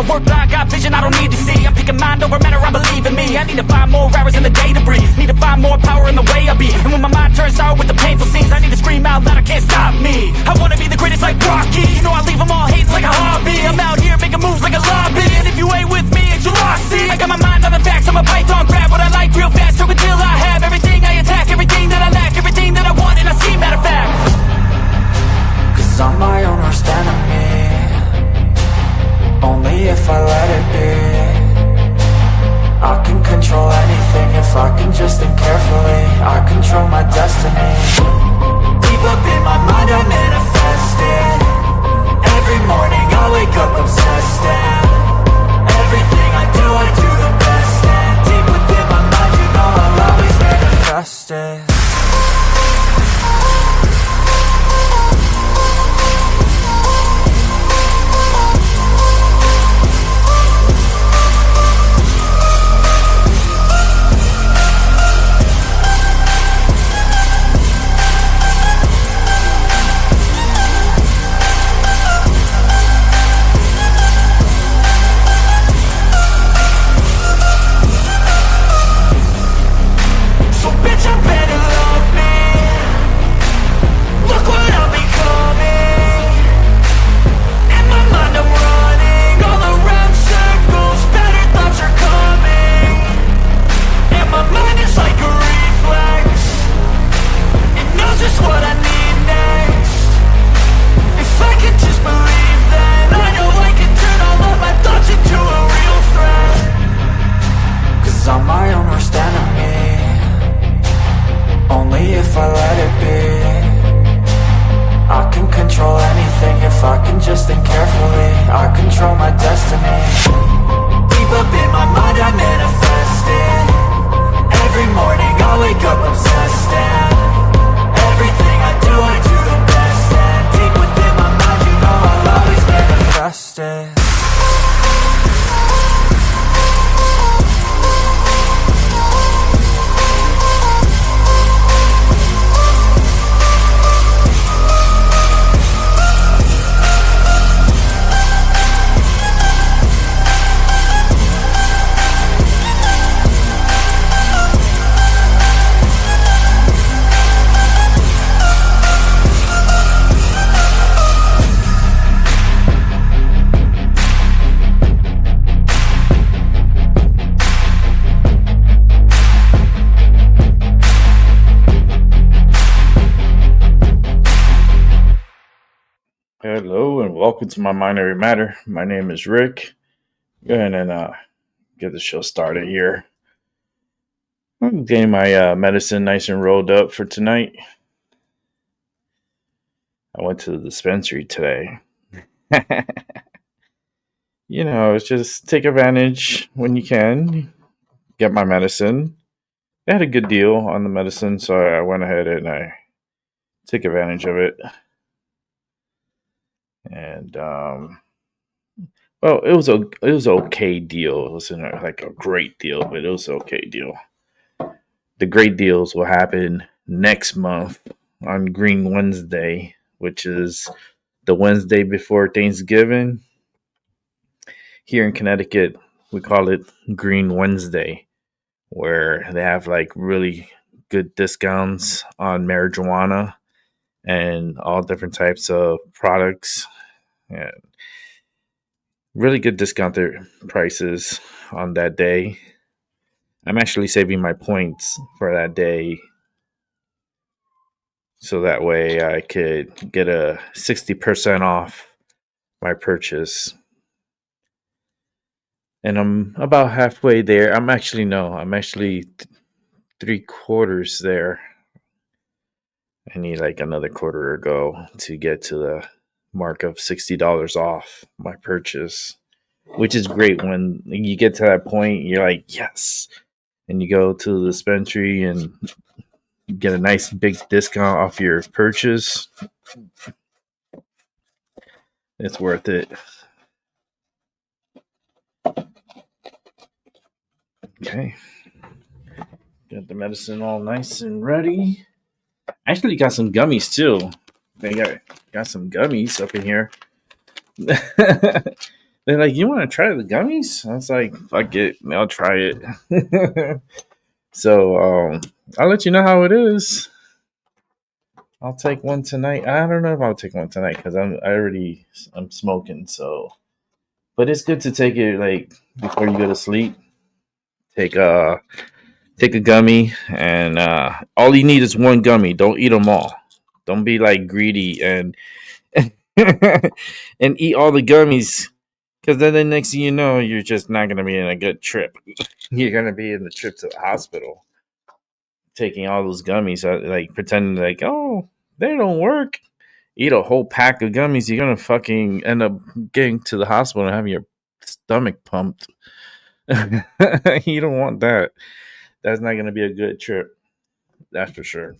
my work line, got vision I don't need to see. I'm picking mind over matter, I believe in me. I need to find more hours in the day to breathe. Need to find more power in the way I be. And when my mind turns sour with the painful scenes, I need to scream out loud, I can't stop me. I wanna be the greatest like Rocky. You know I leave them all hating like a hobby. I'm out here making moves like a lobby. And if you ain't with me, it's your loss, see. I got my mind on the facts, I'm a python, grab what I like real fast. Took until I have everything I attack, everything that I lack, everything that I want, and I see, matter of fact. Cause I'm my own worst enemy. Only if I let it be. I can control anything if I can just think carefully. I control my destiny. Deep up in my mind I manifest it. Every morning I wake up obsessed, and everything I do the best. And deep within my mind, you know I'll always manifest it. Hello and welcome to MyMindoverYourMatter. My name is Rick. Go ahead and get the show started here. I'm getting my medicine nice and rolled up for tonight. I went to the dispensary today. It's just take advantage when you can. Get my medicine. They had a good deal on the medicine, so I went ahead and I took advantage of it. And it was an okay deal. It wasn't like a great deal, but it was an okay deal. The great deals will happen next month on Green Wednesday, which is the Wednesday before Thanksgiving. Here in Connecticut, we call it Green Wednesday, where they have like really good discounts on marijuana and all different types of products, and really good discounted prices on that day. I'm actually saving my points for that day, so that way I could get a 60% off my purchase. And I'm about halfway there. I'm actually 3/4 there. I need like another quarter to go to get to the mark of $60 off my purchase, which is great. When you get to that point, you're like, yes. And you go to the dispensary and get a nice big discount off your purchase. It's worth it. Okay. Got the medicine all nice and ready. Actually got some gummies too. They got some gummies up in here. They're like, "You want to try the gummies?" I was like, "Fuck it, I'll try it." So I'll let you know how it is. I'll take one tonight. I don't know if I'll take one tonight because I'm smoking. So, but it's good to take it like before you go to sleep. Take a gummy, and all you need is one gummy. Don't eat them all. Don't be like greedy and and eat all the gummies. Because then the next thing you know, you're just not gonna be in a good trip. You're gonna be in the trip to the hospital, taking all those gummies, like pretending like, oh, they don't work. Eat a whole pack of gummies, you're gonna fucking end up getting to the hospital and having your stomach pumped. You don't want that. That's not gonna be a good trip. That's for sure.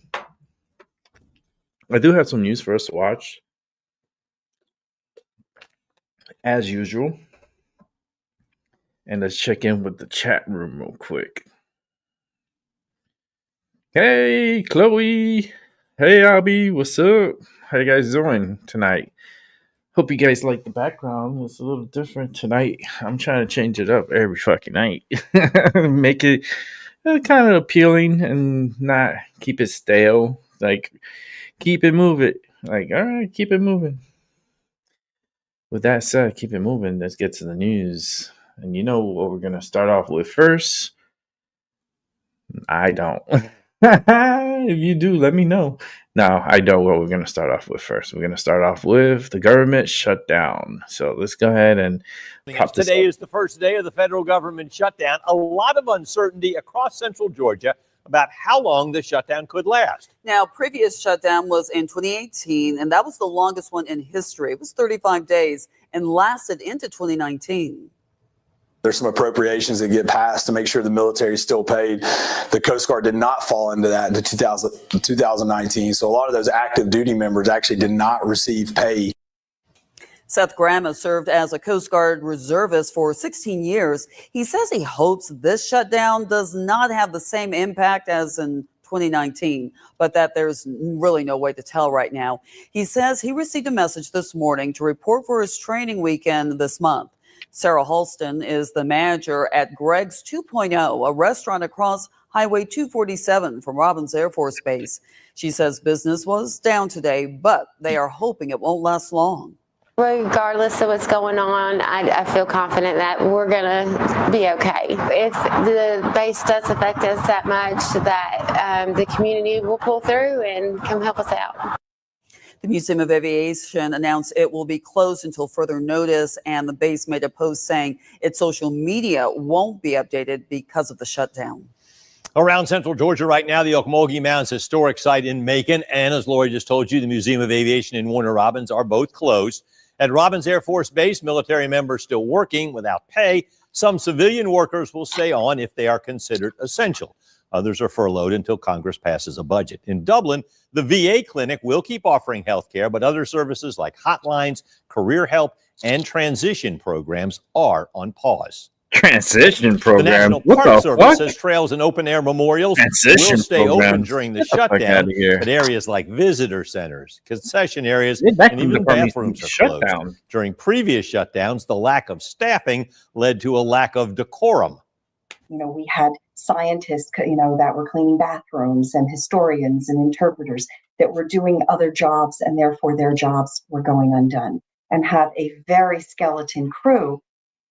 I do have some news for us to watch, as usual. And let's check in with the chat room real quick. Hey, Chloe. Hey, Abby. What's up? How you guys doing tonight? Hope you guys like the background. It's a little different tonight. I'm trying to change it up every fucking night. Make it kind of appealing and not keep it stale. Like, keep it moving. Like, all right, keep it moving. With that said, keep it moving. Let's get to the news. And you know what we're going to start off with first? I don't. If you do, let me know. Now, I know what we're going to start off with first. We're going to start off with the government shutdown. So let's go ahead and prop this Today up. is the first day of the federal government shutdown. A lot of uncertainty across central Georgia about how long the shutdown could last. Now, previous shutdown was in 2018, and that was the longest one in history. It was 35 days and lasted into 2019. There's some appropriations that get passed to make sure the military is still paid. The Coast Guard did not fall into that in 2019. So a lot of those active duty members actually did not receive pay. Seth Graham has served as a Coast Guard reservist for 16 years. He says he hopes this shutdown does not have the same impact as in 2019, but that there's really no way to tell right now. He says he received a message this morning to report for his training weekend this month. Sarah Halston is the manager at Greg's 2.0, a restaurant across Highway 247 from Robins Air Force Base. She says business was down today, but they are hoping it won't last long. Regardless of what's going on, I feel confident that we're going to be okay. If the base does affect us that much, that the community will pull through and come help us out. The Museum of Aviation announced it will be closed until further notice, and the base made a post saying its social media won't be updated because of the shutdown. Around central Georgia right now, the Ocmulgee Mounds Historic Site in Macon and, as Lori just told you, the Museum of Aviation in Warner Robins are both closed. At Robins Air Force Base, military members still working without pay. Some civilian workers will stay on if they are considered essential. Others are furloughed until Congress passes a budget. In Dublin, the VA clinic will keep offering health care, but other services like hotlines, career help, and transition programs are on pause. Transition program. The National Park Service says trails and open-air memorials will stay open during the shutdown, but areas like visitor centers, concession areas, and even bathrooms are closed. During previous shutdowns, the lack of staffing led to a lack of decorum. You know, we had scientists, that were cleaning bathrooms, and historians and interpreters that were doing other jobs, and therefore their jobs were going undone. And have a very skeleton crew.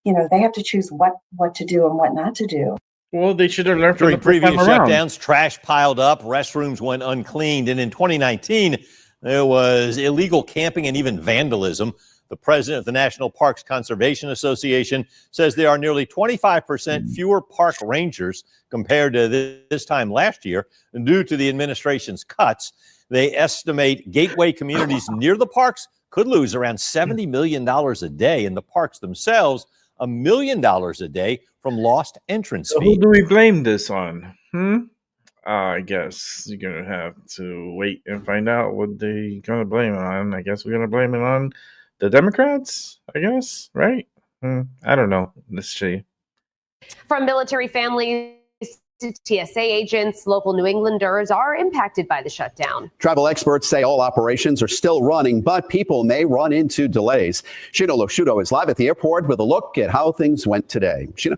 They have to choose what to do and what not to do. Well, they should have learned during previous shutdowns. Trash piled up, restrooms went uncleaned, and in 2019, there was illegal camping and even vandalism. The president of the National Parks Conservation Association says there are nearly 25% fewer park rangers compared to this time last year due to the administration's cuts. They estimate gateway communities near the parks could lose around $70 million a day, and the parks themselves $1 million a day from lost entrance fees. Who do we blame this on? I guess you're going to have to wait and find out what they're going to blame it on. I guess we're going to blame it on the Democrats, I guess, right? I don't know. Let's see. From military families TSA agents, local New Englanders are impacted by the shutdown. Travel experts say all operations are still running, but people may run into delays. Sheena Loshuto is live at the airport with a look at how things went today. Sheena.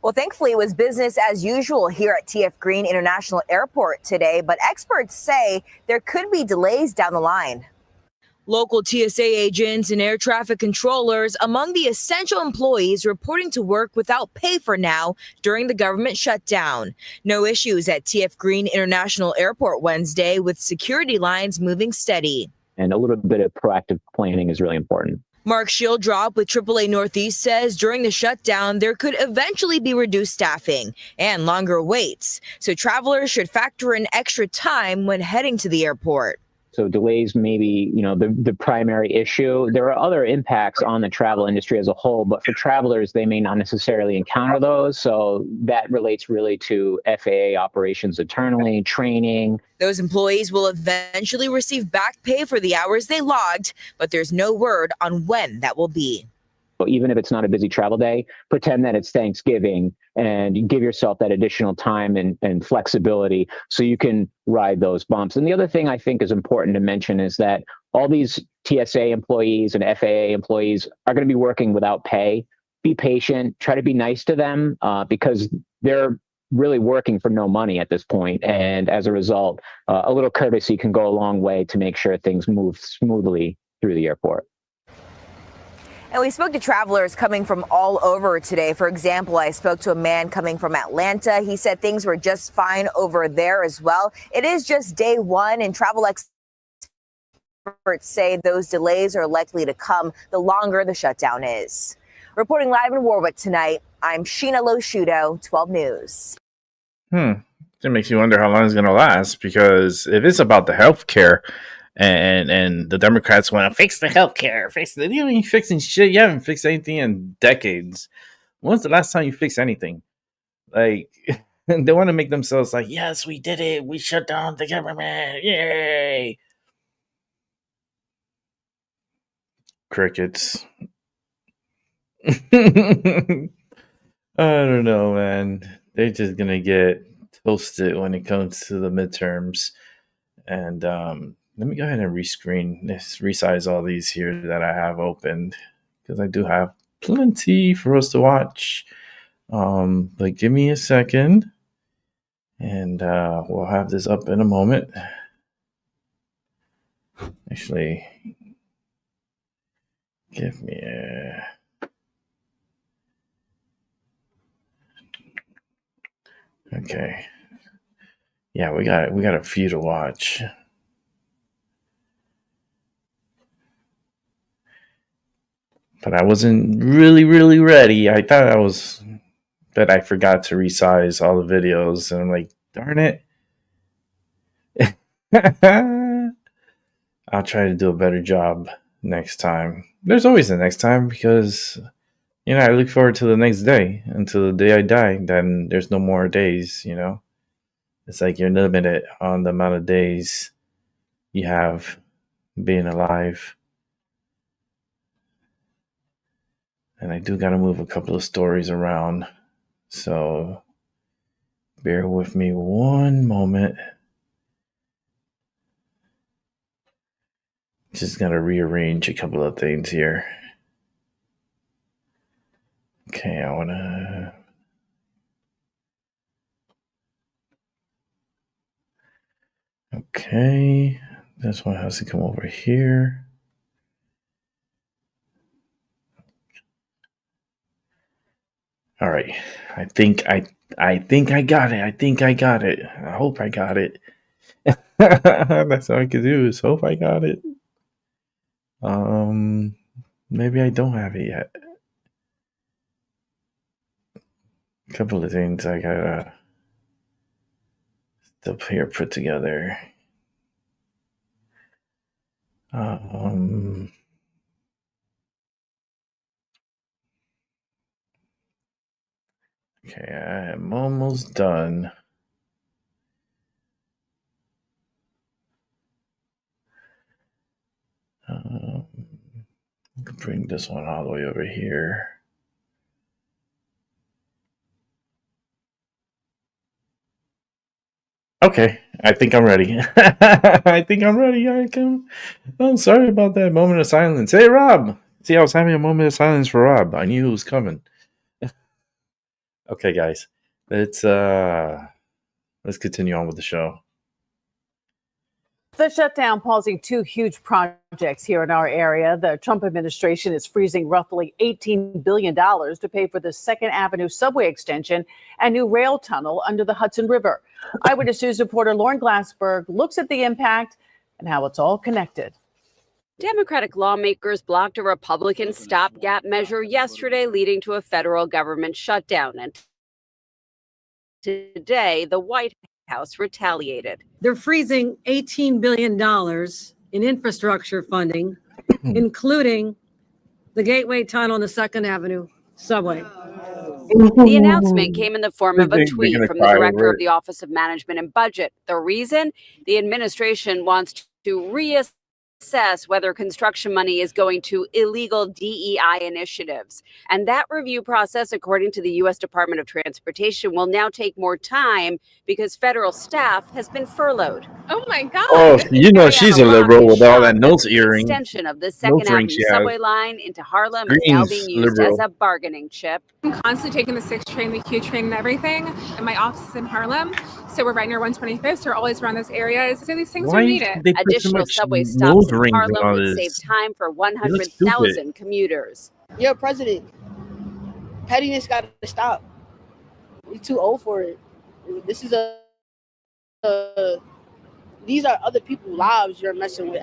Well, thankfully, it was business as usual here at TF Green International Airport today, but experts say there could be delays down the line. Local TSA agents and air traffic controllers among the essential employees reporting to work without pay for now during the government shutdown. No issues at TF Green International Airport Wednesday, with security lines moving steady. And a little bit of proactive planning is really important. Mark Shieldrop with AAA Northeast says during the shutdown, there could eventually be reduced staffing and longer waits. So travelers should factor in extra time when heading to the airport. So delays may be, the primary issue. There are other impacts on the travel industry as a whole, but for travelers, they may not necessarily encounter those. So that relates really to FAA operations internally, training. Those employees will eventually receive back pay for the hours they logged, but there's no word on when that will be. So even if it's not a busy travel day, pretend that it's Thanksgiving and give yourself that additional time and flexibility so you can ride those bumps. And the other thing I think is important to mention is that all these TSA employees and FAA employees are going to be working without pay. Be patient, try to be nice to them because they're really working for no money at this point. And as a result, a little courtesy can go a long way to make sure things move smoothly through the airport. And we spoke to travelers coming from all over today. For example, I spoke to a man coming from Atlanta. He said things were just fine over there as well. It is just day one, and travel experts say those delays are likely to come the longer the shutdown is. Reporting live in Warwick tonight, I'm Sheena Loshuto, 12 News. It makes you wonder how long it's going to last, because if it's about the health care, and the Democrats want to fix the healthcare, you ain't fixing shit. You haven't fixed anything in decades. When's the last time you fixed anything? Like, they want to make themselves like, yes, we did it. We shut down the government. Yay. Crickets. I don't know, man. They're just going to get toasted when it comes to the midterms. And, let me go ahead and resize all these here that I have opened, because I do have plenty for us to watch. But give me a second, and we'll have this up in a moment. Actually, give me a... Okay. Yeah, we got a few to watch. But I wasn't really ready. I thought I forgot to resize all the videos, and I'm like, darn it. I'll try to do a better job next time. There's always a next time, because, I look forward to the next day until the day I die. Then there's no more days, It's like you're limited on the amount of days you have being alive. And I do got to move a couple of stories around. So bear with me one moment. Just got to rearrange a couple of things here. Okay, I want to... Okay, this one has to come over here. All right, I think I got it. I got it. I hope I got it. That's all I could do, is hope I got it. Maybe I don't have it yet. A couple of things I gotta still here put together. Okay, I am almost done. I can bring this one all the way over here. Okay, I think I'm ready. I think I'm ready. I'm sorry about that moment of silence. Hey, Rob. See, I was having a moment of silence for Rob. I knew it was coming. Okay, guys, let's continue on with the show. The shutdown pausing two huge projects here in our area. The Trump administration is freezing roughly $18 billion to pay for the 2nd Avenue subway extension and new rail tunnel under the Hudson River. Eyewitness News reporter Lauren Glassberg looks at the impact and how it's all connected. Democratic lawmakers blocked a Republican stopgap measure yesterday, leading to a federal government shutdown. And today, the White House retaliated. They're freezing $18 billion in infrastructure funding, including the Gateway Tunnel and the 2nd Avenue subway. The announcement came in the form of a tweet from the director of the Office of Management and Budget. The reason? The administration wants to reassess whether construction money is going to illegal DEI initiatives. And that review process, according to the U.S. Department of Transportation, will now take more time because federal staff has been furloughed. Oh my God. Oh, you know she's a liberal with all that nose earring. Extension of the 2nd Avenue subway line into Harlem is now being used as a bargaining chip. I'm constantly taking the 6 train, the Q train and everything. And my office is in Harlem. So we're right near 125th. So we're always around those areas. So these things are needed. Additional subway stops in Harlem would save time for 100,000 commuters. Yo, President, pettiness got to stop. We're too old for it. This is these are other people's lives you're messing with.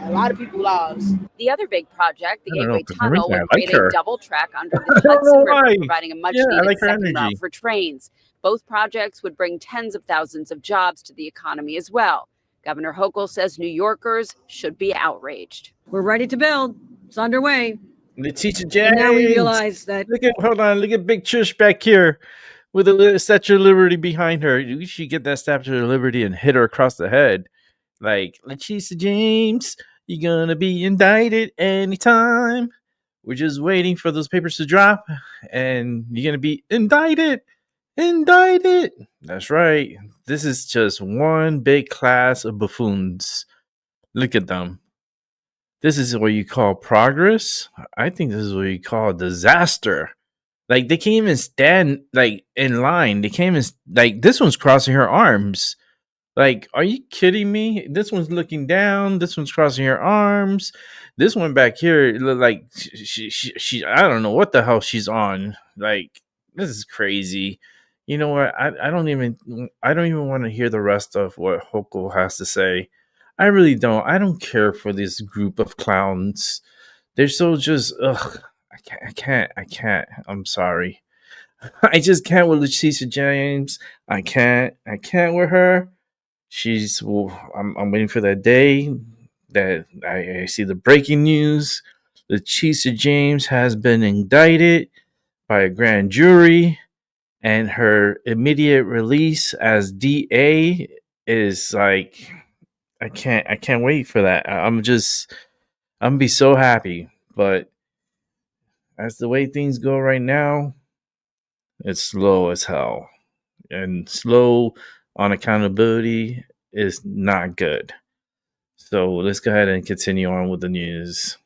A lot of people's lives. The other big project, the Gateway Tunnel, will create a double track under the Hudson River, providing a much-needed second route for trains. Both projects would bring tens of thousands of jobs to the economy as well. Governor Hochul says New Yorkers should be outraged. We're ready to build. It's underway. Letitia James. And now we realize that. Look at Big Trish back here with a Statue of Liberty behind her. We should get that Statue of Liberty and hit her across the head. Like, Letitia James, you're gonna be indicted anytime. We're just waiting for those papers to drop, and you're gonna be indicted. Indicted. That's right. This is just one big class of buffoons. Look at them. This is what you call progress. I think this is what you call disaster. Like, they can't even stand like in line. They can't even, like, this one's crossing her arms. Like, are you kidding me? This one's looking down. This one's crossing her arms. This one back here, like she I don't know what the hell she's on. Like, this is crazy. You know what? I don't even want to hear the rest of what Hochul has to say. I really don't. I don't care for this group of clowns. They're so just I can't. I'm sorry. I just can't with Letitia James. I can't with her. I'm waiting for that day that I see the breaking news. Letitia James has been indicted by a grand jury, and her immediate release as DA is like, I can't wait for that. I'm gonna be so happy. But as the way things go right now, it's slow as hell. And slow on accountability is not good. So let's go ahead and continue on with the news.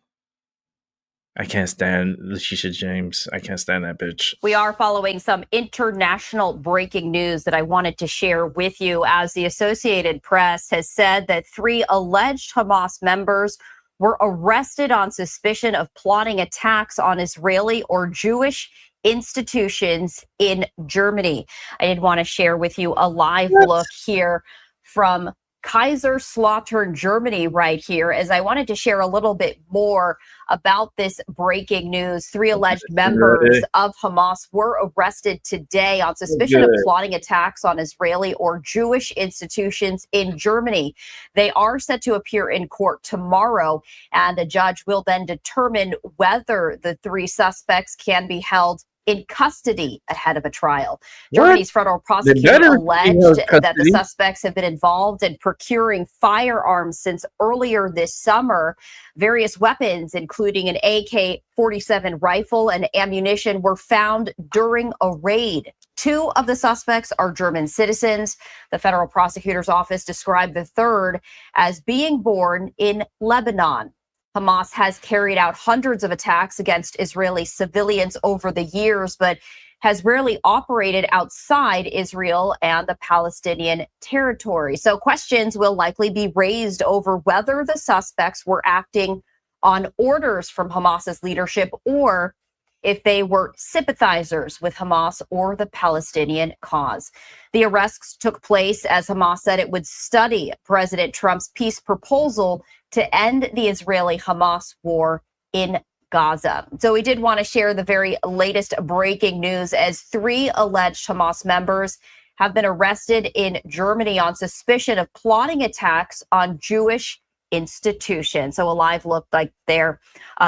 I can't stand Letitia James. I can't stand that bitch. We are following some international breaking news that I wanted to share with you, as the Associated Press has said that 3 alleged Hamas members were arrested on suspicion of plotting attacks on Israeli or Jewish institutions in Germany. I did want to share with you a live look here from Kaiserslautern, Germany, right here, as I wanted to share a little bit more about this breaking news. 3 alleged members of Hamas were arrested today on suspicion of plotting attacks on Israeli or Jewish institutions in Germany. They are set to appear in court tomorrow, and a judge will then determine whether the 3 suspects can be held in custody ahead of a trial. Germany's federal prosecutor alleged that the suspects have been involved in procuring firearms since earlier this summer. Various weapons, including an AK-47 rifle and ammunition, were found during a raid. 2 of the suspects are German citizens. The federal prosecutor's office described the third as being born in Lebanon. Hamas has carried out hundreds of attacks against Israeli civilians over the years, but has rarely operated outside Israel and the Palestinian territory. So questions will likely be raised over whether the suspects were acting on orders from Hamas's leadership or if they were sympathizers with Hamas or the Palestinian cause. The arrests took place as Hamas said it would study President Trump's peace proposal to end the Israeli-Hamas war in Gaza. So we did want to share the very latest breaking news as 3 alleged Hamas members have been arrested in Germany on suspicion of plotting attacks on Jewish institutions. So a live look like there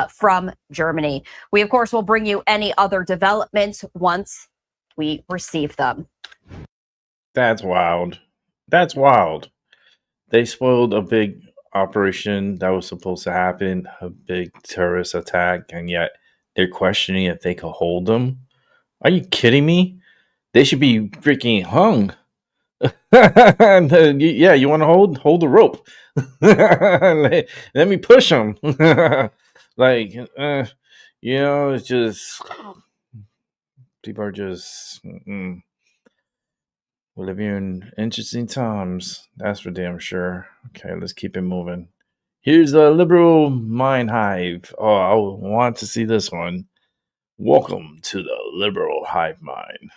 from Germany. We, of course, will bring you any other developments once we receive them. That's wild. That's wild. They spoiled a big operation that was supposed to happen, a big terrorist attack, and yet they're questioning if they could hold them. Are you kidding me? They should be freaking hung. Yeah, you want to hold the rope. Let me push them. It's just people are just we're living in interesting times. That's for damn sure. Okay, let's keep it moving. Here's a liberal mind hive. Oh, I want to see this one. Welcome to the liberal hive mind.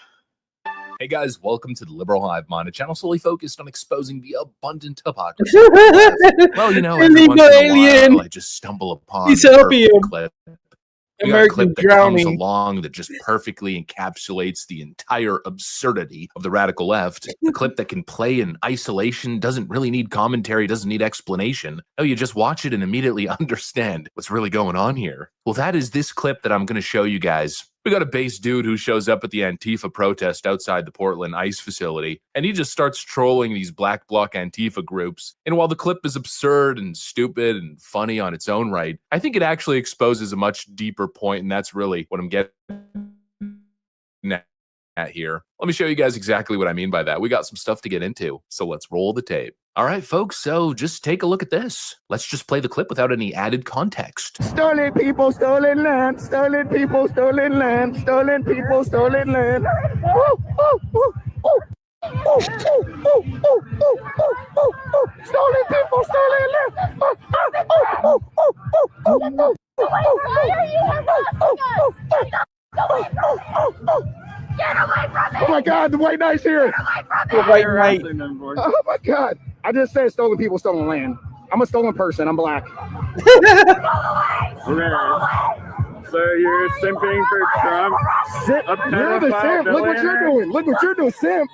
Hey guys, welcome to the Liberal Hive Mind, a channel solely focused on exposing the abundant hypocrisy of the left. Well, every once in a while, I just stumble upon a perfect clip. We got a clip that comes along that just perfectly encapsulates the entire absurdity of the radical left. A clip that can play in isolation, doesn't really need commentary, doesn't need explanation. No, you just watch it and immediately understand what's really going on here. Well, that is this clip that I'm going to show you guys. We got a base dude who shows up at the Antifa protest outside the Portland ICE facility, and he just starts trolling these Black Bloc Antifa groups. And while the clip is absurd and stupid and funny on its own right, I think it actually exposes a much deeper point, and that's really what I'm getting at here. Let me show you guys exactly what I mean by that. We got some stuff to get into, so let's roll the tape. All right, folks, so just take a look at this. Let's just play the clip without any added context. Stolen people, stolen land. Stolen people, stolen land. Stolen people, stolen land. Stolen people, stolen land. Why are you Get away from me! Oh my God, the white knight's here! Get away from me! The white knight. Oh my God! I just said stolen people, stolen land. I'm a stolen person. I'm black. Okay. So you're simping for Trump? You're the simp. Look what you're doing. Look what you're doing, simp.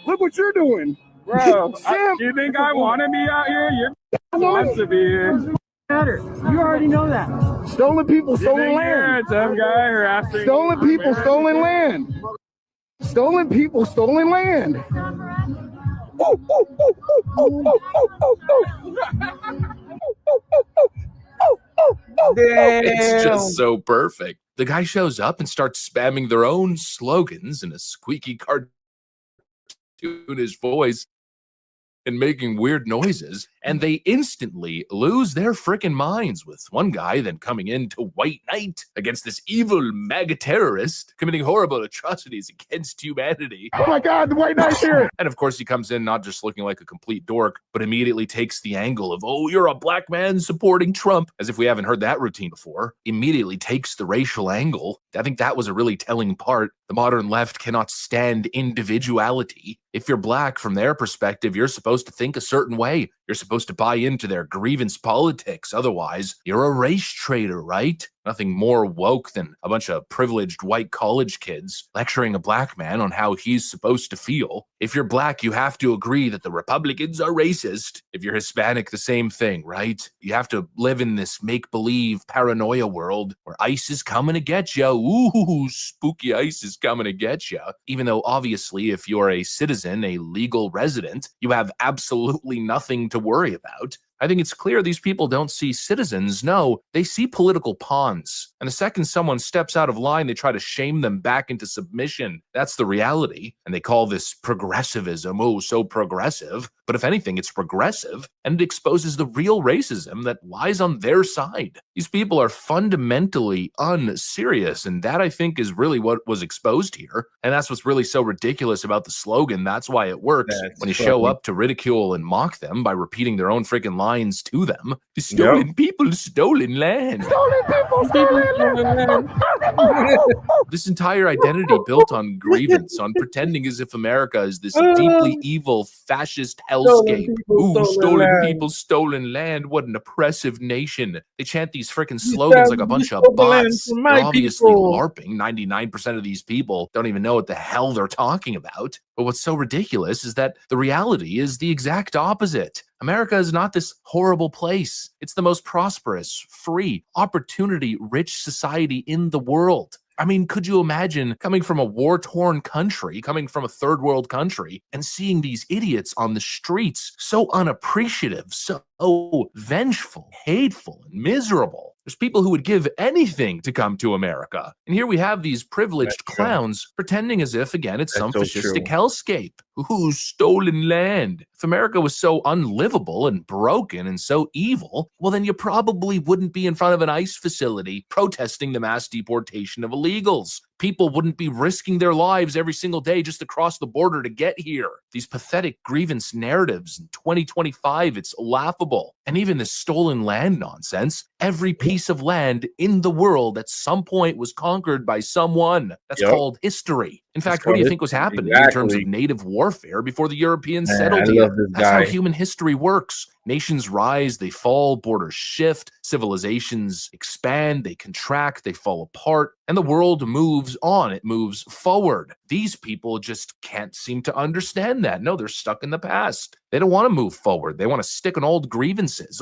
Look what you're doing. Bro, do you think I want to be out here? You're supposed to be here. You already know that. Stolen people, stolen land. You're a dumb guy harassing. Stolen people, stolen land. Stolen people, stolen land. It's just so perfect. The guy shows up and starts spamming their own slogans in a squeaky cartoonish voice and making weird noises, and they instantly lose their frickin' minds, with one guy then coming in to white knight against this evil MAGA terrorist committing horrible atrocities against humanity. Oh my God, the white knight's here! And of course he comes in not just looking like a complete dork, but immediately takes the angle of, oh, you're a black man supporting Trump, as if we haven't heard that routine before. Immediately takes the racial angle. I think that was a really telling part. The modern left cannot stand individuality. If you're black, from their perspective, you're supposed to think a certain way. You're supposed to buy into their grievance politics. Otherwise, you're a race traitor, right? Nothing more woke than a bunch of privileged white college kids lecturing a black man on how he's supposed to feel. If you're black, you have to agree that the Republicans are racist. If you're Hispanic, the same thing, right? You have to live in this make-believe paranoia world where ICE is coming to get you. Ooh, spooky ICE is coming to get you. Even though, obviously, if you're a citizen, a legal resident, you have absolutely nothing to worry about. I think it's clear these people don't see citizens. No, they see political pawns. And the second someone steps out of line, they try to shame them back into submission. That's the reality. And they call this progressivism. Oh, so progressive. But if anything, it's regressive, and it exposes the real racism that lies on their side. These people are fundamentally unserious, and that, I think, is really what was exposed here. And that's what's really so ridiculous about the slogan. That's why it works. When you show up to ridicule and mock them by repeating their own freaking lines to them. The stolen people, stolen land. Stolen people, stolen land. This entire identity built on grievance, on pretending as if America is this deeply evil, fascist hellscape. Ooh, stolen people, stolen land. What an oppressive nation. They chant these freaking slogans like a bunch of bots. They're obviously LARPing. 99% of these people don't even know what the hell they're talking about. But what's so ridiculous is that the reality is the exact opposite. America is not this horrible place. It's the most prosperous, free, opportunity-rich society in the world. I mean, could you imagine coming from a war-torn country, coming from a third world country, and seeing these idiots on the streets so unappreciative, so vengeful, hateful, and miserable? There's people who would give anything to come to America. And here we have these privileged clowns pretending as if, again, it's some fascistic hellscape. Ooh, stolen land. If America was so unlivable and broken and so evil, well, then you probably wouldn't be in front of an ICE facility protesting the mass deportation of illegals. People wouldn't be risking their lives every single day just to cross the border to get here. These pathetic grievance narratives in 2025, it's laughable. And even this stolen land nonsense, every piece of land in the world at some point was conquered by someone. That's called history. In fact, what do you think was happening in terms of native warfare before the Europeans settled here? That's how human history works. Nations rise, they fall, borders shift, civilizations expand, they contract, they fall apart, and the world moves on, it moves forward. These people just can't seem to understand that. No, they're stuck in the past. They don't want to move forward. They want to stick on old grievances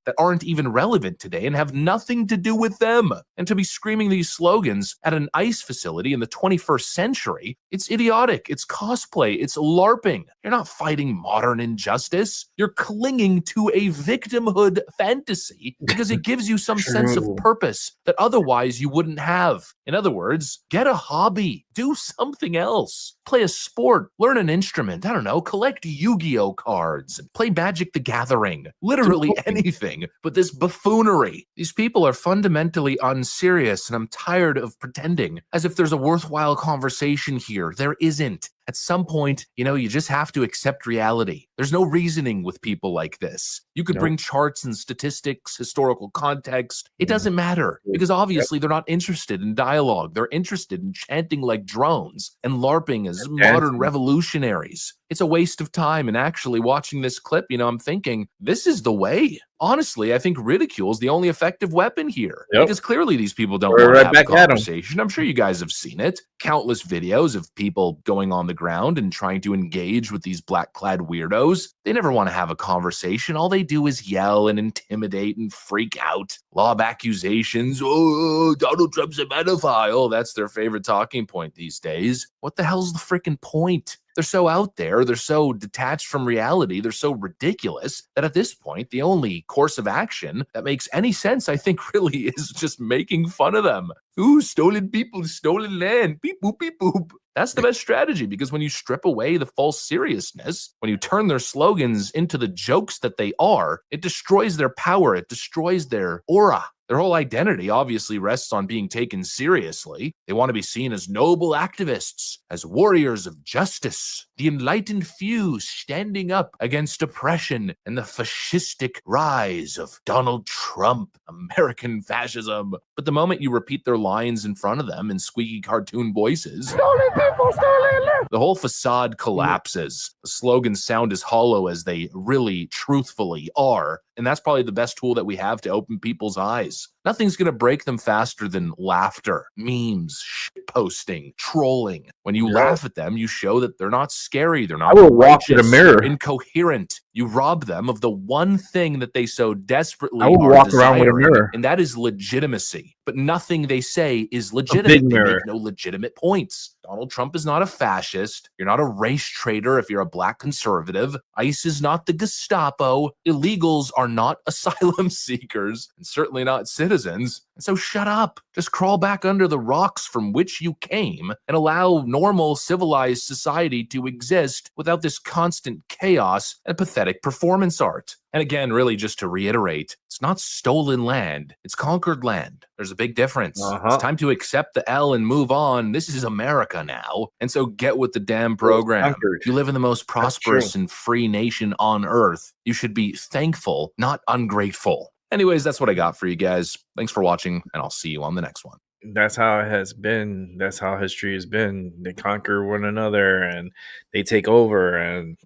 that aren't even relevant today and have nothing to do with them. And to be screaming these slogans at an ICE facility in the 21st century, it's idiotic, it's cosplay, it's LARPing. You're not fighting modern injustice. You're clinging to a victimhood fantasy because it gives you some sense of purpose that otherwise you wouldn't have. In other words, get a hobby, do something else, play a sport, learn an instrument, I don't know, collect Yu-Gi-Oh cards, play Magic the Gathering, literally anything but this buffoonery. These people are fundamentally unserious, and I'm tired of pretending as if there's a worthwhile conversation here. There isn't. At some point, you just have to accept reality. There's no reasoning with people like this. You could bring charts and statistics, historical context. It doesn't matter because obviously they're not interested in dialogue. They're interested in chanting like drones and LARPing as modern revolutionaries. It's a waste of time. And actually watching this clip, I'm thinking, this is the way. Honestly, I think ridicule is the only effective weapon here. Because clearly these people don't want to have a conversation. I'm sure you guys have seen it. Countless videos of people going on the ground and trying to engage with these black-clad weirdos. They never want to have a conversation. All they do is yell and intimidate and freak out. Lob accusations. Oh, Donald Trump's a pedophile. That's their favorite talking point these days. What the hell's the freaking point? They're so out there, they're so detached from reality, they're so ridiculous that at this point, the only course of action that makes any sense, I think, really is just making fun of them. Ooh, stolen people, stolen land, beep, boop, beep, boop. That's the best strategy because when you strip away the false seriousness, when you turn their slogans into the jokes that they are, it destroys their power, it destroys their aura. Their whole identity obviously rests on being taken seriously. They want to be seen as noble activists, as warriors of justice, the enlightened few standing up against oppression and the fascistic rise of Donald Trump, American fascism. But the moment you repeat their lines in front of them in squeaky cartoon voices, Stolen people, stolen land. The whole facade collapses. The slogans sound as hollow as they really, truthfully are. And that's probably the best tool that we have to open people's eyes. Nothing's going to break them faster than laughter, memes, shitposting, trolling. When you laugh at them, you show that they're not scary. They're not I will walk to the righteous, mirror. they're incoherent. You rob them of the one thing that they so desperately I will are walk around with a desiring, mirror. and that is legitimacy. But nothing they say is big legitimate. They mirror. make no legitimate points. Donald Trump is not a fascist. You're not a race traitor if you're a black conservative. ICE is not the Gestapo. Illegals are not asylum seekers, and certainly not citizens. And so shut up. Just crawl back under the rocks from which you came and allow normal, civilized society to exist without this constant chaos and pathetic performance art. And again, really just to reiterate, it's not stolen land, it's conquered land. There's a big difference. It's time to accept the L and move on. This is America now. And so get with the damn program. You live in the most prosperous and free nation on earth. You should be thankful, not ungrateful. Anyways, that's what I got for you guys. Thanks for watching, and I'll see you on the next one. That's how it has been. That's how history has been. They conquer one another and they take over. And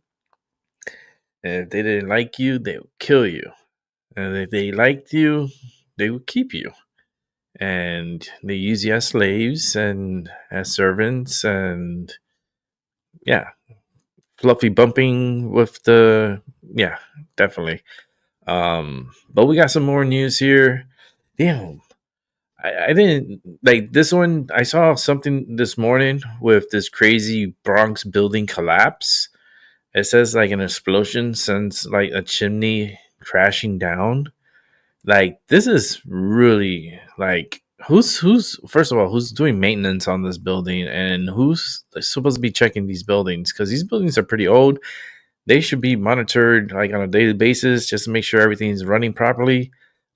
if they didn't like you, they would kill you. And if they liked you, they would keep you. And they use you as slaves and as servants. And yeah, fluffy bumping with the, yeah, definitely. But we got some more news here. Damn. I didn't like this one. I saw something this morning with this crazy Bronx building collapse. It says like an explosion sends like a chimney crashing down. Like this is really like who's first of all, who's doing maintenance on this building and who's supposed to be checking these buildings, because these buildings are pretty old. They should be monitored like on a daily basis just to make sure everything's running properly.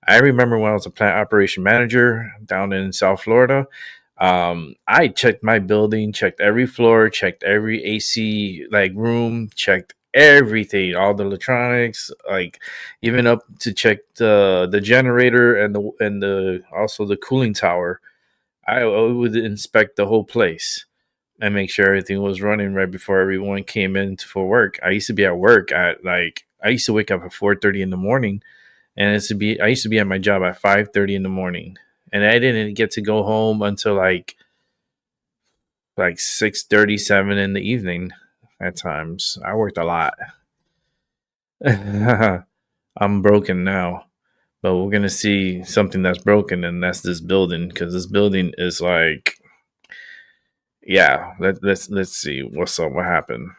I remember when I was a plant operation manager down in South Florida, I checked my building, checked every floor, checked every AC like room, checked everything, all the electronics, like even up to check the generator and the also the cooling tower. I would inspect the whole place and make sure everything was running right before everyone came in for work. I used to be at work at I used to wake up at 4:30 in the morning, and I used to be at my job at 5:30 in the morning, and I didn't get to go home until like 6:37 in the evening. At times, I worked a lot. I'm broken now, but we're gonna see something that's broken, and that's this building, because this building is like. Yeah, let's see what's up. What happened?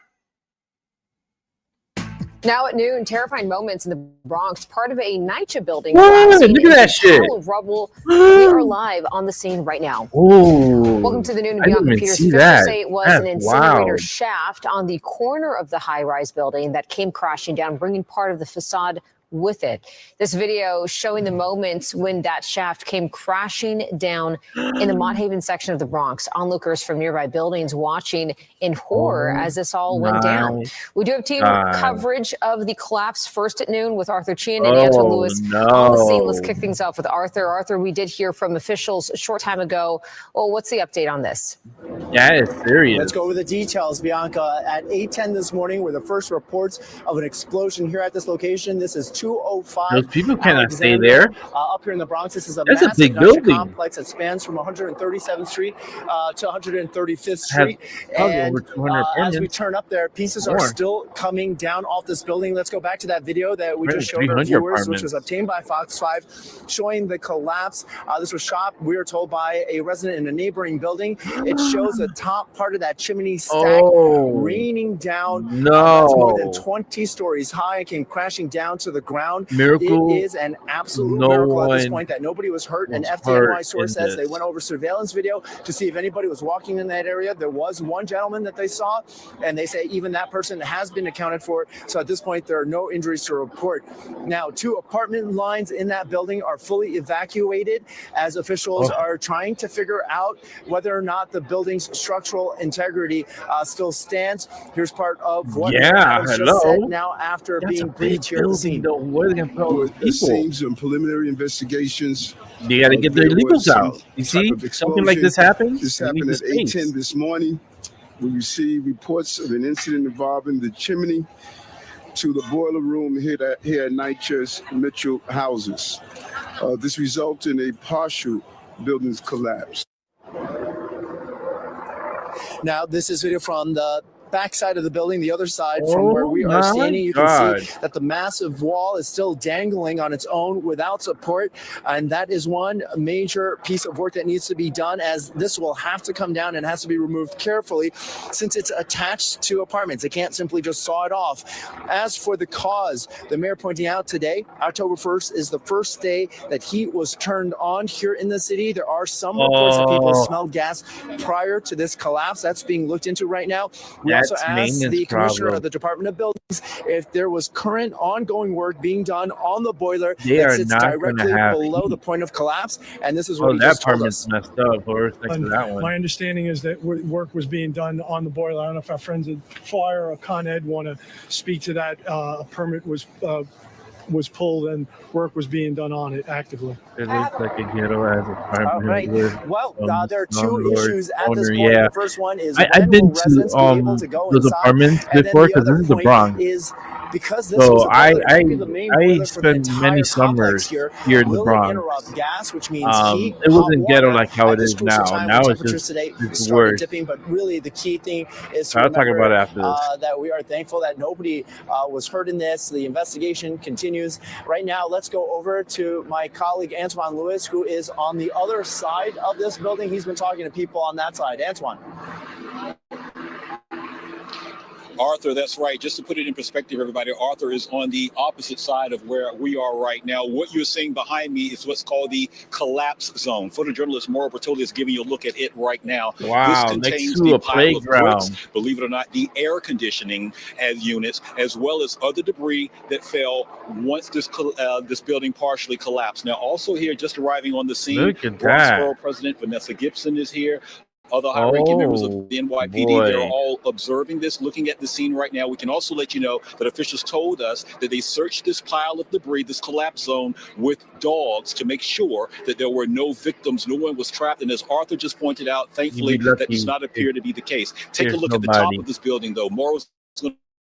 Now at noon, terrifying moments in the Bronx. Part of a NYCHA building. What? Look at that shit. Pile of rubble. We are live on the scene right now. Ooh, welcome to the Noon and I didn't Beyond. even Computers see officials that. say it was That's an incinerator wild. shaft on the corner of the high-rise building that came crashing down, bringing part of the facade with it. This video showing the moments when that shaft came crashing down in the Mott Haven section of the Bronx. Onlookers from nearby buildings watching in horror as this all went down. We do have team coverage of the collapse first at noon with Arthur Chian and Antoine Lewis on the scene. Let's kick things off with Arthur. Arthur, we did hear from officials a short time ago. Well, what's the update on this? Yeah, it's serious. Let's go over the details, Bianca. At 8:10 this morning were the first reports of an explosion here at this location. This is 205. Those people cannot stay Alexander, there. up here in the Bronx. This is a That's a massive big NYCHA building. complex that spans from 137th Street to 135th Has Street. probably And over 200 as we apartments. turn up there, pieces are More. still coming down off this building. Let's go back to that video that we Really, just showed our 300 viewers, which was apartments. obtained by Fox 5, showing the collapse. This was shot, we are told, by a resident in a neighboring building. It shows the top part of that chimney stack raining down. That's more than 20 stories high. It came crashing down to the ground. Miracle. It is an absolute No miracle at this one point that nobody was hurt. An was FDNY hurt source in says they this. went over surveillance video to see if anybody was walking in that area. There was one gentleman that they saw, and they say even that person has been accounted for. So at this point, there are no injuries to report. Now, 2 apartment lines in that building are fully evacuated as officials are trying to figure out whether or not the building's structural integrity still stands. Here's part of what Adams just said now after being briefed here at the scene. Where are they gonna put all those It people? seems in preliminary investigations, You got to get the there was illegals some out. You type see, of something like this explosion. happens. This we need happened the at space. 8:10 this morning. We received reports of an incident involving the chimney to the boiler room here at NYCHA's Mitchell houses. This resulted in a partial building's collapse. Now, this is video from the backside of the building, the other side from Oh where we are my standing. You God. can see that the massive wall is still dangling on its own without support. And that is one major piece of work that needs to be done, as this will have to come down and has to be removed carefully since it's attached to apartments. They can't simply just saw it off. As for the cause, the mayor pointing out today, October 1st is the first day that heat was turned on here in the city. There are some reports that people smelled gas prior to this collapse. That's being looked into right now. We also That's asked maintenance the commissioner problem. of the Department of Buildings if there was current ongoing work being done on the boiler They that are sits not going to directly have below heat. the point of collapse. And this is what Oh, he that just told apartment's us. messed up. Or next to that one. My understanding is that work was being done on the boiler. I don't know if our friends at Fire or Con Ed want to speak to that. A permit was pulled and work was being done on it actively. It looks like a ghetto-ass apartment. All right. Well, there are two slumlord issues at this owner, point. yeah. The first one is I've when been will residents to be able to go those inside? apartments And then before the because other this is the point Bronx. is because this was So a boiler, it could be the main boiler for the spent entire many complex summers here. here in the Will it Bronx. interrupt gas, which means heat, It hot wasn't ghetto water like how at it this is crucial now. time Now when it's temperatures just today it's started worse. dipping? But really, the key thing is to I'll talk remember about it after this. that we are thankful that nobody was hurt in this. The investigation continues. Right now, let's go over to my colleague Antoine Lewis, who is on the other side of this building. He's been talking to people on that side. Antoine. Arthur, that's right. Just to put it in perspective, everybody, Arthur is on the opposite side of where we are right now. What you're seeing behind me is what's called the collapse zone. Photojournalist Maura Bertoli is giving you a look at it right now. Wow, this next contains to the a pile of playground. bricks, believe it or not, the air conditioning as units, as well as other debris that fell once this building partially collapsed. Now, also here, just arriving on the scene, Look at Bronx that. Borough President Vanessa Gibson is here. Other high-ranking members of the NYPD, they're boy. all observing this, looking at the scene right now. We can also let you know that officials told us that they searched this pile of debris, this collapse zone, with dogs to make sure that there were no victims, no one was trapped. And as Arthur just pointed out, thankfully, that does not appear to be the case. Take a there's look at the top nobody. of this building, though. Morrow's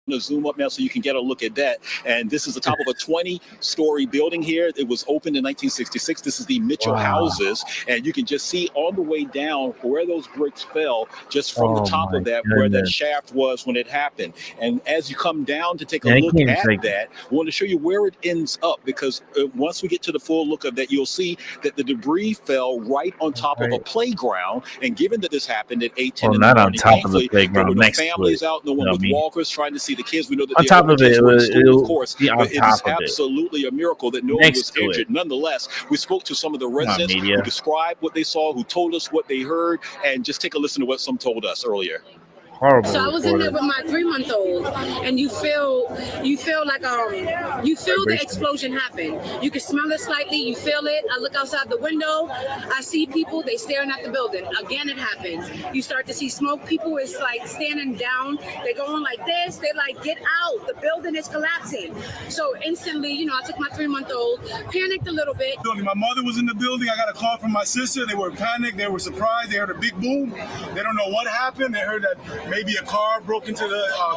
going to zoom up now so you can get a look at that. And this is the top of a 20-story building here. It was opened in 1966. This is the Mitchell houses. And you can just see on the way down where those bricks fell, just from the top of that, where that shaft was when it happened. And as you come down to take a look at that, I want to show you where it ends up, because once we get to the full look of that, you'll see that the debris fell right on top of a playground. And given that this happened at 8:10 Well, in the not on morning, top of the thankfully, there playground, were no next to families it. out, no one with walkers trying to see the kids. We know that On the top older of it, kids were in school, it'll of course, be on but it is top of it. absolutely a miracle that no one Next was to it. injured. Nonetheless, we spoke to some of the residents media. who described what they saw, who told us what they heard, and just take a listen to what some told us earlier. Horrible. So I was in there with my 3-month-old, and you feel like the explosion happen. You can smell it slightly, you feel it. I look outside the window, I see people, they staring at the building. Again, it happens. You start to see smoke. People is like standing down. They going like this. They like, get out. The building is collapsing. So instantly, I took my 3-month-old, panicked a little bit. My mother was in the building. I got a call from my sister. They were panicked. They were surprised. They heard a big boom. They don't know what happened. They heard that maybe a car broke into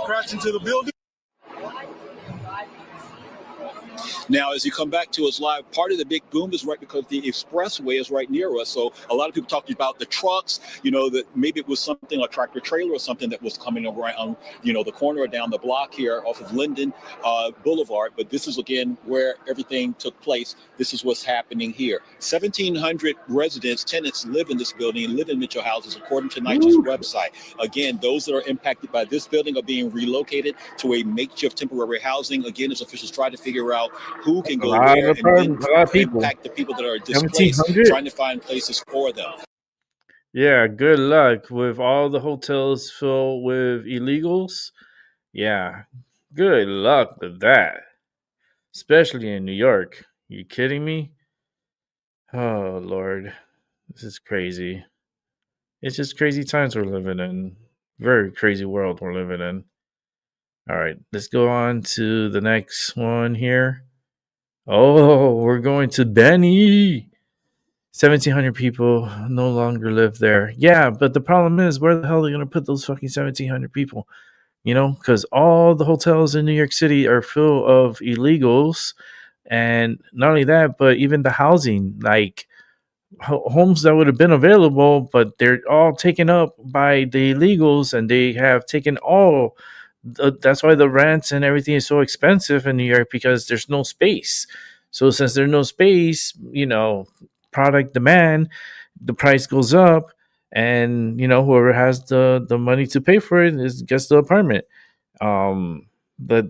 crashed into the building. Now, as you come back to us live, part of the big boom is right because the expressway is right near us. So a lot of people talking about the trucks, that maybe it was something like tractor trailer or something that was coming around, the corner or down the block here off of Linden Boulevard. But this is, again, where everything took place. This is what's happening here. 1,700 residents, tenants live in this building, live in Mitchell houses, according to NYCHA's website. Again, those that are impacted by this building are being relocated to a makeshift temporary housing. Again, as officials try to figure out who can go where and then impact the people that are displaced, trying to find places for them. Yeah, good luck with all the hotels filled with illegals. Yeah, good luck with that. Especially in New York. You kidding me? Oh, Lord. This is crazy. It's just crazy times we're living in. Very crazy world we're living in. All right, let's go on to the next one here. Oh, we're going to Benny. 1,700 people no longer live there. Yeah, but the problem is, where the hell are they going to put those fucking 1,700 people? Because all the hotels in New York City are full of illegals. And not only that, but even the housing, like homes that would have been available, but they're all taken up by the illegals, and they have taken all. That's why the rents and everything is so expensive in New York, because there's no space. So since there's no space, product demand, the price goes up, and whoever has the money to pay for it gets the apartment. But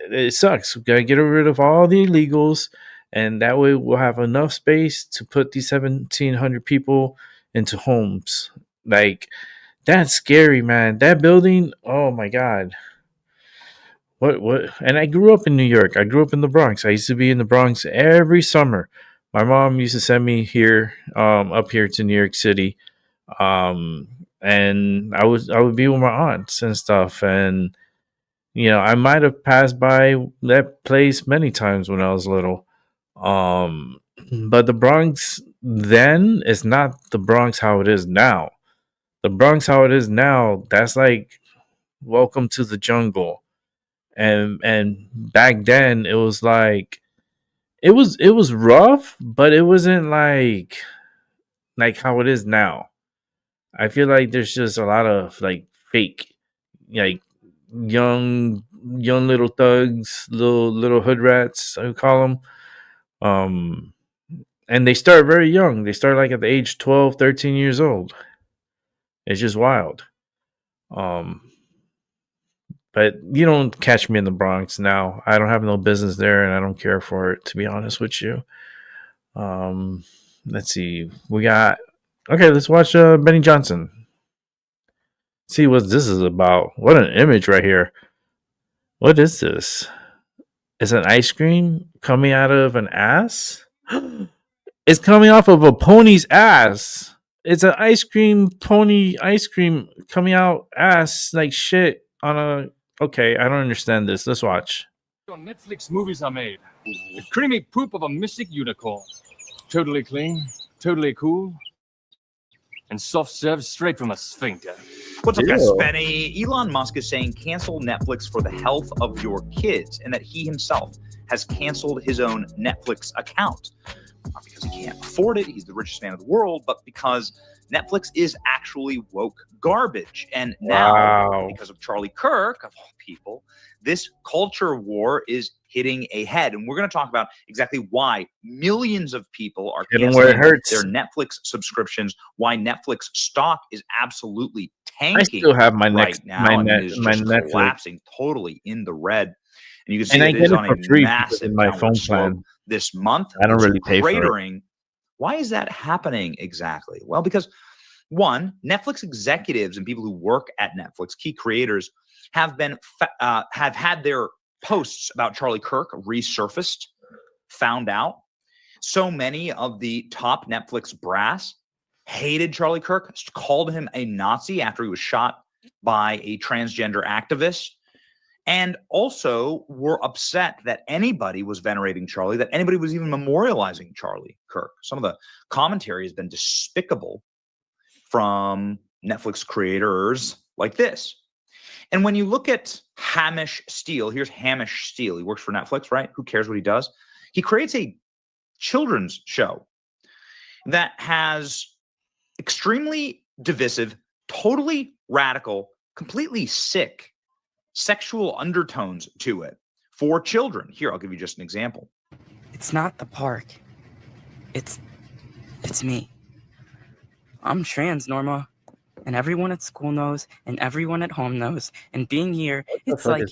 it sucks. We gotta get rid of all the illegals, and that way we'll have enough space to put these 1,700 people into homes. Like, that's scary, man. That building, oh my god. What? And I grew up in New York. I grew up in the Bronx. I used to be in the Bronx every summer. My mom used to send me here, up here to New York City, and I would be with my aunts and stuff, and I might have passed by that place many times when I was little. Um, but the Bronx then is not the Bronx how it is now. The Bronx how it is now, that's like welcome to the jungle. And back then it was like it was rough, but it wasn't like how it is now. I feel like there's just a lot of like fake, like young little thugs, little hood rats, I would call them. And they start very young. They start like at the age 12, 13 years old. It's just wild. Um, but you don't catch me in the Bronx now. I don't have no business there, and I don't care for it, to be honest with you. Let's see. Let's watch Benny Johnson. See what this is about. What an image right here. What is this? Is an ice cream coming out of an ass? It's coming off of a pony's ass. It's an ice cream pony ice cream coming out ass like shit on a. Okay, I don't understand this. Let's watch. On Netflix movies are made. The creamy poop of a mystic unicorn. Totally clean, totally cool, and soft served straight from a sphincter. What's up, guys? Benny. Elon Musk is saying cancel Netflix for the health of your kids, and that he himself has canceled his own Netflix account. Not because he can't afford it, he's the richest man in the world, but because Netflix is actually woke garbage. And now, because of Charlie Kirk, of all people, this culture war is hitting a head. And we're going to talk about exactly why millions of people are canceling their Netflix subscriptions, why Netflix stock is absolutely tanking. I still have my Netflix collapsing totally in the red. And you can see it is on a massive my phone plan this month. I don't really pay for it. Why is that happening exactly? Well, because one, Netflix executives and people who work at Netflix, key creators, have had their posts about Charlie Kirk resurfaced, found out. So many of the top Netflix brass hated Charlie Kirk, called him a Nazi after he was shot by a transgender activist, and also were upset that anybody was venerating Charlie, that anybody was even memorializing Charlie Kirk. Some of the commentary has been despicable from Netflix creators like this. And when you look at Hamish Steele, here's Hamish Steele. He works for Netflix, right? Who cares what he does? He creates a children's show that has extremely divisive, totally radical, completely sick sexual undertones to it for children. Here, I'll give you just an example. It's not the park. It's me. I'm trans, Norma. And everyone at school knows, and everyone at home knows. And being here, it's like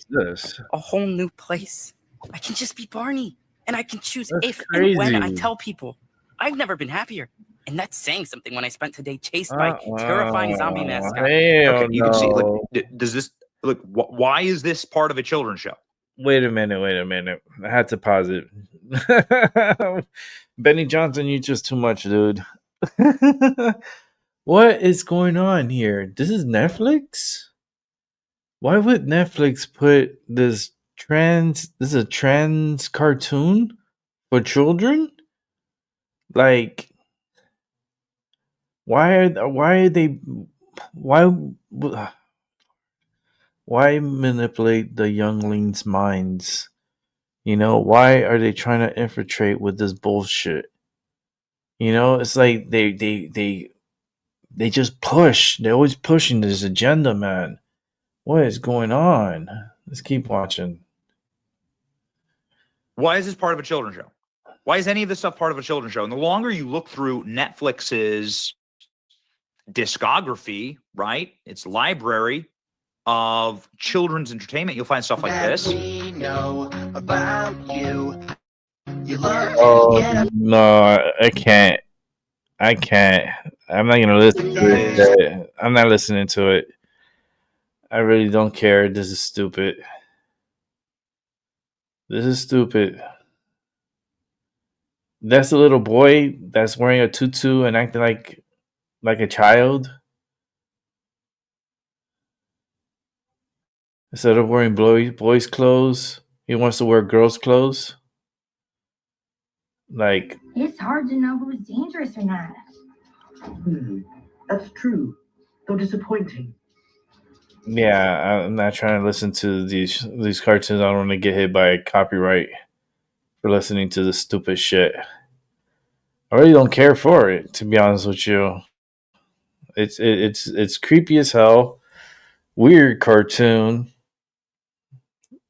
a whole new place. I can just be Barney, and I can choose and when I tell people. I've never been happier. And that's saying something when I spent today chased by terrifying zombie mascots. Okay, you can see, look, does this, look, why is this part of a children's show? Wait a minute. I had to pause it. Benny Johnson, you just too much, dude. What is going on here? This is Netflix? Why would Netflix put this is a trans cartoon for children? Like, why manipulate the younglings' minds You know, why are they trying to infiltrate with this bullshit? You know, it's like they just push. They're always pushing this agenda, man. What is going on? Let's keep watching. Why is this part of a children's show? Why is any of this stuff part of a children's show? And the longer you look through Netflix's discography, right? Its library of children's entertainment, you'll find stuff like this. We know about you. You love Oh no, I can't. I can't. I'm not gonna listen to it. I'm not listening to it. I really don't care. This is stupid. This is stupid. That's a little boy that's wearing a tutu and acting like a child. Instead of wearing boys' clothes, he wants to wear girls' clothes. Like, It's hard to know who's dangerous or not. That's true, though disappointing. yeah, I'm not trying to listen to these cartoons. I don't want to get hit by copyright for listening to this stupid shit. I really don't care for it, to be honest with you. It's creepy as hell. Weird cartoon.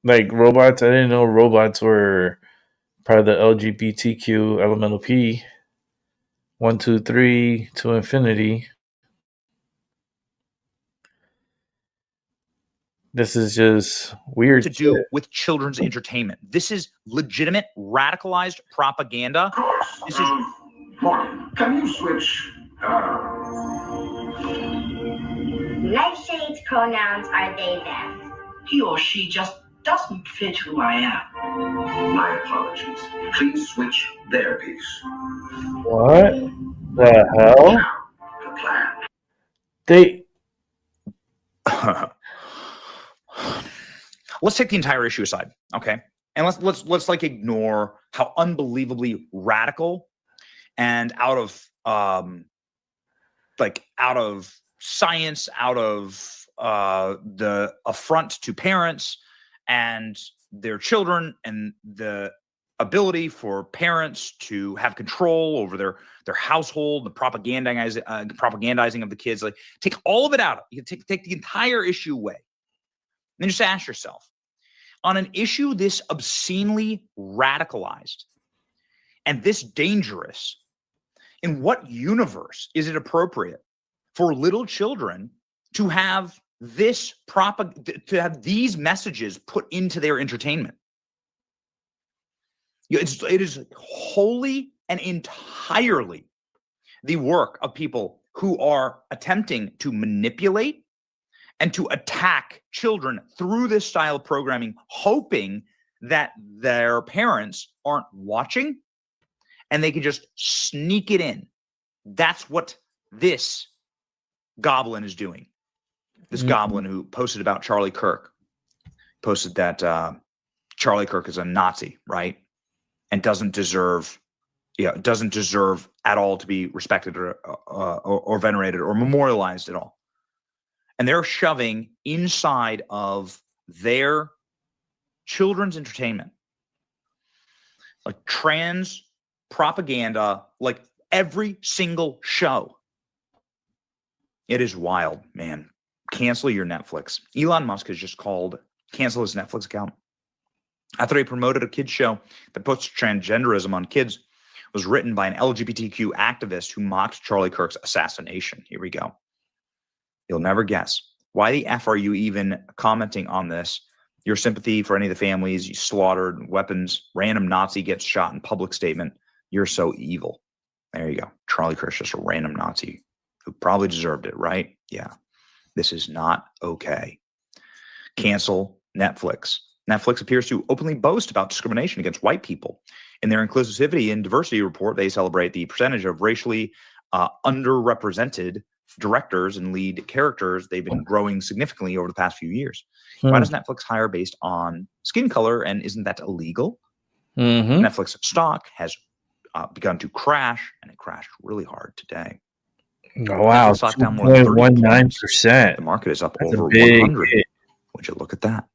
Like robots. I didn't know robots were part of the LGBTQ elemental P. 1, 2, 3 to infinity. This is just weird to do with children's entertainment. This is legitimate radicalized propaganda. This is Can you switch? Nightshade's pronouns are they, them. He or she just doesn't fit who I am. My apologies. Please switch their piece. What the hell? The plan. They let's take the entire issue aside, okay? And let's like ignore how unbelievably radical and out of science, out of the affront to parents and their children, and the ability for parents to have control over their household, the propagandizing of the kids. Like, take all of it out. You can take the entire issue away. And then just ask yourself, on an issue this obscenely radicalized and this dangerous, in what universe is it appropriate for little children to have this to have these messages put into their entertainment? It is wholly and entirely the work of people who are attempting to manipulate and to attack children through this style of programming, hoping that their parents aren't watching and they can just sneak it in. That's what this goblin is doing. This goblin who posted about Charlie Kirk, posted that Charlie Kirk is a Nazi, right? And doesn't deserve at all to be respected or venerated or memorialized at all. And they're shoving inside of their children's entertainment like trans propaganda, like every single show. It is wild, man. Cancel your Netflix. Elon Musk has just cancel his Netflix account after he promoted a kids show that puts transgenderism on kids. It was written by an LGBTQ activist who mocked Charlie Kirk's assassination. Here we go. You'll never guess. Why the F are you even commenting on this? Your sympathy for any of the families you slaughtered, weapons, random Nazi gets shot in public statement. You're so evil. There you go. Charlie Kirk's just a random Nazi who probably deserved it, right? Yeah. This is not okay. Cancel Netflix. Netflix appears to openly boast about discrimination against white people. In their inclusivity and diversity report, they celebrate the percentage of racially underrepresented directors and lead characters. They've been growing significantly over the past few years. Why does Netflix hire based on skin color, and isn't that illegal? Netflix stock has begun to crash, and it crashed really hard today. Oh, wow, 2.19%. The market is up over 100. Would you look at that?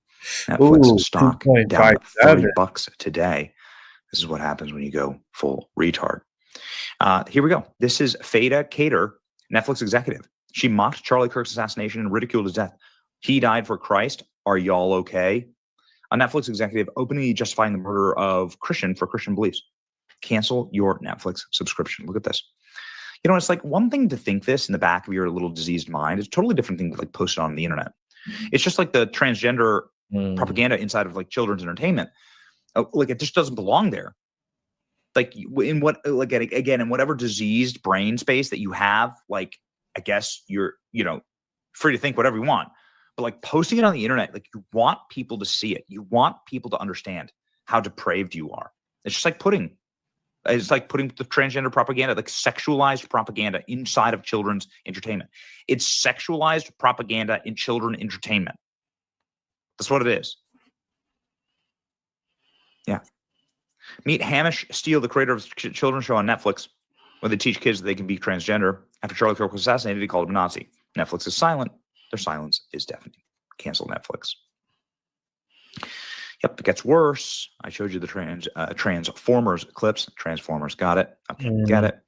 Netflix stock down 2.57. $30 today. This is what happens when you go full retard. Here we go. This is Fada Cater, Netflix executive. She mocked Charlie Kirk's assassination and ridiculed his death. He died for Christ. Are y'all okay? A Netflix executive openly justifying the murder of Christian for Christian beliefs. Cancel your Netflix subscription. Look at this. You know, it's like one thing to think this in the back of your little diseased mind. It's a totally different thing to like post it on the internet. It's just like the transgender propaganda inside of like children's entertainment. Like it just doesn't belong there. Like in what, like again, in whatever diseased brain space that you have, like I guess you're, you know, free to think whatever you want. But like posting it on the internet, like you want people to see it. You want people to understand how depraved you are. It's just like putting the transgender propaganda, like sexualized propaganda inside of children's entertainment. It's sexualized propaganda in children entertainment. That's what it is. Yeah. Meet Hamish Steele, the creator of the children's show on Netflix, where they teach kids that they can be transgender. After Charlie Kirk was assassinated, he called him a Nazi. Netflix is silent. Their silence is deafening. Cancel Netflix. Yep, it gets worse. I showed you the Transformers clips. Transformers, got it. Okay, get it.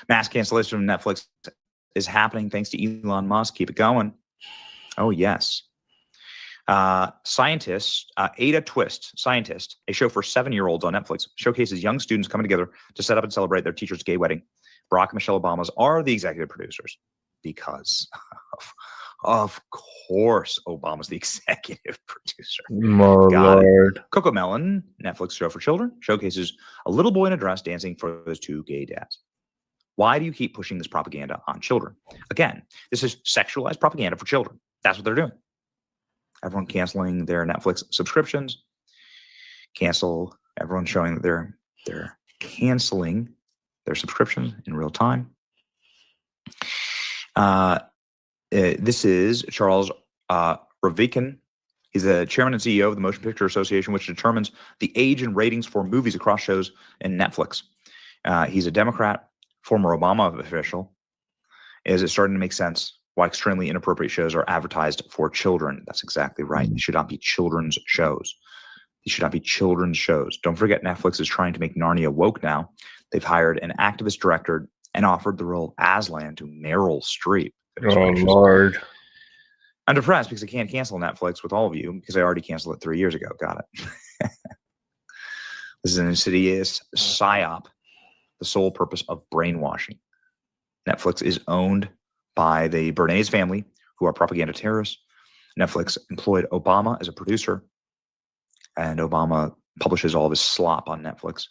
Mass cancellation of Netflix is happening thanks to Elon Musk. Keep it going. Oh, yes. Scientist, Ada Twist, Scientist, a show for 7-year-olds on Netflix, showcases young students coming together to set up and celebrate their teacher's gay wedding. Barack and Michelle Obamas are the executive producers because of course Obama's the executive producer. Got Lord. It. Coco Melon, Netflix show for children, showcases a little boy in a dress dancing for those two gay dads. Why do you keep pushing this propaganda on children? Again, this is sexualized propaganda for children. That's what they're doing. Everyone canceling their Netflix subscriptions. Cancel. Everyone showing that they're canceling their subscriptions in real time. This is Charles Rovikin. He's the chairman and CEO of the Motion Picture Association, which determines the age and ratings for movies across shows and Netflix. He's a Democrat, former Obama official. Is it starting to make sense why extremely inappropriate shows are advertised for children? That's exactly right. They should not be children's shows. These should not be children's shows. Don't forget, Netflix is trying to make Narnia woke now. They've hired an activist director and offered the role Aslan to Meryl Streep. Oh, Lord. I'm depressed because I can't cancel Netflix with all of you because I already canceled it 3 years ago. Got it. This is an insidious psyop, the sole purpose of brainwashing. Netflix is owned by the Bernays family, who are propaganda terrorists. Netflix employed Obama as a producer, and Obama publishes all of his slop on Netflix.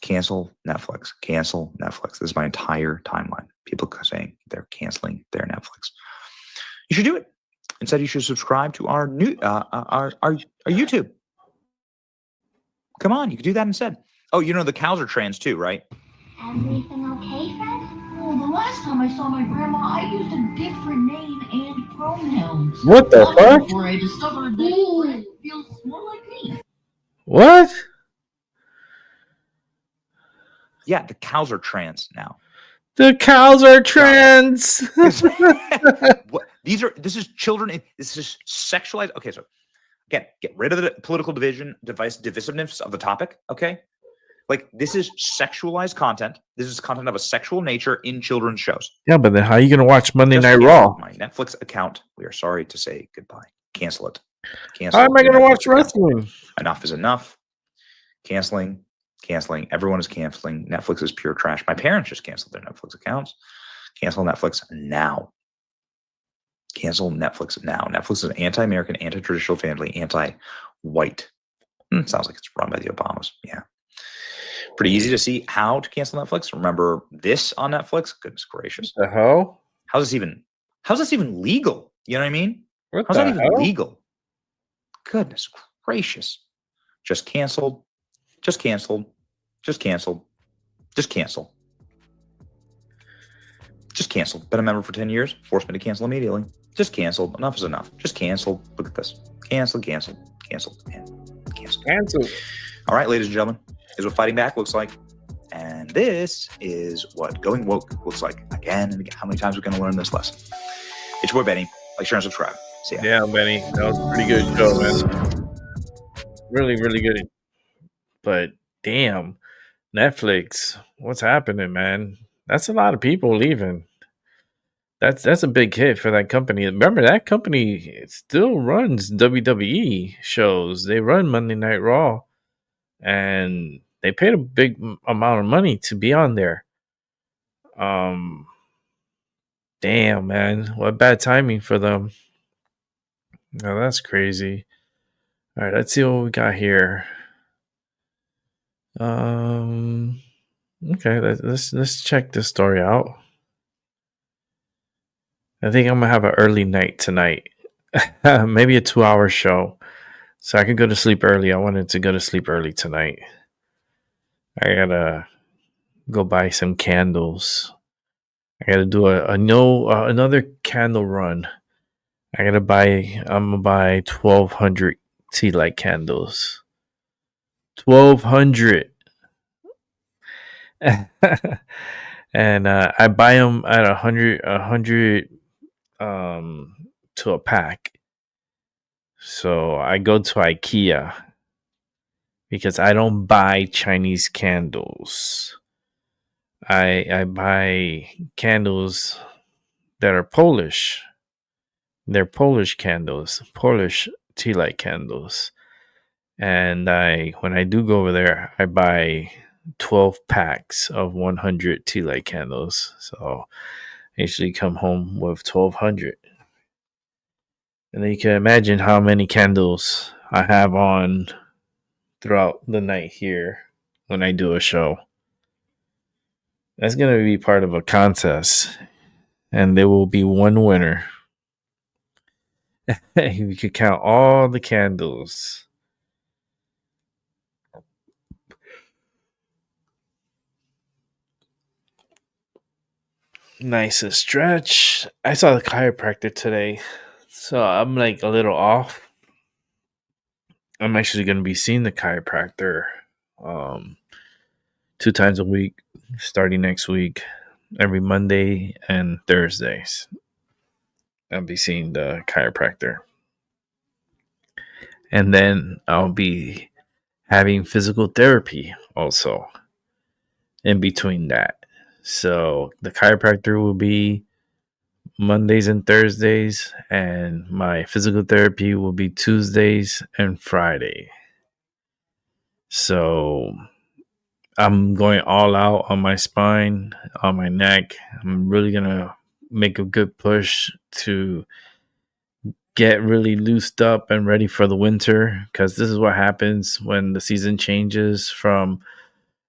Cancel Netflix. Cancel Netflix. This is my entire timeline. People saying they're canceling their Netflix. You should do it. Instead, you should subscribe to our new our YouTube. Come on, you can do that instead. Oh, you know the cows are trans too, right? Everything okay, Fred? Well, the last time I saw my grandma, I used a different name and pronouns. What the fuck? Before I discovered that Fred feels more like me. What? Yeah, the cows are trans now. The cows are trans. What? This is children. This is sexualized. Okay, so again, get rid of the political divisiveness of the topic. Okay, like this is sexualized content. This is content of a sexual nature in children's shows. Yeah, but then how are you going to watch Monday Night cancel Raw? My Netflix account. We are sorry to say goodbye. Cancel it. Cancel. How am I going to Netflix watch wrestling? account. Enough is enough. Canceling. Everyone is canceling. Netflix is pure trash. My parents just canceled their Netflix accounts. Cancel Netflix now. Cancel Netflix now. Netflix is an anti-American, anti-traditional family, anti-white. Sounds like it's run by the Obamas. Yeah. Pretty easy to see how to cancel Netflix. Remember this on Netflix? Goodness gracious. The hell? How's this even legal? You know what I mean? What How's the that even hell? legal? Goodness gracious. Just canceled. Just canceled. Just canceled. Just cancel. Just canceled. Been a member for 10 years. Forced me to cancel immediately. Just canceled. Enough is enough. Just canceled. Look at this. Cancel. Cancel. All right, ladies and gentlemen, is what fighting back looks like. And this is what going woke looks like. Again and again. How many times are we going to learn this lesson? It's your boy Benny. Like, share, and subscribe. See ya. Yeah, Benny, that was a pretty good show, man. Really, really good. But damn, Netflix, what's happening, man? That's a lot of people leaving. That's a big hit for that company. Remember, that company still runs WWE shows. They run Monday Night Raw, and they paid a big amount of money to be on there. Damn, man, what bad timing for them. No, that's crazy. All right, let's see what we got here. Okay, let's check this story out. I think I'm gonna have an early night tonight. Maybe a 2-hour show, so I can go to sleep early. I wanted to go to sleep early tonight. I gotta go buy some candles. I gotta do another candle run. I'm gonna buy 1,200 tea light candles. 1,200. And I buy them at 100 to a pack. So I go to IKEA because I don't buy Chinese candles. I buy candles that are Polish. They're Polish candles, Polish tea light candles. And when I do go over there, I buy 12 packs of 100 tea light candles. So I usually come home with 1,200. And then you can imagine how many candles I have on throughout the night here when I do a show. That's going to be part of a contest. And there will be one winner. You could count all the candles. Nice and stretch. I saw the chiropractor today, so I'm like a little off. I'm actually going to be seeing the chiropractor 2 times a week starting next week, every Monday and Thursdays. I'll be seeing the chiropractor. And then I'll be having physical therapy also in between that. So the chiropractor will be Mondays and Thursdays, and my physical therapy will be Tuesdays and Friday. So I'm going all out on my spine, on my neck. I'm really going to make a good push to get really loosed up and ready for the winter, because this is what happens when the season changes from...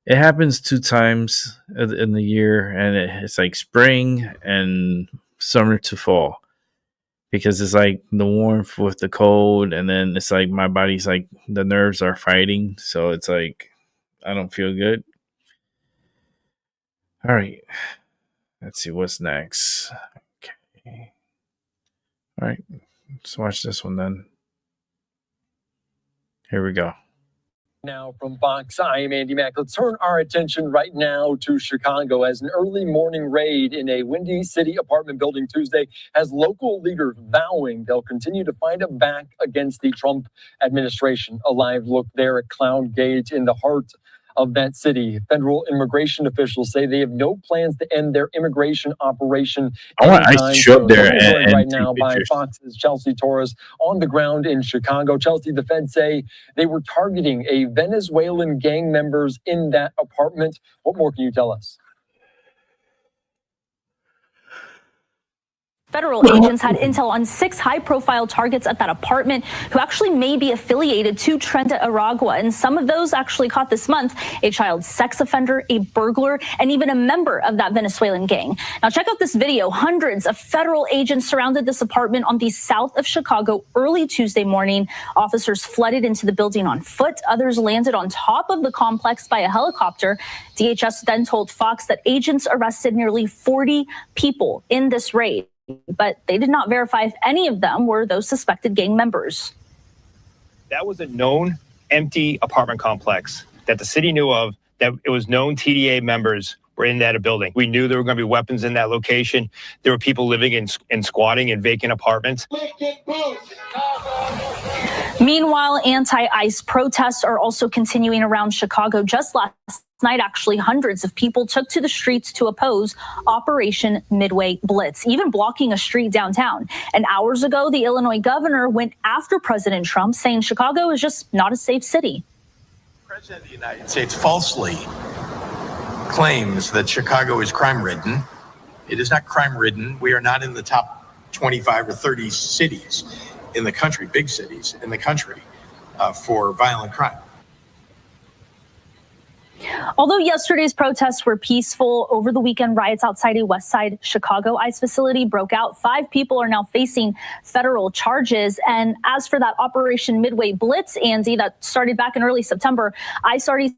It happens 2 times in the year, and it's like spring and summer to fall, because it's like the warmth with the cold, and then it's like my body's like the nerves are fighting, so it's like I don't feel good. All right, let's see what's next. Okay, all right, let's watch this one then. Here we go. Now from Fox, I am Andy Mack. Let's turn our attention right now to Chicago, as an early morning raid in a Windy City apartment building Tuesday has local leaders vowing they'll continue to fight back against the Trump administration. A live look there at Cloud Gate in the heart of that city. Federal immigration officials say they have no plans to end their immigration operation. I want ice to show up there and right now by Fox's Chelsea Torres on the ground in Chicago. Chelsea, the feds say they were targeting a Venezuelan gang members in that apartment. What more can you tell us? Federal agents had intel on 6 high-profile targets at that apartment who actually may be affiliated to Trenta Aragua, and some of those actually caught this month: a child sex offender, a burglar, and even a member of that Venezuelan gang. Now check out this video. Hundreds of federal agents surrounded this apartment on the south of Chicago early Tuesday morning. Officers flooded into the building on foot. Others landed on top of the complex by a helicopter. DHS then told Fox that agents arrested nearly 40 people in this raid, but they did not verify if any of them were those suspected gang members. That was a known empty apartment complex that the city knew of, that it was known TDA members were in that building. We knew there were going to be weapons in that location. There were people living in squatting in vacant apartments. Meanwhile, anti-ICE protests are also continuing around Chicago. Just last night, actually, hundreds of people took to the streets to oppose Operation Midway Blitz, even blocking a street downtown. And hours ago, the Illinois governor went after President Trump, saying Chicago is just not a safe city. The President of the United States falsely claims that Chicago is crime-ridden. It is not crime-ridden. We are not in the top 25 or 30 cities in the country, big cities in the country, for violent crime. Although yesterday's protests were peaceful, over the weekend riots outside a West Side Chicago ICE facility broke out. 5 people are now facing federal charges. And as for that Operation Midway Blitz, Andy, that started back in early September, ICE already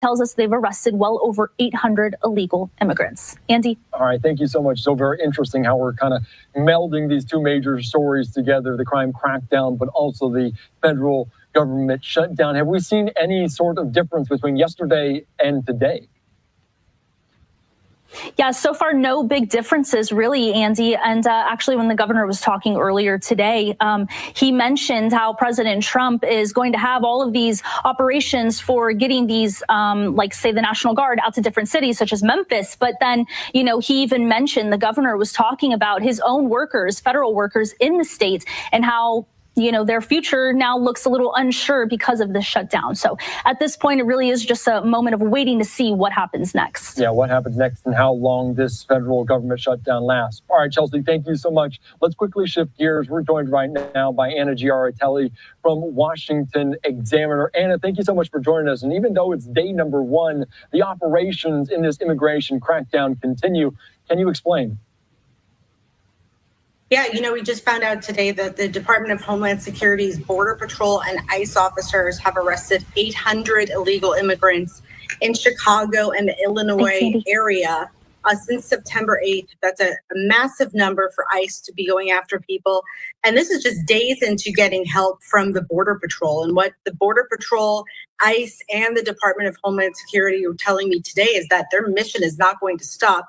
tells us they've arrested well over 800 illegal immigrants. Andy? All right, thank you so much. So very interesting how we're kind of melding these two major stories together, the crime crackdown, but also the federal government shutdown. Have we seen any sort of difference between yesterday and today? Yeah, so far, no big differences, really, Andy. And actually, when the governor was talking earlier today, he mentioned how President Trump is going to have all of these operations for getting these, like, say, the National Guard out to different cities, such as Memphis. But then, you know, he even mentioned the governor was talking about his own workers, federal workers in the state, and how, you know, their future now looks a little unsure because of this shutdown. So at this point, it really is just a moment of waiting to see what happens next. Yeah, what happens next and how long this federal government shutdown lasts. All right, Chelsea, thank you so much. Let's quickly shift gears. We're joined right now by Anna Giaratelli from Washington Examiner. Anna, thank you so much for joining us. And even though it's day number 1, the operations in this immigration crackdown continue. Can you explain? Yeah, you know, we just found out today that the Department of Homeland Security's Border Patrol and ICE officers have arrested 800 illegal immigrants in Chicago and the Illinois area since September 8th. That's a massive number for ICE to be going after people. And this is just days into getting help from the Border Patrol. And what the Border Patrol, ICE, and the Department of Homeland Security are telling me today is that their mission is not going to stop.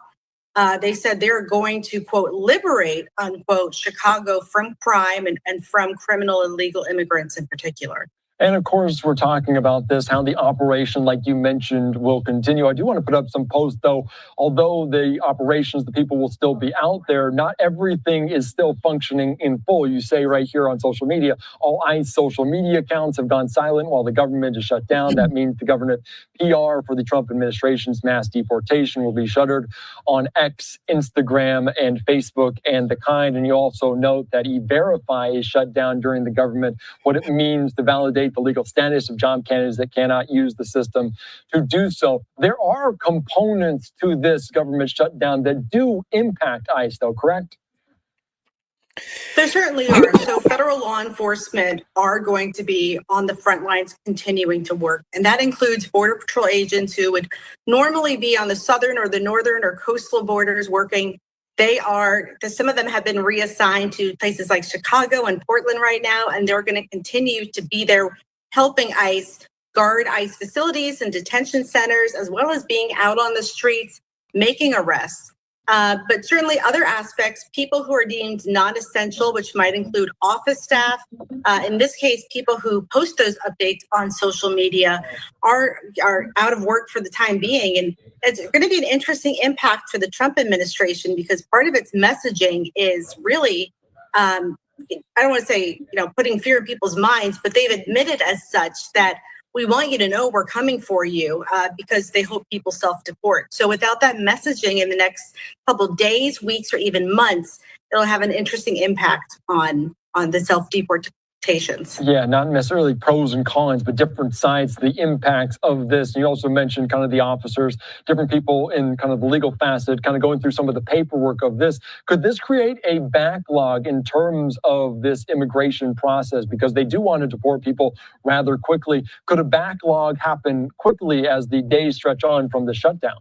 They said they're going to, quote, liberate, unquote, Chicago from crime and from criminal illegal immigrants in particular. And of course, we're talking about this, how the operation, like you mentioned, will continue. I do want to put up some posts, though. Although the operations, the people will still be out there, not everything is still functioning in full. You say right here on social media, all ICE social media accounts have gone silent while the government is shut down. That means the government PR for the Trump administration's mass deportation will be shuttered on X, Instagram, and Facebook and the kind. And you also note that E-Verify is shut down during the government. What it means to validate the legal status of job candidates that cannot use the system to do so. There are components to this government shutdown that do impact ICE, though, correct? There certainly are. So federal law enforcement are going to be on the front lines continuing to work. And that includes Border Patrol agents who would normally be on the southern or the northern or coastal borders working. Some of them have been reassigned to places like Chicago and Portland right now, and they're going to continue to be there helping ICE guard ICE facilities and detention centers, as well as being out on the streets, making arrests. But certainly other aspects, people who are deemed non-essential, which might include office staff, in this case, people who post those updates on social media are out of work for the time being. And it's going to be an interesting impact for the Trump administration because part of its messaging is really, I don't want to say, putting fear in people's minds, but they've admitted as such that we want you to know we're coming for you because they hope people self-deport. So without that messaging in the next couple of days, weeks, or even months, it'll have an interesting impact on the self-deportations. Yeah, not necessarily pros and cons, but different sides, the impacts of this. You also mentioned kind of the officers, different people in kind of the legal facet, kind of going through some of the paperwork of this. Could this create a backlog in terms of this immigration process? Because they do want to deport people rather quickly. Could a backlog happen quickly as the days stretch on from the shutdown?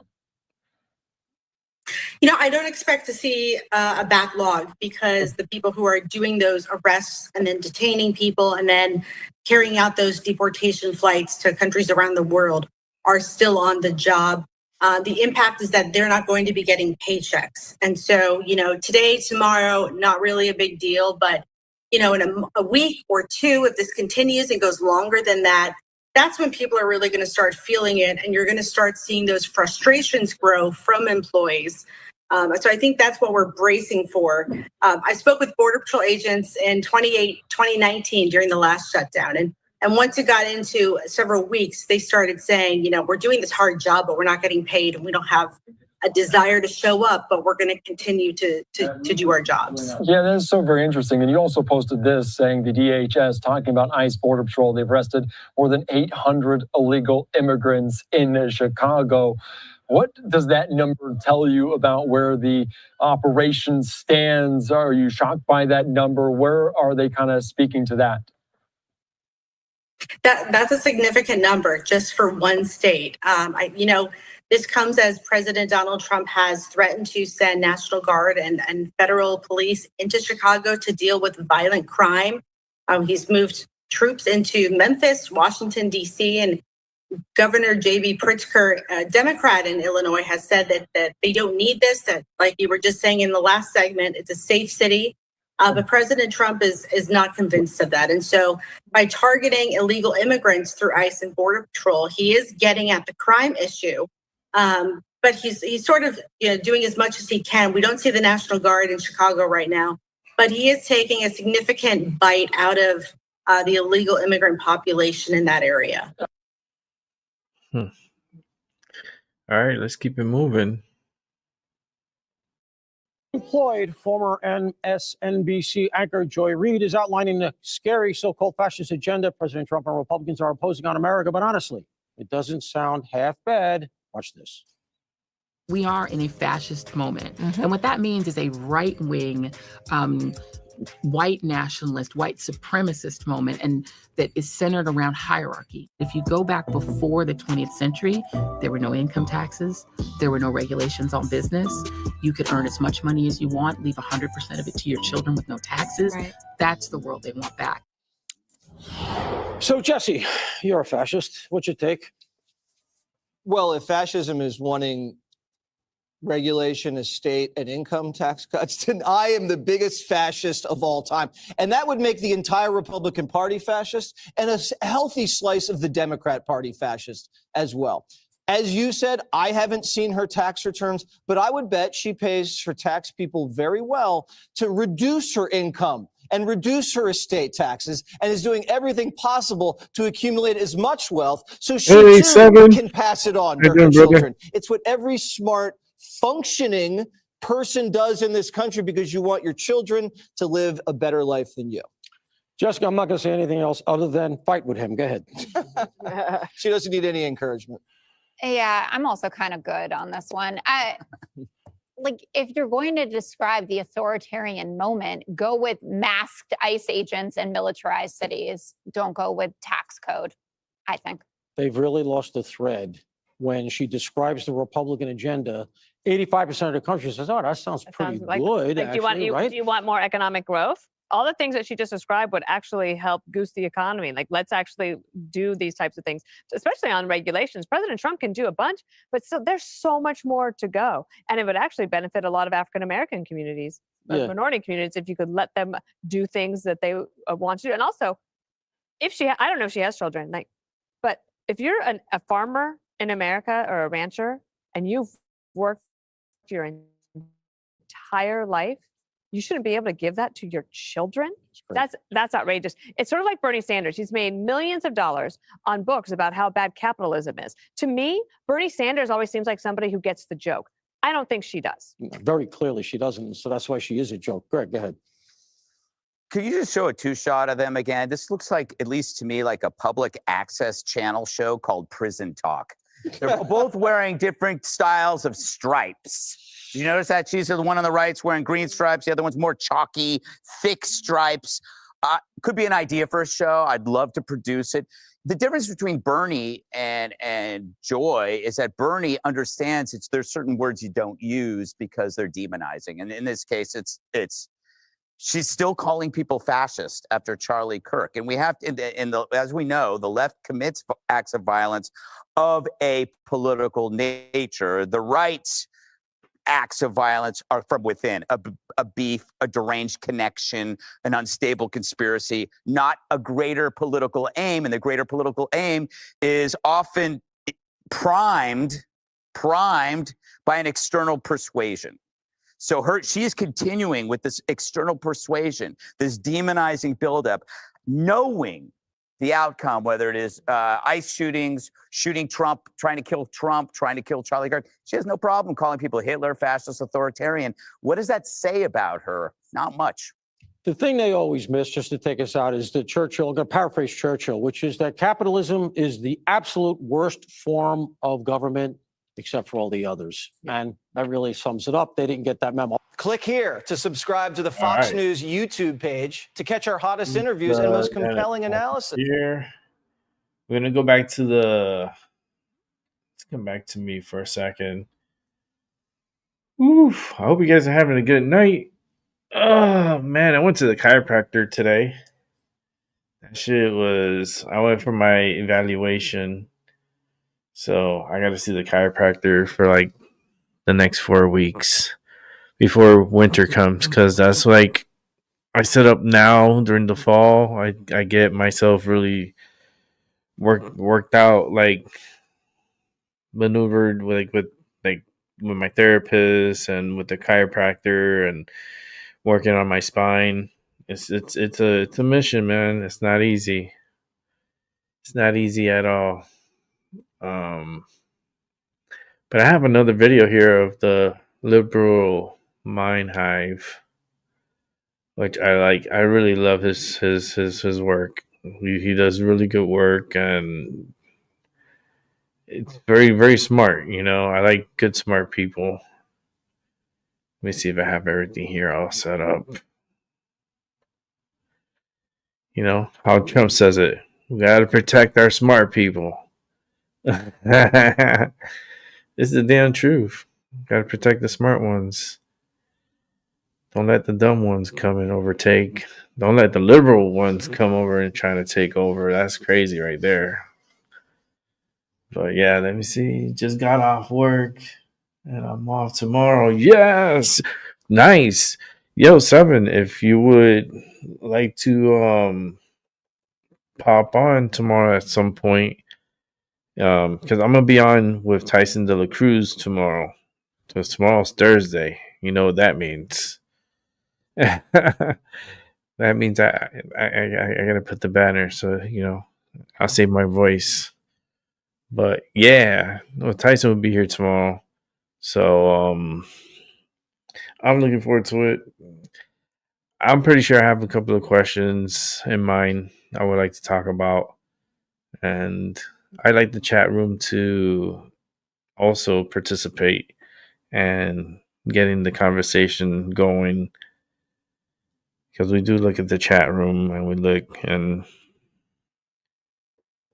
I don't expect to see a backlog because the people who are doing those arrests and then detaining people and then carrying out those deportation flights to countries around the world are still on the job. the impact is that they're not going to be getting paychecks. And so, today, tomorrow, not really a big deal. But, in a week or two, if this continues and goes longer than that, that's when people are really going to start feeling it. And you're going to start seeing those frustrations grow from employees. So I think that's what we're bracing for. I spoke with Border Patrol agents in 2019 during the last shutdown. And once it got into several weeks, they started saying, we're doing this hard job, but we're not getting paid. And we don't have a desire to show up, but we're going to continue to do our jobs. Yeah, that is so very interesting. And you also posted this saying the DHS talking about ICE Border Patrol. They've arrested more than 800 illegal immigrants in Chicago. What does that number tell you about where the operation stands? Are you shocked by that number? Where are they kind of speaking to that? That's a significant number just for one state. This comes as President Donald Trump has threatened to send National Guard and federal police into Chicago to deal with violent crime. He's moved troops into Memphis, Washington, D.C., and Governor J.B. Pritzker, a Democrat in Illinois, has said that they don't need this, that, like you were just saying in the last segment, it's a safe city. But President Trump is not convinced of that. And so by targeting illegal immigrants through ICE and Border Patrol, he is getting at the crime issue. But he's sort of doing as much as he can. We don't see the National Guard in Chicago right now, but he is taking a significant bite out of the illegal immigrant population in that area. All right, let's keep it moving. Employed former MSNBC anchor Joy Reid is outlining the scary so-called fascist agenda President Trump and Republicans are imposing on America. But honestly, it doesn't sound half bad. Watch this. We are in a fascist moment. And what that means is a right-wing, white nationalist, white supremacist moment, and that is centered around hierarchy. If you go back before the 20th century, there were no income taxes, there were no regulations on business. You could earn as much money as you want, leave 100% of it to your children with no taxes. Right. That's the world they want back. So, Jesse, you're a fascist. What's your take? Well, if fascism is wanting regulation, estate, and income tax cuts, then I am the biggest fascist of all time. And that would make the entire Republican Party fascist and a healthy slice of the Democrat Party fascist as well. As you said, I haven't seen her tax returns, but I would bet she pays her tax people very well to reduce her income and reduce her estate taxes, and is doing everything possible to accumulate as much wealth so she too can pass it on to her children. It's what every smart, functioning person does in this country, because you want your children to live a better life than you. Jessica, I'm not going to say anything else other than fight with him. Go ahead. She doesn't need any encouragement. Yeah, I'm also kind of good on this one. Like, if you're going to describe the authoritarian moment, go with masked ICE agents and militarized cities. Don't go with tax code, I think. They've really lost the thread. When she describes the Republican agenda, 85% of the country says, oh, that sounds pretty good, actually, right? Do you want more economic growth? All the things that she just described would actually help goose the economy. Like, let's actually do these types of things, especially on regulations. President Trump can do a bunch, but still, there's so much more to go. And it would actually benefit a lot of African-American communities, minority communities, if you could let them do things that they want to do. And also, if I don't know if she has children, but if you're a farmer in America or a rancher and you've worked your entire life, you shouldn't be able to give that to your children. That's outrageous. It's sort of like Bernie Sanders. He's made millions of dollars on books about how bad capitalism is. To me, Bernie Sanders always seems like somebody who gets the joke. I don't think she does. Very clearly she doesn't. So that's why she is a joke. Greg, go ahead. Could you just show a two-shot of them again? This looks like, at least to me, like a public access channel show called Prison Talk. They're both wearing different styles of stripes. Did you notice that? She's the one on the right's wearing green stripes. The other one's more chalky, thick stripes. Could be an idea for a show. I'd love to produce it. The difference between Bernie and Joy is that Bernie understands there's certain words you don't use because they're demonizing. And in this case, it's she's still calling people fascist after Charlie Kirk. And we have to, as we know, the left commits acts of violence of a political nature. The right acts of violence are from within, a beef, a deranged connection, an unstable conspiracy, not a greater political aim. And the greater political aim is often primed by an external persuasion. So she is continuing with this external persuasion, this demonizing buildup, knowing the outcome, whether it is ICE shootings, shooting Trump, trying to kill Charlie Kirk. She has no problem calling people Hitler, fascist, authoritarian. What does that say about her? Not much. The thing they always miss, just to take us out, is that Churchill, I'm going to paraphrase Churchill, which is that capitalism is the absolute worst form of government, except for all the others. And that really sums it up. They didn't get that memo. Click here to subscribe to the Fox News YouTube page to catch our hottest interviews and most compelling analysis. Here, we're going to go back to let's come back to me for a second. Oof, I hope you guys are having a good night. Oh, man, I went to the chiropractor today. That shit I went for my evaluation. So I got to see the chiropractor for like the next 4 weeks before winter comes, because that's like I set up now during the fall. I get myself really worked out, like maneuvered with my therapist and with the chiropractor and working on my spine. It's a mission, man. It's not easy. It's not easy at all. But I have another video here of the liberal mind hive, which I like. I really love his work. He does really good work, and it's very, very smart. I like good, smart people. Let me see if I have everything here all set up. How Trump says it. We got to protect our smart people. This is the damn truth. Got to protect the smart ones. Don't let the dumb ones come and overtake. Don't let the liberal ones come over and try to take over. That's crazy right there. But yeah, let me see. Just got off work and I'm off tomorrow. Yes. Nice. Yo, Seven, if you would like to pop on tomorrow at some point, because I'm gonna be on with Tyson DeLacruz tomorrow. Because tomorrow's Thursday. You know what that means. That means I gotta put the banner, so I'll save my voice. But yeah, Tyson will be here tomorrow, so I'm looking forward to it. I'm pretty sure I have a couple of questions in mind I would like to talk about, and I'd like the chat room to also participate and getting the conversation going. Because we do look at the chat room and we look and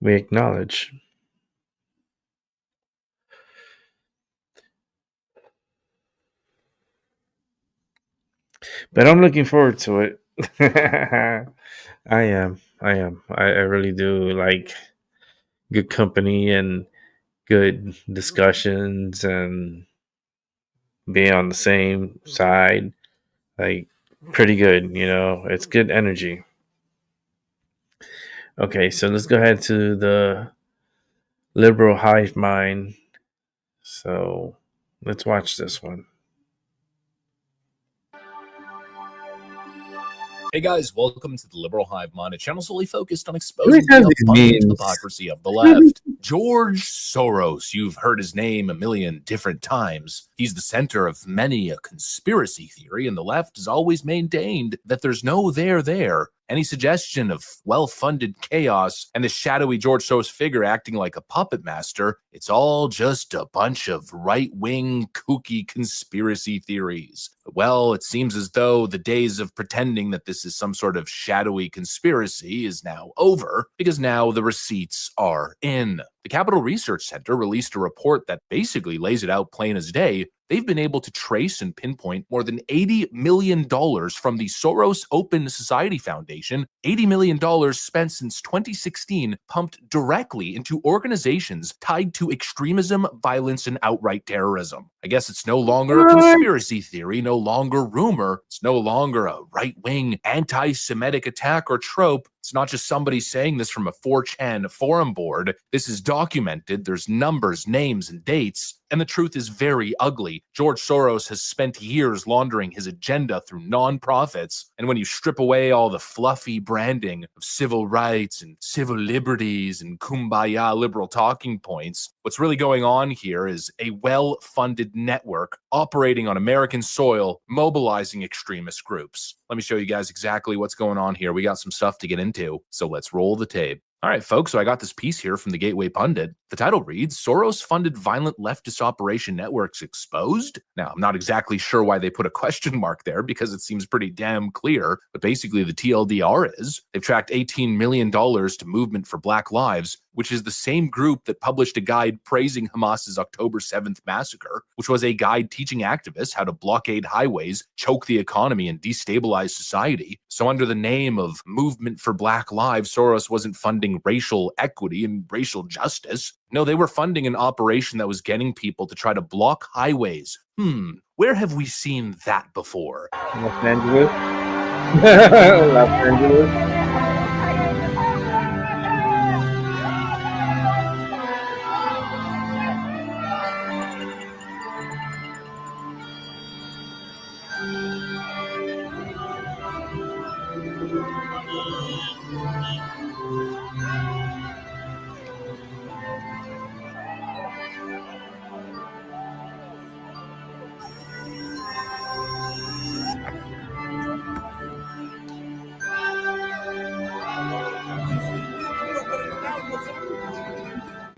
we acknowledge. But I'm looking forward to it. I am. I really do like good company and good discussions and being on the same side. Like, pretty good, it's good energy. Okay, so let's go ahead to the liberal hive mind. So let's watch this one. Hey guys, welcome to the Liberal Hive Mind, a channel solely focused on exposing the abundant hypocrisy of the left. George Soros, you've heard his name a million different times. He's the center of many a conspiracy theory, and the left has always maintained that there's no there. Any suggestion of well-funded chaos and the shadowy George Soros figure acting like a puppet master, it's all just a bunch of right-wing kooky conspiracy theories. Well, it seems as though the days of pretending that this is some sort of shadowy conspiracy is now over, because now the receipts are in. The Capital Research Center released a report that basically lays it out plain as day. They've been able to trace and pinpoint more than $80 million from the Soros Open Society Foundation, $80 million spent since 2016, pumped directly into organizations tied to extremism, violence, and outright terrorism. I guess it's no longer a conspiracy theory, no longer rumor. It's no longer a right-wing anti-Semitic attack or trope. It's not just somebody saying this from a 4chan forum board. This is documented. There's numbers, names, and dates. And the truth is very ugly. George Soros has spent years laundering his agenda through nonprofits. And when you strip away all the fluffy branding of civil rights and civil liberties and kumbaya liberal talking points, what's really going on here is a well-funded network operating on American soil, mobilizing extremist groups. Let me show you guys exactly what's going on here. We got some stuff to get into, so let's roll the tape. All right, folks, so I got this piece here from the Gateway Pundit. The title reads, Soros-funded violent leftist operation networks exposed? Now, I'm not exactly sure why they put a question mark there because it seems pretty damn clear, but basically the TLDR is they've tracked $18 million to Movement for Black Lives, which is the same group that published a guide praising Hamas's October 7th massacre, which was a guide teaching activists how to blockade highways, choke the economy, and destabilize society. So under the name of Movement for Black Lives, Soros wasn't funding racial equity and racial justice. No, they were funding an operation that was getting people to try to block highways. Where have we seen that before? Los Angeles. Los Angeles.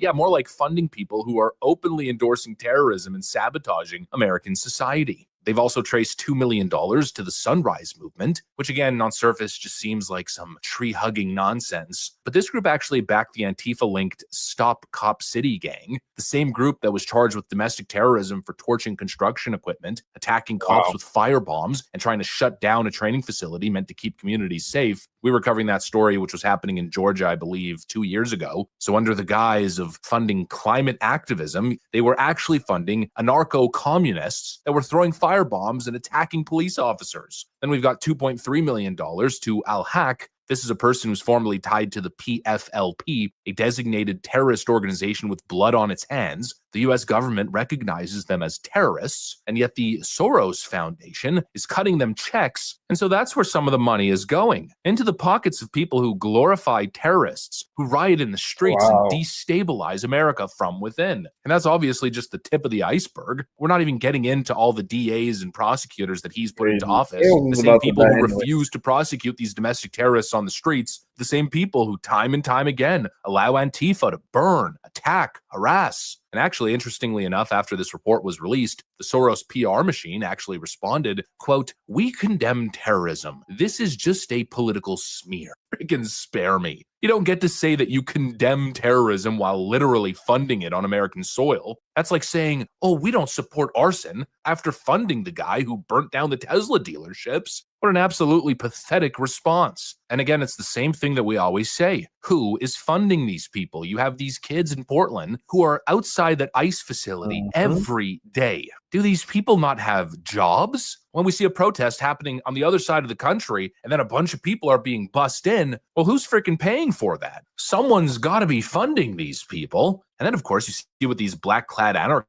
Yeah, more like funding people who are openly endorsing terrorism and sabotaging American society. They've also traced $2 million to the Sunrise Movement, which again, on surface, just seems like some tree-hugging nonsense. But this group actually backed the Antifa-linked Stop Cop City gang, the same group that was charged with domestic terrorism for torching construction equipment, attacking cops with firebombs, and trying to shut down a training facility meant to keep communities safe. We were covering that story, which was happening in Georgia, I believe, 2 years ago. So under the guise of funding climate activism, they were actually funding anarcho-communists that were throwing firebombs and attacking police officers. Then we've got $2.3 million to Al-Haq. This is a person who's formerly tied to the PFLP, a designated terrorist organization with blood on its hands. The U.S. government recognizes them as terrorists, and yet the Soros Foundation is cutting them checks. And so that's where some of the money is going, into the pockets of people who glorify terrorists, who riot in the streets and destabilize America from within. And that's obviously just the tip of the iceberg. We're not even getting into all the DAs and prosecutors that he's put into office. The same people who refuse to prosecute these domestic terrorists on the streets, the same people who time and time again allow Antifa to burn, attack, harass. And actually, interestingly enough, after this report was released, the Soros PR machine actually responded, quote, "We condemn terrorism. This is just a political smear." Freaking spare me. You don't get to say that you condemn terrorism while literally funding it on American soil. That's like saying, oh, we don't support arson after funding the guy who burnt down the Tesla dealerships. What an absolutely pathetic response. And again, it's the same thing that we always say. Who is funding these people? You have these kids in Portland who are outside that ICE facility every day. Do these people not have jobs? When we see a protest happening on the other side of the country and then a bunch of people are being bussed in, well, who's freaking paying for that? Someone's got to be funding these people. And then, of course, you see what these black-clad anarchists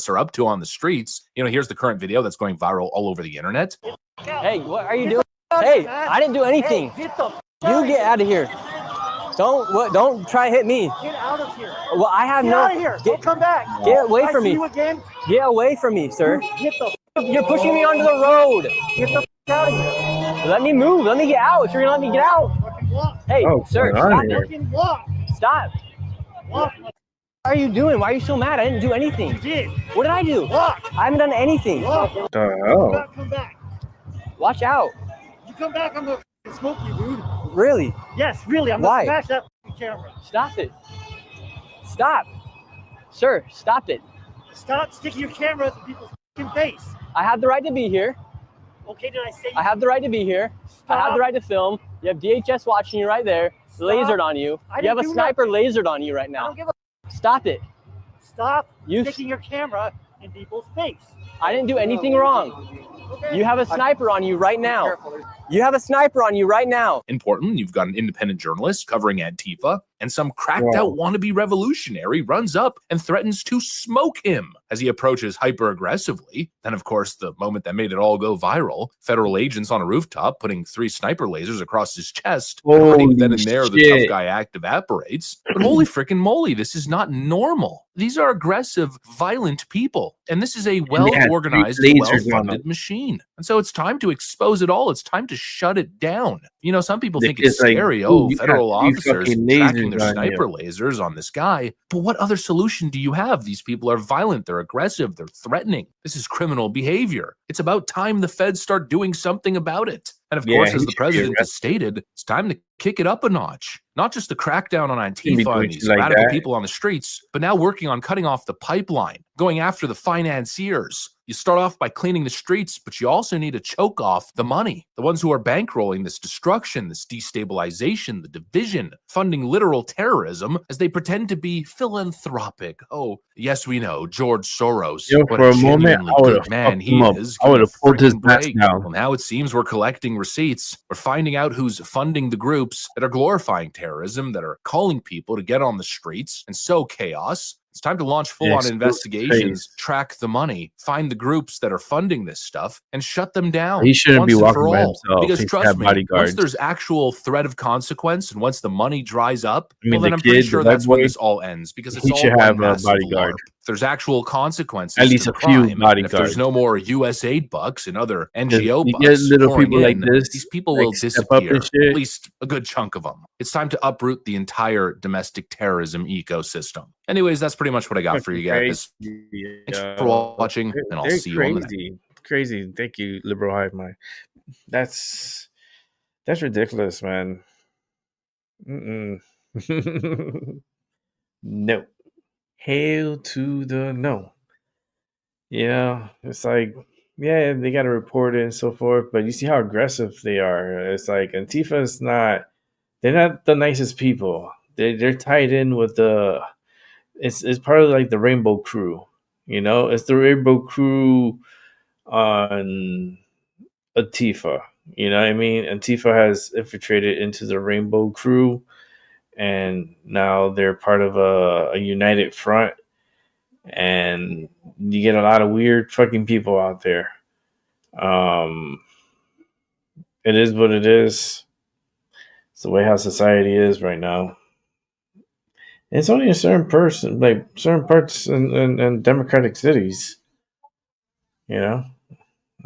are up to on the streets. You know, here's the current video that's going viral all over the internet. Hey, what are you doing? Hey, I didn't do anything. You get out of here. Don't try to hit me. Get out of here. Well, I have Get out of here. Don't come back. Get away from me. You again? Get away from me, sir. You're pushing me onto the road. Get the out of here. Let me move. Let me get out. If you're gonna let me get out. Hey, sir, stop. Stop. Walk. What are you doing? Why are you so mad? I didn't do anything. You did. What did I do? Walk. I haven't done anything. Walk. Come back. Watch out. You come back, I'm gonna smoke you, dude. Really? Yes, really. I'm Why? gonna smash that camera. Stop it. Stop. Sir, stop it. Stop sticking your camera at people's fucking face. I have the right to be here. Okay, did I say? I have the right to be here. I have the right to film. You have DHS watching you right there, lasered on you. You have a sniper lasered on you right I now. don't give a. Stop it. Stop sticking your camera in people's face. I didn't do anything wrong. You have a sniper on you right now. You have a sniper on you right now. Important, you've got an independent journalist covering Antifa, and some cracked out wannabe revolutionary runs up and threatens to smoke him as he approaches hyper aggressively. Then, of course, the moment that made it all go viral, federal agents on a rooftop putting 3 sniper lasers across his chest. Right then and there, the tough guy act evaporates. But holy frickin' moly, this is not normal. These are aggressive, violent people. And this is a well-organized, well-funded machine. And so it's time to expose it all. It's time to shut it down. You know, some people think it's scary. Federal officers tracking their sniper lasers on this guy. But what other solution do you have? These people are violent. They're aggressive. They're threatening. This is criminal behavior. It's about time the feds start doing something about it. And of course, as the president has stated, it's time to kick it up a notch. Not just the crackdown on Antifa and these radical people on the streets, but now working on cutting off the pipeline, going after the financiers. You start off by cleaning the streets, but you also need to choke off the money. The ones who are bankrolling this destruction, this destabilization, the division, funding literal terrorism as they pretend to be philanthropic. Oh, yes, we know, George Soros. For a moment, I would have man he is. I would have pulled his back down. Well, now it seems we're collecting receipts. We're finding out who's funding the groups that are glorifying terrorism, that are calling people to get on the streets and sow chaos. It's time to launch full-on investigations, track the money, find the groups that are funding this stuff, and shut them down. He shouldn't be walking by himself. Because trust me, once there's actual threat of consequence, and once the money dries up, well, then I'm pretty sure that's when this all ends. Because it's all should have a massive bodyguard. LARP. If there's actual consequences, At least to a the few crime, bodyguards. and if there's no more USAID bucks and other NGO You bucks, get little pouring people like in, this, these people like, will step up and disappear. shit. At least a good chunk of them. It's time to uproot the entire domestic terrorism ecosystem. Anyways, that's pretty much what I got for you guys. Thanks for watching, and I'll see you on the next. Crazy. Thank you, Liberal Hive Mind. That's ridiculous, man. No. Hail to the no. Yeah, it's like, yeah, they got to report it and so forth, but you see how aggressive they are. It's like Antifa is they're not the nicest people. They're tied in with it's part of like the Rainbow Crew, you know? It's the Rainbow Crew on Antifa, you know what I mean? Antifa has infiltrated into the Rainbow Crew, and now they're part of a united front, and you get a lot of weird fucking people out there. It is what it is. It's the way how society is right now. It's only a certain parts in democratic cities. You know,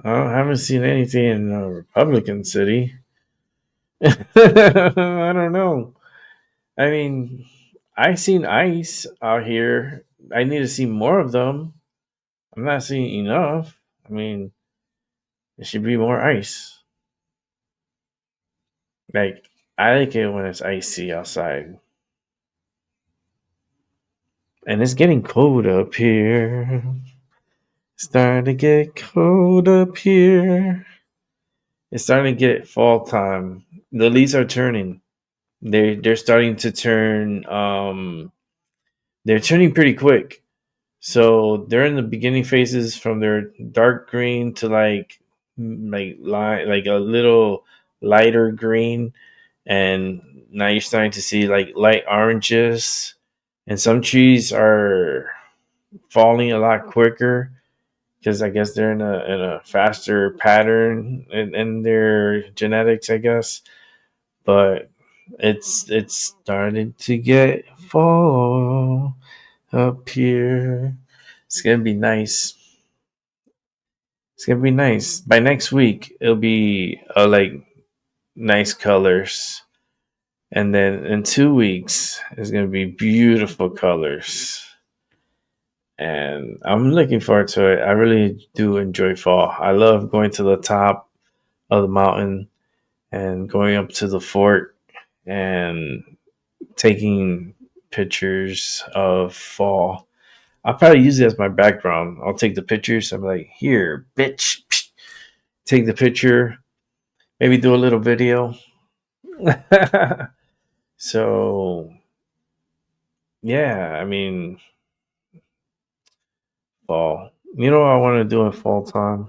I haven't seen anything in a Republican city. I don't know. I mean, I've seen ICE out here. I need to see more of them. I'm not seeing enough. I mean, there should be more ICE. Like, I like it when it's icy outside. And it's getting cold up here. It's starting to get cold up here. It's starting to get fall time. The leaves are turning. They're starting to turn. They're turning pretty quick. So they're in the beginning phases from their dark green to like a little lighter green, and now you're starting to see like light oranges, and some trees are falling a lot quicker because I guess they're in a faster pattern in their genetics, I guess. But it's starting to get fall up here. It's gonna be nice. It's gonna be nice. By next week, it'll be like nice colors, and then in 2 weeks, it's gonna be beautiful colors. And I'm looking forward to it. I really do enjoy fall. I love going to the top of the mountain and going up to the fort and taking pictures of fall. I'll probably use it as my background. I'll take the pictures. I'm like, here, bitch. Take the picture. Maybe do a little video. So, yeah, I mean, fall. You know what I want to do in fall time?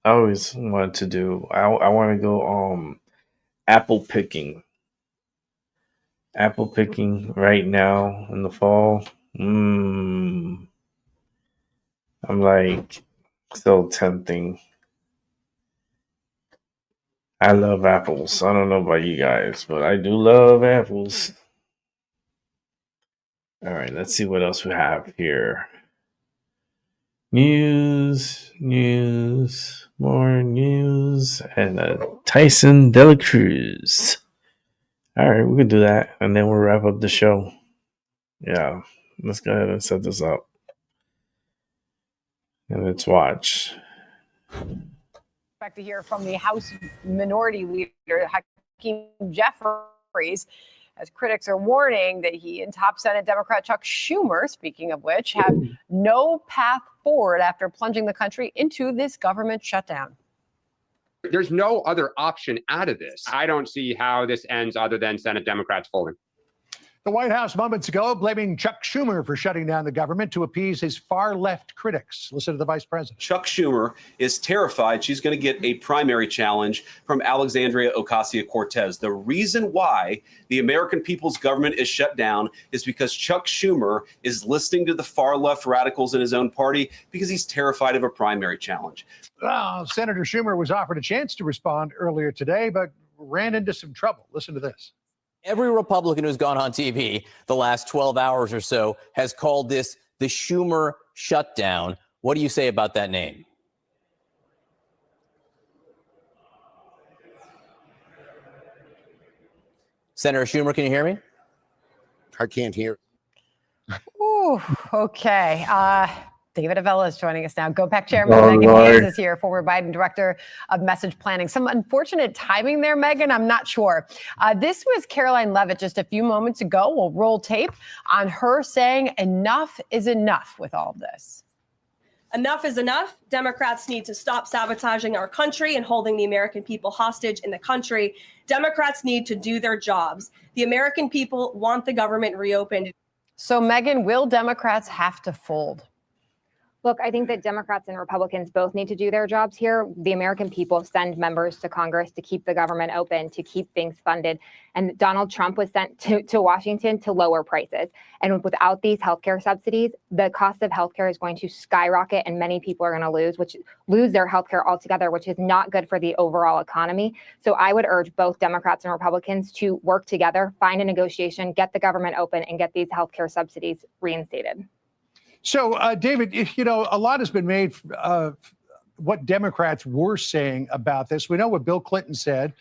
I always wanted to do. I want to go apple picking. Apple picking right now in the fall. I'm like so tempting. I love apples. I don't know about you guys, but I do love apples. All right, let's see what else we have here. News, more news, and Tyson DeLacruz. All right, we can do that, and then we'll wrap up the show. Yeah, let's go ahead and set this up. And let's watch. Expect to hear from the House Minority Leader, Hakeem Jeffries, as critics are warning that he and top Senate Democrat Chuck Schumer, speaking of which, have no path forward after plunging the country into this government shutdown. There's no other option out of this. I don't see how this ends other than Senate Democrats folding. The White House moments ago blaming Chuck Schumer for shutting down the government to appease his far-left critics. Listen to the vice president. Chuck Schumer is terrified she's going to get a primary challenge from Alexandria Ocasio-Cortez. The reason why the American people's government is shut down is because Chuck Schumer is listening to the far-left radicals in his own party because he's terrified of a primary challenge. Senator Schumer was offered a chance to respond earlier today, but ran into some trouble. Listen to this. Every Republican who's gone on TV the last 12 hours or so has called this the Schumer shutdown. What do you say about that name? Senator Schumer, can you hear me? I can't hear. Ooh, okay. David Avella is joining us now. GOPAC Chairman Megan Hayes is here, former Biden Director of Message Planning. Some unfortunate timing there, Megan. I'm not sure. This was Caroline Leavitt just a few moments ago. We'll roll tape on her saying enough is enough with all of this. Enough is enough. Democrats need to stop sabotaging our country and holding the American people hostage in the country. Democrats need to do their jobs. The American people want the government reopened. So, Megan, will Democrats have to fold? Look, I think that Democrats and Republicans both need to do their jobs here. The American people send members to Congress to keep the government open, to keep things funded. And Donald Trump was sent to Washington to lower prices. And without these healthcare subsidies, the cost of healthcare is going to skyrocket and many people are going to lose their healthcare altogether, which is not good for the overall economy. So I would urge both Democrats and Republicans to work together, find a negotiation, get the government open, and get these healthcare subsidies reinstated. So, David, you know, a lot has been made of what Democrats were saying about this. We know what Bill Clinton said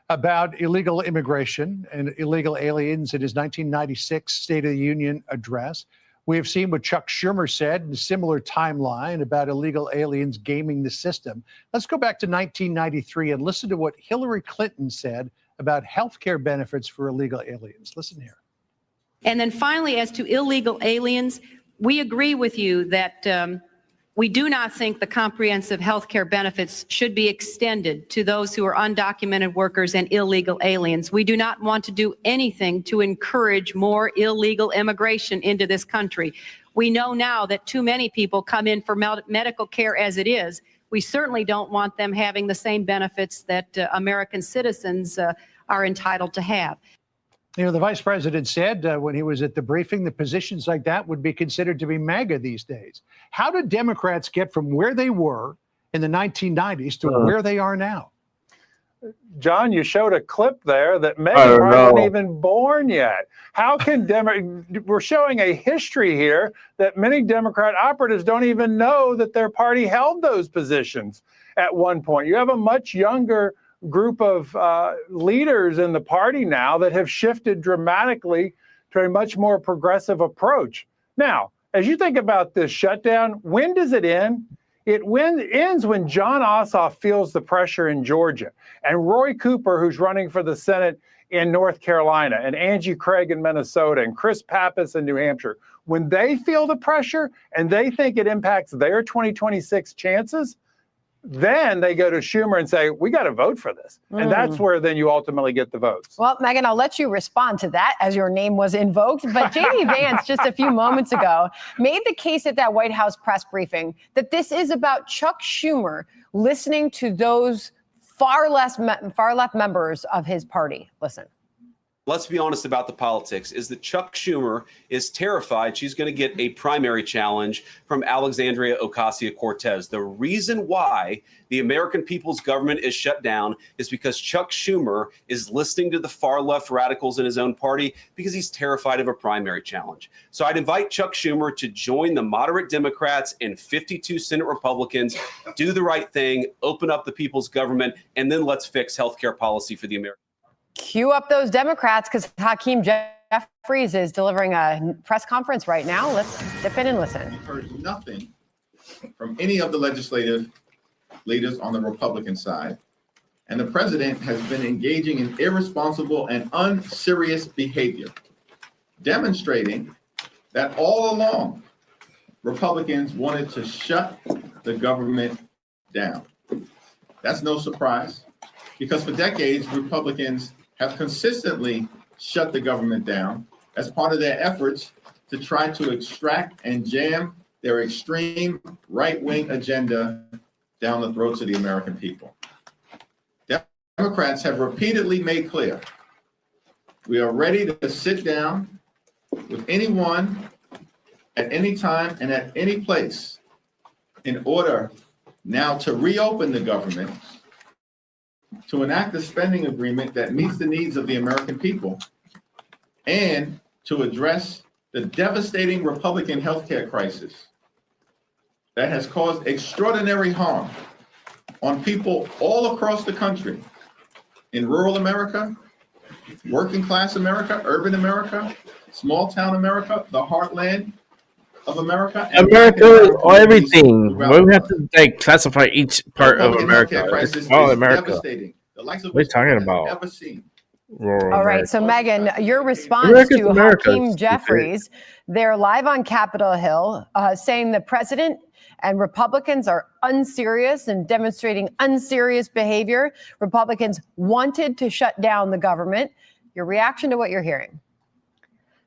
about illegal immigration and illegal aliens in his 1996 State of the Union address. We have seen what Chuck Schumer said in a similar timeline about illegal aliens gaming the system. Let's go back to 1993 and listen to what Hillary Clinton said about health care benefits for illegal aliens. Listen here. And then finally, as to illegal aliens, we agree with you that we do not think the comprehensive health care benefits should be extended to those who are undocumented workers and illegal aliens. We do not want to do anything to encourage more illegal immigration into this country. We know now that too many people come in for medical care as it is. We certainly don't want them having the same benefits that American citizens are entitled to have. You know, the vice president said when he was at the briefing, the positions like that would be considered to be MAGA these days. How did Democrats get from where they were in the 1990s to where they are now? John, you showed a clip there that Megan wasn't even born yet. How can we're showing a history here that many Democrat operatives don't even know that their party held those positions at one point. You have a much younger group of leaders in the party now that have shifted dramatically to a much more progressive approach. Now, as you think about this shutdown, when does it end? It ends when John Ossoff feels the pressure in Georgia, and Roy Cooper, who's running for the Senate in North Carolina, and Angie Craig in Minnesota, and Chris Pappas in New Hampshire, when they feel the pressure and they think it impacts their 2026 chances, then they go to Schumer and say, we got to vote for this. And that's where then you ultimately get the votes. Well, Megan, I'll let you respond to that as your name was invoked. But J.D. Vance, just a few moments ago, made the case at that White House press briefing that this is about Chuck Schumer listening to those far left members of his party. Listen. Let's be honest about the politics, is that Chuck Schumer is terrified she's going to get a primary challenge from Alexandria Ocasio-Cortez. The reason why the American people's government is shut down is because Chuck Schumer is listening to the far left radicals in his own party because he's terrified of a primary challenge. So I'd invite Chuck Schumer to join the moderate Democrats and 52 Senate Republicans, do the right thing, open up the people's government, and then let's fix healthcare policy for the American. Cue up those Democrats because Hakeem Jeffries is delivering a press conference right now. Let's dip in and listen. We've heard nothing from any of the legislative leaders on the Republican side. And the president has been engaging in irresponsible and unserious behavior, demonstrating that all along, Republicans wanted to shut the government down. That's no surprise, because for decades, Republicans have consistently shut the government down as part of their efforts to try to extract and jam their extreme right-wing agenda down the throats of the American people. Democrats have repeatedly made clear we are ready to sit down with anyone at any time and at any place in order now to reopen the government, to enact a spending agreement that meets the needs of the American people, and to address the devastating Republican healthcare crisis that has caused extraordinary harm on people all across the country, in rural America, working class America, urban America, small town America, the heartland of America. America is everything. We have to classify each part of America. It's all America. What are you talking about? All right, so Megan, your response to Hakeem Jeffries, they're live on Capitol Hill saying the president and Republicans are unserious and demonstrating unserious behavior. Republicans wanted to shut down the government. Your reaction to what you're hearing?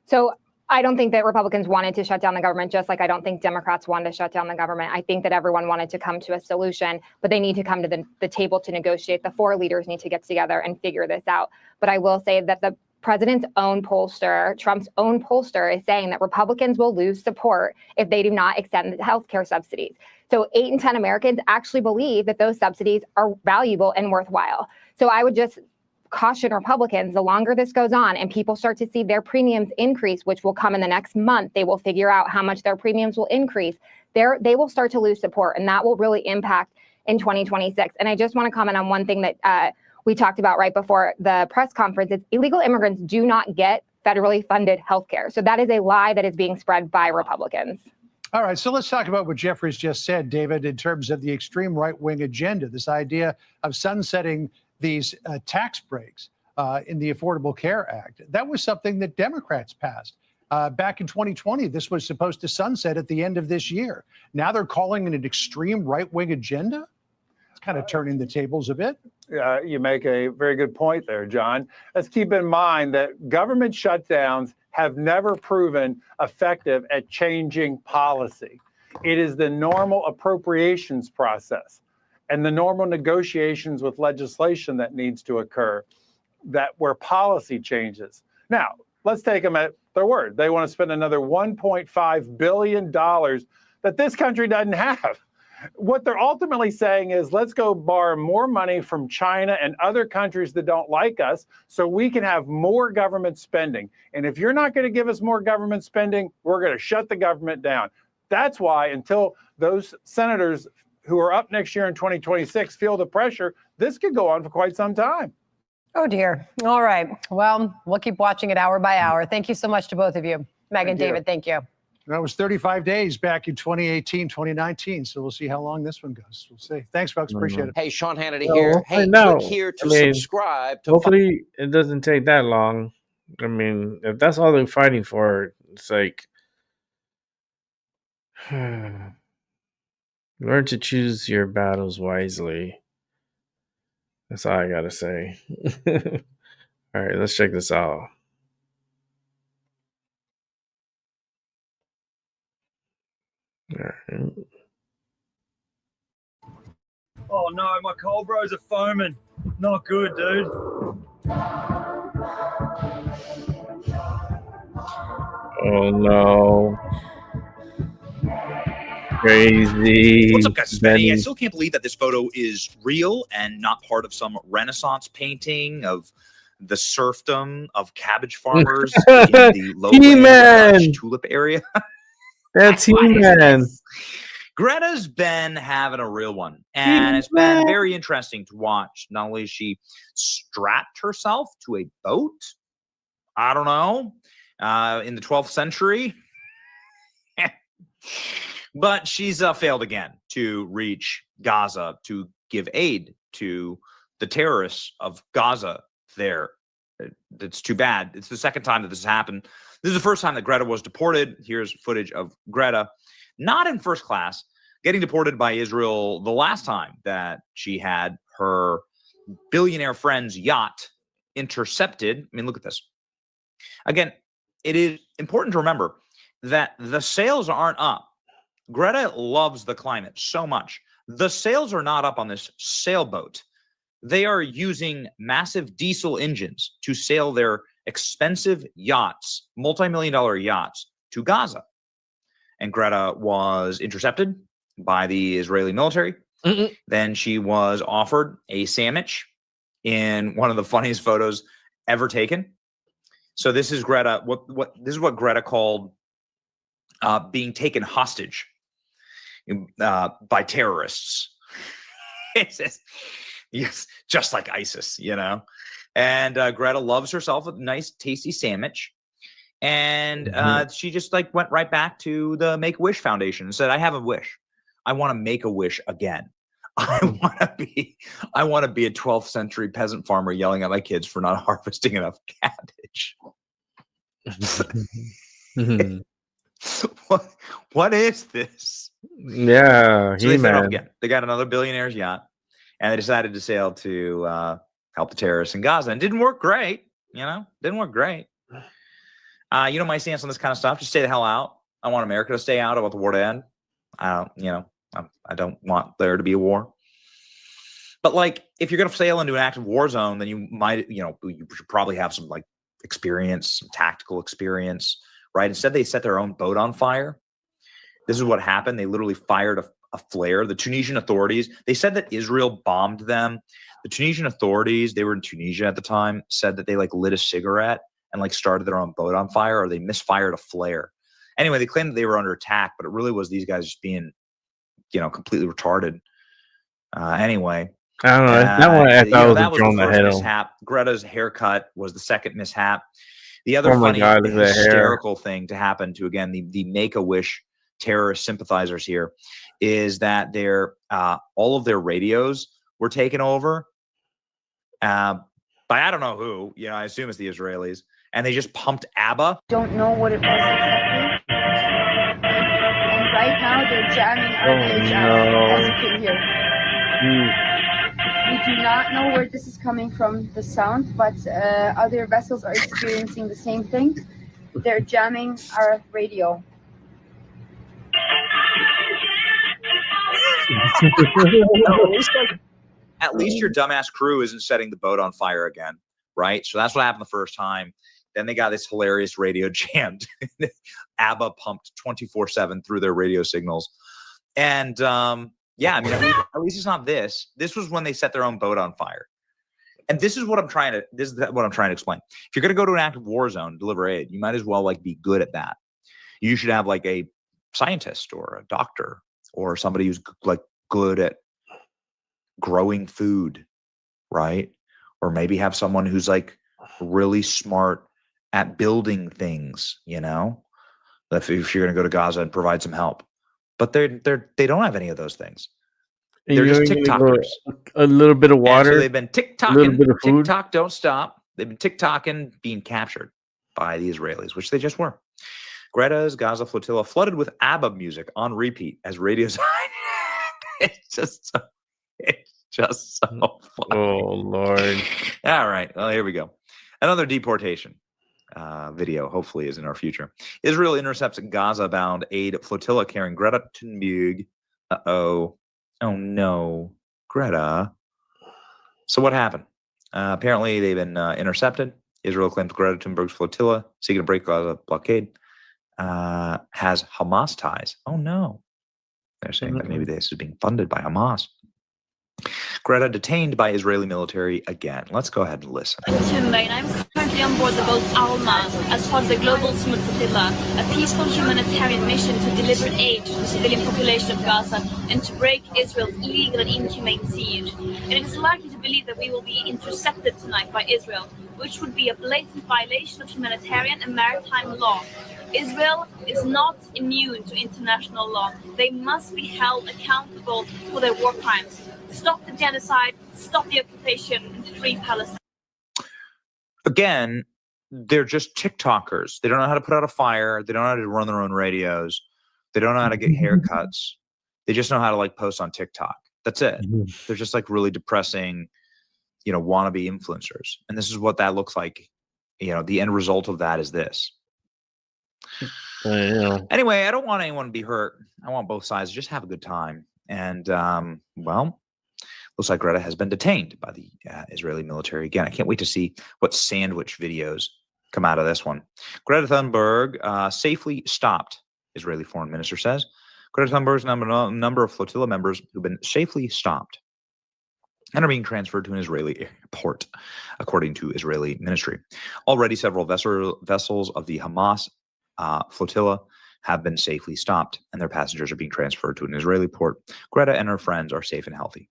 So I don't think that Republicans wanted to shut down the government, just like I don't think Democrats wanted to shut down the government. I think that everyone wanted to come to a solution, but they need to come to the table to negotiate. The four leaders need to get together and figure this out. But I will say that the president's own pollster, Trump's own pollster, is saying that Republicans will lose support if they do not extend the healthcare subsidies. So 8 in 10 Americans actually believe that those subsidies are valuable and worthwhile. So I would just caution Republicans, the longer this goes on and people start to see their premiums increase, which will come in the next month, they will figure out how much their premiums will increase. They will start to lose support, and that will really impact in 2026. And I just want to comment on one thing that we talked about right before the press conference. Is illegal immigrants do not get federally funded health care. So that is a lie that is being spread by Republicans. All right, so let's talk about what Jeffries just said, David, in terms of the extreme right-wing agenda, this idea of sunsetting these tax breaks in the Affordable Care Act. That was something that Democrats passed back in 2020. This was supposed to sunset at the end of this year. Now they're calling it an extreme right-wing agenda? It's kind of turning the tables a bit. You make a very good point there, John. Let's keep in mind that government shutdowns have never proven effective at changing policy. It is the normal appropriations process and the normal negotiations with legislation that needs to occur, that where policy changes. Now, let's take them at their word. They want to spend another $1.5 billion that this country doesn't have. What they're ultimately saying is, let's go borrow more money from China and other countries that don't like us so we can have more government spending. And if you're not going to give us more government spending, we're going to shut the government down. That's why until those senators who are up next year in 2026 feel the pressure, this could go on for quite some time. Oh, dear. All right. Well, we'll keep watching it hour by hour. Thank you so much to both of you. Megan, David, thank you. That was 35 days back in 2018, 2019. So we'll see how long this one goes. We'll see. Thanks, folks. Appreciate it. Hey, Sean Hannity Well, here. we'll Hey, find out. click here to I mean, subscribe to hopefully it doesn't take that long. I mean, if that's all they're fighting for, it's like learn to choose your battles wisely. That's all I gotta say. All right, let's check this out. All right. Oh no, my cold bros are foaming. Not good, dude. Oh no. Crazy. What's up, guys? It's Benny. I Benny. still can't believe that this photo is real and not part of some Renaissance painting of the serfdom of cabbage farmers in the lowland tulip area. That's He-Man. Greta's been having a real one, and it's been very interesting to watch. Not only has she strapped herself to a boat, I don't know, in the 12th century, but she's failed again to reach Gaza to give aid to the terrorists of Gaza there. It's too bad. It's the second time that this has happened. This is the first time that Greta was deported. Here's footage of Greta, not in first class, getting deported by Israel the last time that she had her billionaire friend's yacht intercepted. I mean, look at this. Again, it is important to remember that the sails aren't up. Greta loves the climate so much. The sails are not up on this sailboat. They are using massive diesel engines to sail their expensive yachts, multi-million-dollar yachts, to Gaza. And Greta was intercepted by the Israeli military. Then she was offered a sandwich in one of the funniest photos ever taken. So this is Greta. This is what Greta called being taken hostage by terrorists. It says, yes, just like ISIS, you know. And Greta loves herself a nice, tasty sandwich. And she just like went right back to the Make-A-Wish Foundation and said, I have a wish. I want to make a wish again. I want to be a 12th century peasant farmer yelling at my kids for not harvesting enough cabbage. What is this? Yeah, So they set off He-Man. again. They got another billionaire's yacht, and they decided to sail to help the terrorists in Gaza. And it didn't work great, you know. Didn't work great. You know my stance on this kind of stuff. Just stay the hell out. I want America to stay out. I want the war to end. I don't want there to be a war. But like, if you're going to sail into an active war zone, then you might, you should probably have some like experience, some tactical experience, right? Instead, they set their own boat on fire. This is what happened. They literally fired a flare. The Tunisian authorities, they said that Israel bombed them. The Tunisian authorities, they were in Tunisia at the time, said that they like lit a cigarette and like started their own boat on fire, or they misfired a flare. Anyway, they claimed that they were under attack, but it really was these guys just being, completely retarded. Anyway. I don't know. That one I thought that was was a the drone first ahead. mishap. Greta's haircut was the second mishap. The other funny, God, look at that hair. hysterical thing to happen to, again, the Make-A-Wish terrorist sympathizers here is that all of their radios were taken over by I don't know who. I assume it's the Israelis. And they just pumped ABBA. Don't know what it was exactly. And right now they're jamming our VHF, as you can hear. We do not know where this is coming from, the sound, but other vessels are experiencing the same thing. They're jamming our radio. At least your dumbass crew isn't setting the boat on fire again, right? So that's what happened the first time. Then they got this hilarious radio jammed. ABBA pumped 24/7 through their radio signals. And yeah, I mean, at least it's not this. This was when they set their own boat on fire. And this is what I'm trying to explain. If you're going to go to an active war zone, deliver aid, you might as well like be good at that. You should have like a scientist or a doctor or somebody who's like good at growing food, right? Or maybe have someone who's like really smart at building things, if you're going to go to Gaza and provide some help. But they don't have any of those things. And They're you just ain't gonna go TikTokers. a little bit of And water, so they've been a little TikToking. bit of food. TikTok don't stop. They've been TikToking, being captured by the Israelis, which they just were. Greta's Gaza flotilla flooded with ABBA music on repeat as radio sign. It's just so funny. Oh Lord! All right, well, here we go. Another deportation video, hopefully, is in our future. Israel intercepts Gaza-bound aid flotilla carrying Greta Thunberg. Oh no, Greta. So what happened? Apparently, they've been intercepted. Israel claims Greta Thunberg's flotilla, seeking to break Gaza blockade, has Hamas ties. Oh no. They're saying that maybe this is being funded by Hamas. Greta detained by Israeli military again. Let's go ahead and listen. Thunberg, I'm currently on board the boat Alma as part of the Global Smooth Flotilla, a peaceful humanitarian mission to deliver aid to the civilian population of Gaza and to break Israel's illegal and inhumane siege. And it is likely to believe that we will be intercepted tonight by Israel, which would be a blatant violation of humanitarian and maritime law. Israel is not immune to international law. They must be held accountable for their war crimes. Stop the genocide, stop the occupation, and free Palestine. Again, they're just TikTokers. They don't know how to put out a fire. They don't know how to run their own radios. They don't know how to get haircuts. They just know how to post on TikTok. That's it. They're just really depressing, wannabe influencers. And this is what that looks like. The end result of that is this. Anyway, I don't want anyone to be hurt. I want both sides to just have a good time. And, looks like Greta has been detained by the Israeli military again. I can't wait to see what sandwich videos come out of this one. Greta Thunberg safely stopped, Israeli foreign minister says. Greta Thunberg's number of flotilla members who've been safely stopped and are being transferred to an Israeli port, according to Israeli ministry. Already several vessels of the Hamas flotilla have been safely stopped, and their passengers are being transferred to an Israeli port. Greta and her friends are safe and healthy.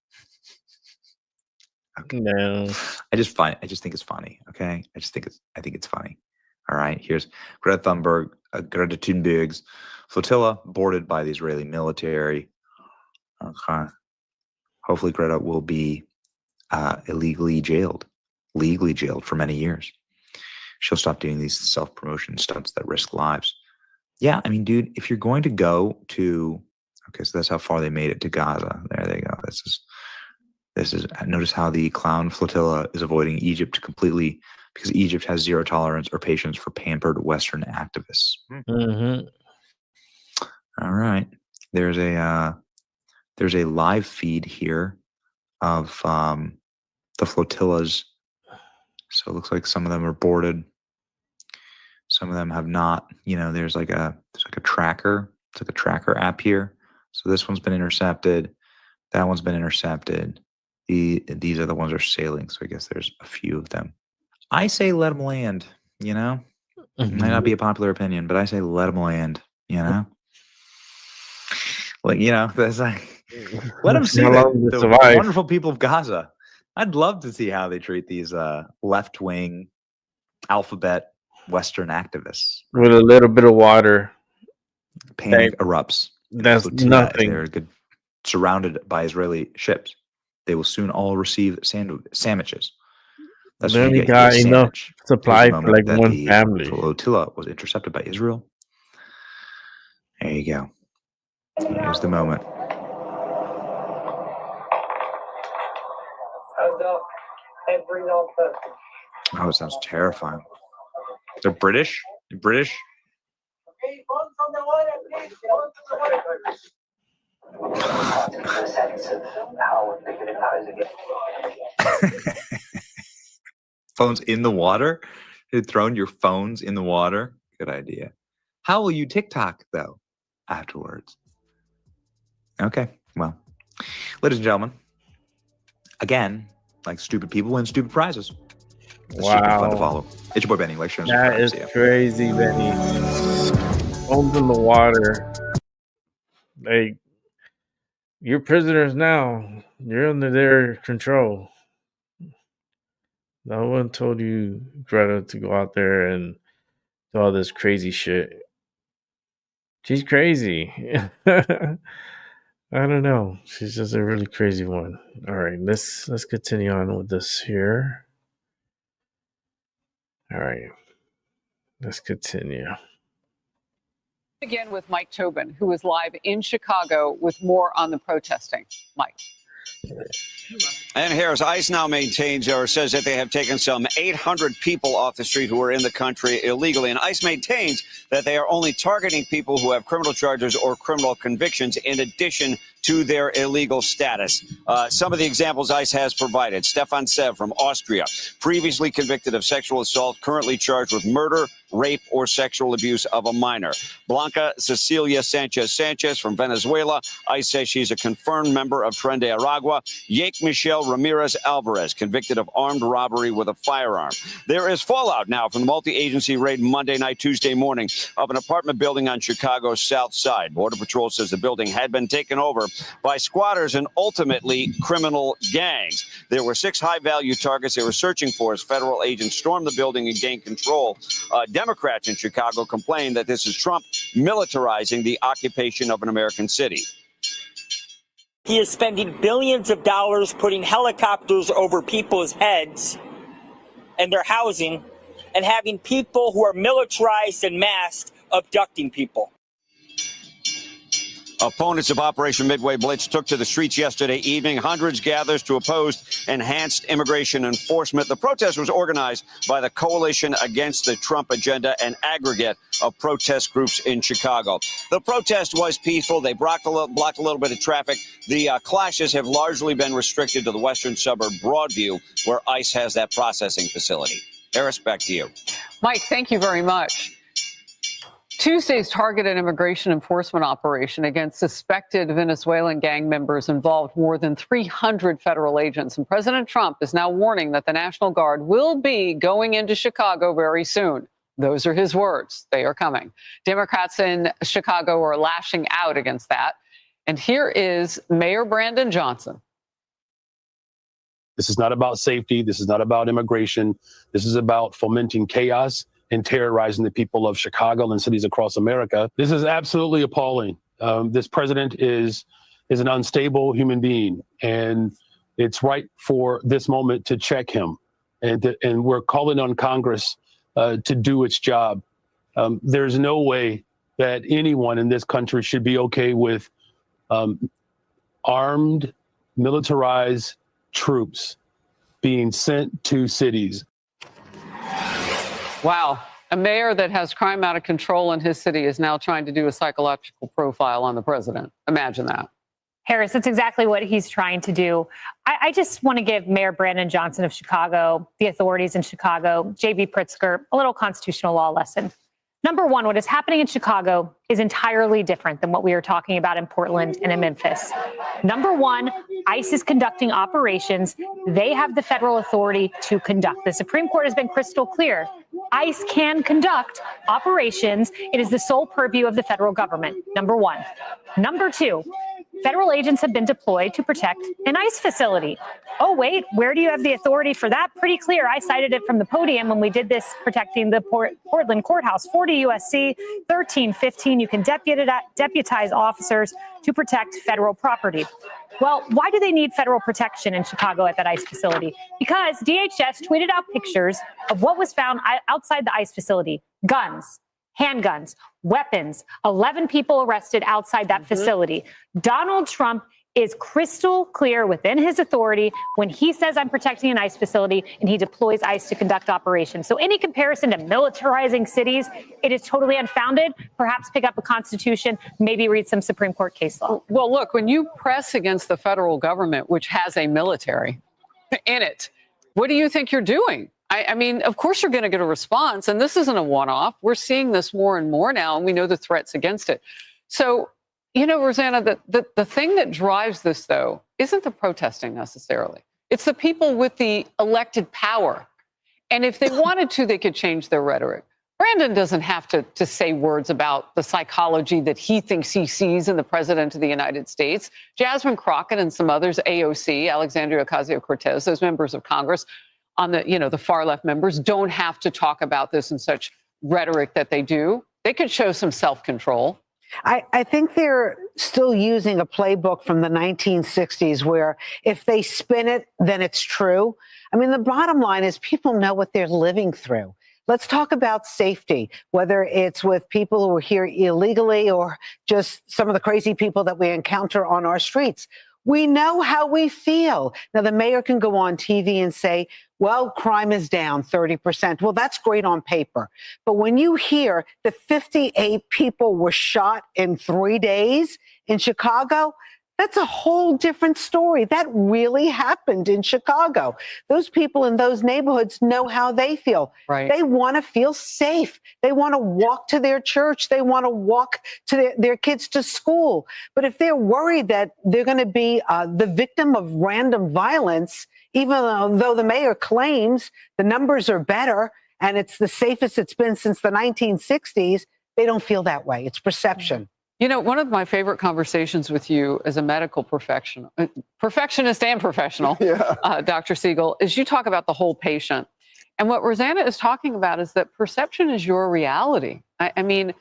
Okay. No. I just think it's funny. Okay. I think it's funny. All right. Here's Greta Thunberg's flotilla boarded by the Israeli military. Okay. Hopefully Greta will be legally jailed for many years. She'll stop doing these self-promotion stunts that risk lives. Yeah. I mean, dude, if you're going to go to, okay, so that's how far they made it to Gaza. There they go. This is notice how the clown flotilla is avoiding Egypt completely because Egypt has zero tolerance or patience for pampered Western activists. Mm-hmm. All right. There's a live feed here of the flotillas. So it looks like some of them are boarded. Some of them have not. There's like a tracker. It's like a tracker app here. So this one's been intercepted. That one's been intercepted. These are the ones that are sailing. So I guess there's a few of them. I say let them land. It might not be a popular opinion, but I say let them land. That's let them see the wonderful people of Gaza. I'd love to see how they treat these left-wing alphabet Western activists. With a little bit of water, panic erupts. That's nothing. They're surrounded by Israeli ships. They will soon all receive sandwiches. That's they what only you get. got enough supply for that one the family. Flotilla was intercepted by Israel. There you go. Here's the moment. Oh, it sounds terrifying. They're British? They're British? Phones in the water? You've thrown your phones in the water? Good idea. How will you TikTok, though, afterwards? Okay, well, ladies and gentlemen, again, like stupid people win stupid prizes. It's just been fun to follow. It's your boy Benny. Like, share, and That is crazy, Benny. Phones in the water. You're prisoners now. You're under their control. No one told you, Greta, to go out there and do all this crazy shit. She's crazy. I don't know. She's just a really crazy one. All right, let's continue on with this here. All right, let's continue. Again with Mike Tobin, who is live in Chicago with more on the protesting. Mike. And Harris, ICE now maintains or says that they have taken some 800 people off the street who are in the country illegally. And ICE maintains that they are only targeting people who have criminal charges or criminal convictions in addition to their illegal status. Some of the examples ICE has provided. Stefan Sev from Austria, previously convicted of sexual assault, currently charged with murder, rape, or sexual abuse of a minor. Blanca Cecilia Sanchez from Venezuela. ICE says she's a confirmed member of Tren de Aragua. Yake Michelle Ramirez Alvarez, convicted of armed robbery with a firearm. There is fallout now from the multi-agency raid Monday night, Tuesday morning of an apartment building on Chicago's South Side. Border Patrol says the building had been taken over by squatters and ultimately criminal gangs. There were 6 high-value targets they were searching for as federal agents stormed the building and gained control. Democrats in Chicago complain that this is Trump militarizing the occupation of an American city. He is spending billions of dollars putting helicopters over people's heads and their housing and having people who are militarized and masked abducting people. Opponents of Operation Midway Blitz took to the streets yesterday evening. Hundreds gathered to oppose enhanced immigration enforcement. The protest was organized by the Coalition Against the Trump Agenda, an aggregate of protest groups in Chicago. The protest was peaceful. They blocked a little bit of traffic. The clashes have largely been restricted to the western suburb Broadview, where ICE has that processing facility. Harris, back to you. Mike, thank you very much. Tuesday's targeted immigration enforcement operation against suspected Venezuelan gang members involved more than 300 federal agents. And President Trump is now warning that the National Guard will be going into Chicago very soon. Those are his words. They are coming. Democrats in Chicago are lashing out against that. And here is Mayor Brandon Johnson. This is not about safety. This is not about immigration. This is about fomenting chaos and terrorizing the people of Chicago and cities across America. This is absolutely appalling. This president is an unstable human being, and it's right for this moment to check him. And we're calling on Congress to do its job. There's no way that anyone in this country should be okay with armed, militarized troops being sent to cities. Wow. A mayor that has crime out of control in his city is now trying to do a psychological profile on the president. Imagine that. Harris, that's exactly what he's trying to do. I just want to give Mayor Brandon Johnson of Chicago, the authorities in Chicago, J.B. Pritzker, a little constitutional law lesson. Number one, what is happening in Chicago is entirely different than what we are talking about in Portland and in Memphis. Number one, ICE is conducting operations. They have the federal authority to conduct. The Supreme Court has been crystal clear. ICE can conduct operations. It is the sole purview of the federal government, number one. Number two, federal agents have been deployed to protect an ICE facility. Oh, wait, where do you have the authority for that? Pretty clear. I cited it from the podium when we did this protecting the Portland courthouse. 40 U.S.C. 1315, you can deputize officers to protect federal property. Well, why do they need federal protection in Chicago at that ICE facility? Because DHS tweeted out pictures of what was found outside the ICE facility. Guns, handguns, weapons, 11 people arrested outside that facility. Donald Trump is crystal clear within his authority when he says I'm protecting an ICE facility and he deploys ICE to conduct operations. So any comparison to militarizing cities, it is totally unfounded. Perhaps pick up a constitution, maybe read some Supreme Court case law. Well, look, when you press against the federal government, which has a military in it, what do you think you're doing? I mean, of course you're going to get a response, and this isn't a one-off. We're seeing this more and more now, and we know the threats against it. So, you know, Rosanna, the thing that drives this, though, isn't the protesting necessarily. It's the people with the elected power. And if they wanted to, they could change their rhetoric. Brandon doesn't have to say words about the psychology that he thinks he sees in the president of the United States. Jasmine Crockett and some others, AOC, Alexandria Ocasio-Cortez, those members of Congress on the far left members don't have to talk about this in such rhetoric that they do. They could show some self-control. I think they're still using a playbook from the 1960s where if they spin it, then it's true. I mean, the bottom line is people know what they're living through. Let's talk about safety, whether it's with people who are here illegally or just some of the crazy people that we encounter on our streets. We know how we feel. Now, the mayor can go on TV and say, well, crime is down 30%. Well, that's great on paper. But when you hear that 58 people were shot in 3 days in Chicago, that's a whole different story. That really happened in Chicago. Those people in those neighborhoods know how they feel. Right. They want to feel safe. They want to walk to their church. They want to walk to their kids to school. But if they're worried that they're going to be the victim of random violence, even though the mayor claims the numbers are better and it's the safest it's been since the 1960s, they don't feel that way. It's perception. You know, one of my favorite conversations with you as a medical perfectionist and professional, Dr. Siegel, is you talk about the whole patient. And what Rosanna is talking about is that perception is your reality. I mean,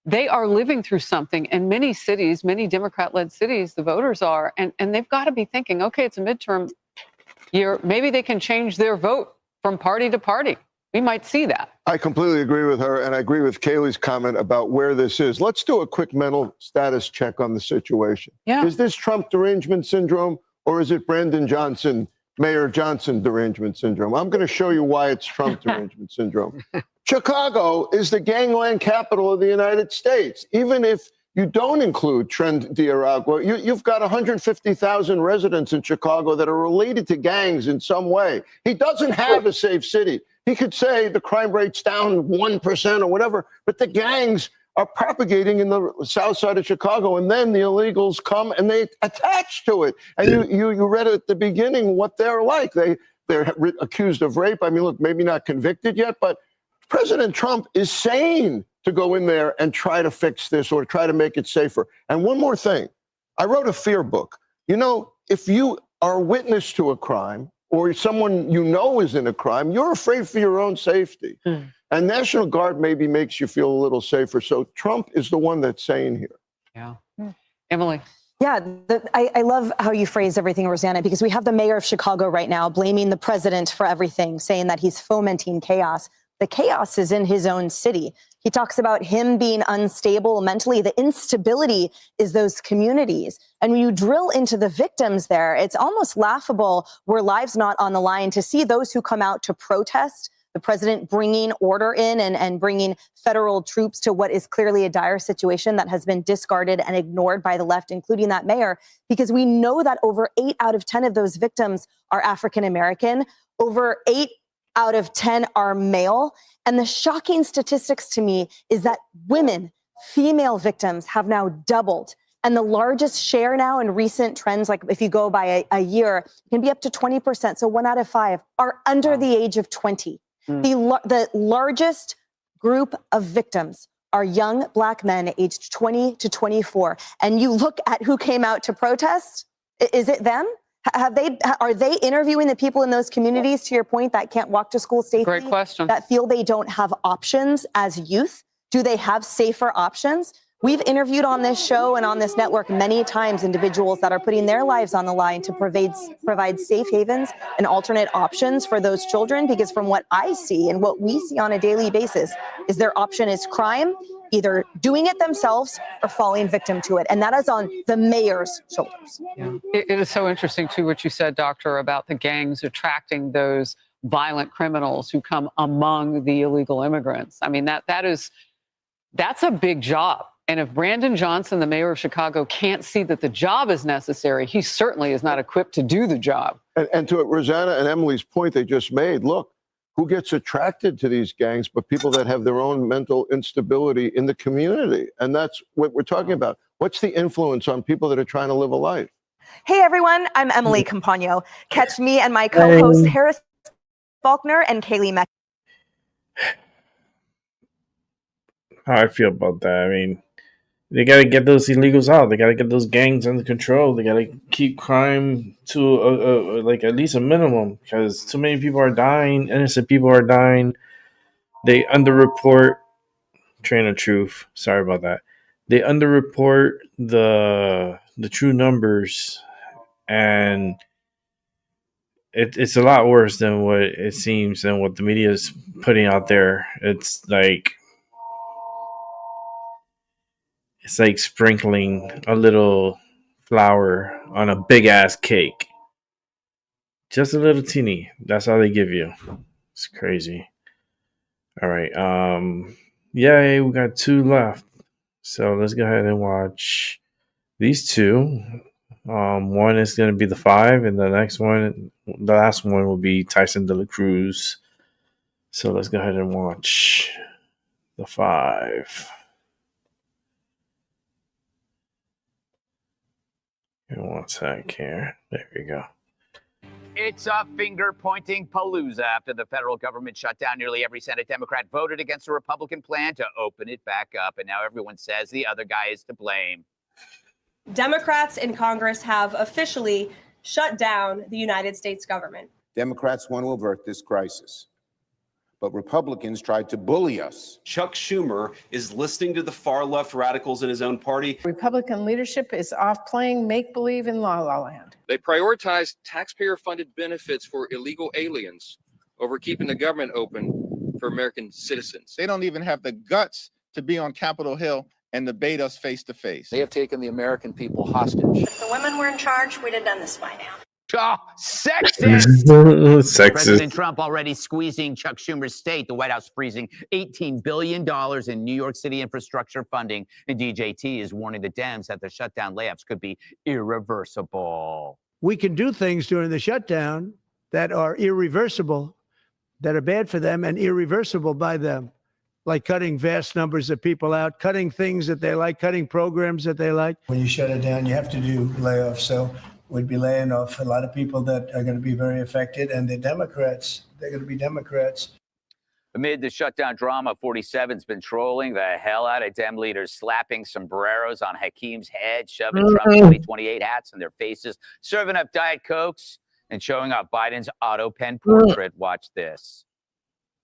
they are living through something in many cities, many Democrat-led cities, the voters are, and they've got to be thinking, okay, it's a midterm year. Maybe they can change their vote from party to party. We might see that. I completely agree with her, and I agree with Kayleigh's comment about where this is. Let's do a quick mental status check on the situation. Yeah. Is this Trump derangement syndrome, or is it Brandon Johnson, Mayor Johnson derangement syndrome? I'm going to show you why it's Trump derangement syndrome. Chicago is the gangland capital of the United States. Even if you don't include Tren Diaragua, you've got 150,000 residents in Chicago that are related to gangs in some way. He doesn't have a safe city. He could say the crime rate's down 1% or whatever, but the gangs are propagating in the south side of Chicago, and then the illegals come and they attach to it. And you read at the beginning what they're like. They're accused of rape. I mean, look, maybe not convicted yet, but President Trump is sane to go in there and try to fix this or try to make it safer. And one more thing, I wrote a fear book. You know, if you are a witness to a crime, or someone you know is in a crime, you're afraid for your own safety. And National Guard maybe makes you feel a little safer. So Trump is the one that's saying here. Yeah. Emily. Yeah, I love how you phrase everything, Rosanna, because we have the mayor of Chicago right now blaming the president for everything, saying that he's fomenting chaos. The chaos is in his own city. He talks about him being unstable mentally. The instability is those communities. And when you drill into the victims there, it's almost laughable, were lives not on the line, to see those who come out to protest the president bringing order in and bringing federal troops to what is clearly a dire situation that has been discarded and ignored by the left, including that mayor, because we know that over 8 out of 10 of those victims are African American. Over 8 out of 10 are male. And the shocking statistics to me is that women, female victims, have now doubled. And the largest share now in recent trends, like if you go by a year, can be up to 20%. So 1 out of 5 are under the age of 20. The largest group of victims are young Black men aged 20 to 24. And you look at who came out to protest. Is it them? Are they interviewing the people in those communities, to your point, that can't walk to school safely? Great question. That feel they don't have options as youth? Do they have safer options? We've interviewed on this show and on this network many times individuals that are putting their lives on the line to provide safe havens and alternate options for those children, because from what I see and what we see on a daily basis is their option is crime, either doing it themselves or falling victim to it. And that is on the mayor's shoulders. Yeah. It is so interesting, too, what you said, Doctor, about the gangs attracting those violent criminals who come among the illegal immigrants. I mean, that's a big job. And if Brandon Johnson, the mayor of Chicago, can't see that the job is necessary, he certainly is not equipped to do the job. And to Rosanna and Emily's point they just made, look, who gets attracted to these gangs but people that have their own mental instability in the community? And that's what we're talking about. What's the influence on people that are trying to live a life? Hey, everyone. I'm Emily Campagno. Catch me and my co-hosts Harris Faulkner and Kayleigh Meck. How I feel about that. I mean, they got to get those illegals out. They got to get those gangs under control. They got to keep crime to like at least a minimum, because too many people are dying. Innocent people are dying. They underreport. Train of truth. Sorry about that. they underreport the true numbers, and it's a lot worse than what it seems and what the media is putting out there. It's like sprinkling a little flour on a big ass cake. Just a little teeny. That's all they give you. It's crazy. All right. Yay, we got 2 left. So let's go ahead and watch these 2. One is going to be the 5, and the last one will be Tyson DeLacruz. So let's go ahead and watch the 5. Give me 1 sec here. There we go. It's a finger-pointing palooza after the federal government shut down. Nearly every Senate Democrat voted against a Republican plan to open it back up, and now everyone says the other guy is to blame. Democrats in Congress have officially shut down the United States government. Democrats want to avert this crisis, but Republicans tried to bully us. Chuck Schumer is listening to the far-left radicals in his own party. Republican leadership is off playing make-believe in La La Land. They prioritize taxpayer-funded benefits for illegal aliens over keeping the government open for American citizens. They don't even have the guts to be on Capitol Hill and debate us face to face. They have taken the American people hostage. If the women were in charge, we'd have done this by now. Oh, sexist! Sexist. President Trump already squeezing Chuck Schumer's state. The White House freezing $18 billion in New York City infrastructure funding. And DJT is warning the Dems that the shutdown layups could be irreversible. We can do things during the shutdown that are irreversible, that are bad for them and irreversible by them, like cutting vast numbers of people out, cutting things that they like, cutting programs that they like. When you shut it down, you have to do layoffs. So we'd be laying off a lot of people that are going to be very affected. And the Democrats, they're going to be Democrats. Amid the shutdown drama, 47's been trolling the hell out of Dem leaders, slapping sombreros on Hakeem's head, shoving Trump 2028 hats in their faces, serving up Diet Cokes, and showing off Biden's auto pen portrait. Watch this.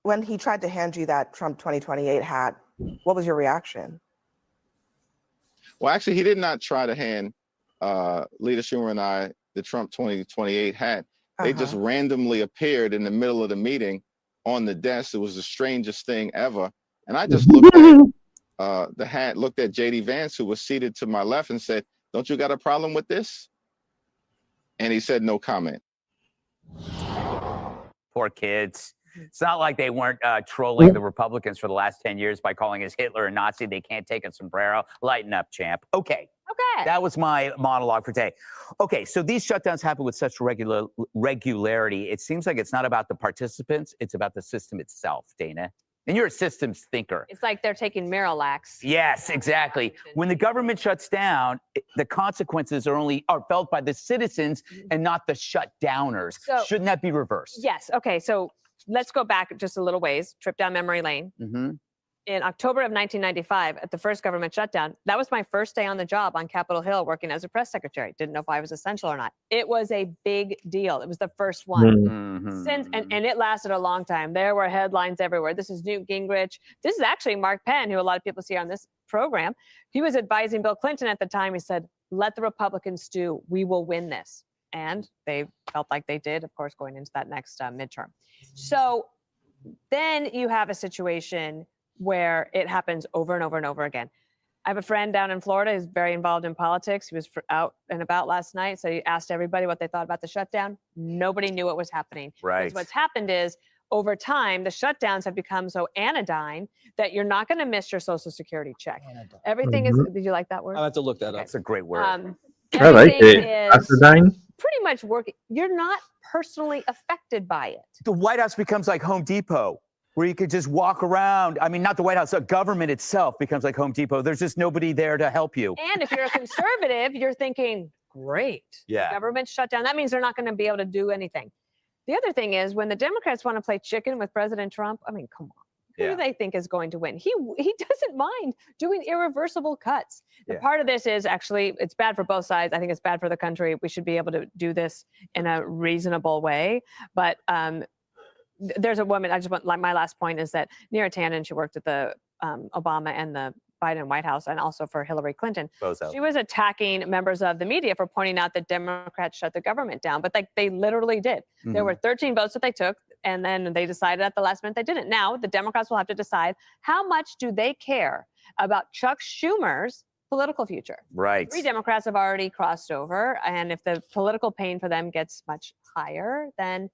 When he tried to hand you that Trump 2028 hat, what was your reaction? Well, actually, he did not try to hand Leader Schumer and I the Trump 2028 hat. They just randomly appeared in the middle of the meeting on the desk. It was the strangest thing ever. And I just looked at the hat, looked at JD Vance, who was seated to my left, and said, "Don't you got a problem with this?" And he said no comment. Poor kids. It's not like they weren't trolling the Republicans for the last 10 years by calling us Hitler and Nazi. They can't take a sombrero. Lighten up, champ. Okay. That was my monologue for today. Okay, so these shutdowns happen with such regularity. It seems like it's not about the participants. It's about the system itself, Dana. And you're a systems thinker. It's like they're taking Miralax. Yes, exactly. When the government shuts down, the consequences are felt by the citizens and not the shutdowners. So, shouldn't that be reversed? Yes. Okay, so let's go back just a little ways, trip down memory lane. Mm-hmm. In October of 1995, at the first government shutdown, that was my first day on the job on Capitol Hill working as a press secretary. Didn't know if I was essential or not. It was a big deal. It was the first one. Mm-hmm. And it lasted a long time. There were headlines everywhere. This is Newt Gingrich. This is actually Mark Penn, who a lot of people see on this program. He was advising Bill Clinton at the time. He said, "Let the Republicans do. We will win this." And they felt like they did, of course, going into that next midterm. So then you have a situation where it happens over and over and over again. I have a friend down in Florida who's very involved in politics. He was out and about last night. So he asked everybody what they thought about the shutdown. Nobody knew what was happening. Right. Because what's happened is over time, the shutdowns have become so anodyne that you're not going to miss your Social Security check. Everything is, did you like that word? I'll have to look that up. That's a great word. I like it. Anodyne. Pretty much working. You're not personally affected by it. The White House becomes like Home Depot, where you could just walk around. I mean, not the White House, the government itself becomes like Home Depot. There's just nobody there to help you. And if you're a conservative, you're thinking, great. Yeah. The government shut down. That means they're not going to be able to do anything. The other thing is when the Democrats want to play chicken with President Trump, I mean, come on. Who do they think is going to win? He doesn't mind doing irreversible cuts. The part of this is actually, it's bad for both sides. I think it's bad for the country. We should be able to do this in a reasonable way. But there's a woman, my last point is that Neera Tanden, she worked at the Obama and the Biden White House and also for Hillary Clinton. Bozo. She was attacking members of the media for pointing out that Democrats shut the government down, but like they literally did. There were 13 votes that they took, and then they decided at the last minute they didn't. Now the Democrats will have to decide how much do they care about Chuck Schumer's political future. Right. 3 Democrats have already crossed over, and if the political pain for them gets much higher, then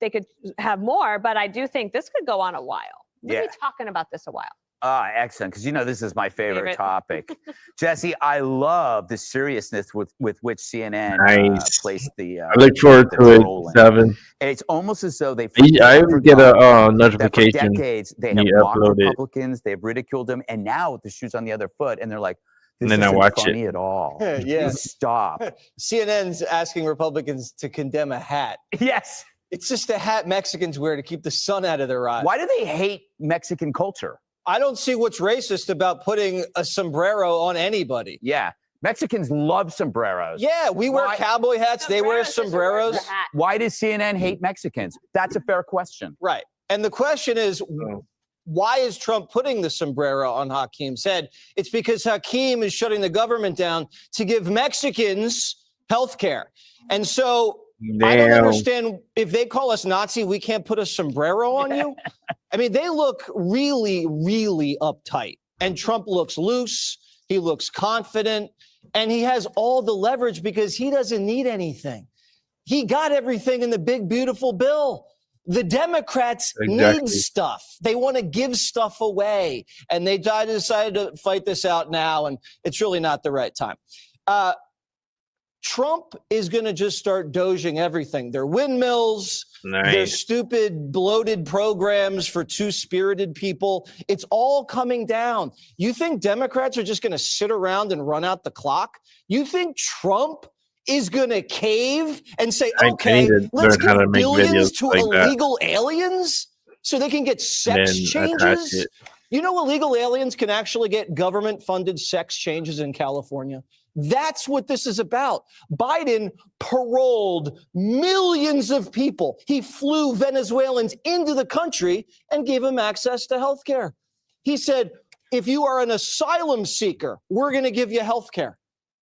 they could have more. But I do think this could go on a while. We'll be talking about this a while. Ah, excellent. Because this is my favorite topic. Jesse, I love the seriousness with which CNN placed the. I look forward to it. 7. It's almost as though they. I get a notification. For decades, they have mocked Republicans. They've ridiculed them, and now the shoe's on the other foot, and they're like, "This isn't funny at all." Yeah. Stop. CNN's asking Republicans to condemn a hat. Yes. It's just a hat Mexicans wear to keep the sun out of their eyes. Why do they hate Mexican culture? I don't see what's racist about putting a sombrero on anybody. Yeah. Mexicans love sombreros. Yeah, we wear cowboy hats. They wear sombreros. Why does CNN hate Mexicans? That's a fair question. Right. And the question is, why is Trump putting the sombrero on Hakeem's head? It's because Hakeem is shutting the government down to give Mexicans health care. And so I don't understand, if they call us Nazi, we can't put a sombrero on you. I mean, they look really, really uptight. And Trump looks loose. He looks confident. And he has all the leverage because he doesn't need anything. He got everything in the big, beautiful bill. The Democrats need stuff. They want to give stuff away. And they decided to fight this out now. And it's really not the right time. Trump is going to just start doging everything. Their windmills, their stupid, bloated programs for two-spirited people. It's all coming down. You think Democrats are just going to sit around and run out the clock? You think Trump is going to cave and say, okay, let's give billions to illegal aliens so they can get sex changes? You know, illegal aliens can actually get government-funded sex changes in California. That's what this is about. Biden paroled millions of people. He flew Venezuelans into the country and gave them access to health care. He said, if you are an asylum seeker, we're going to give you health care.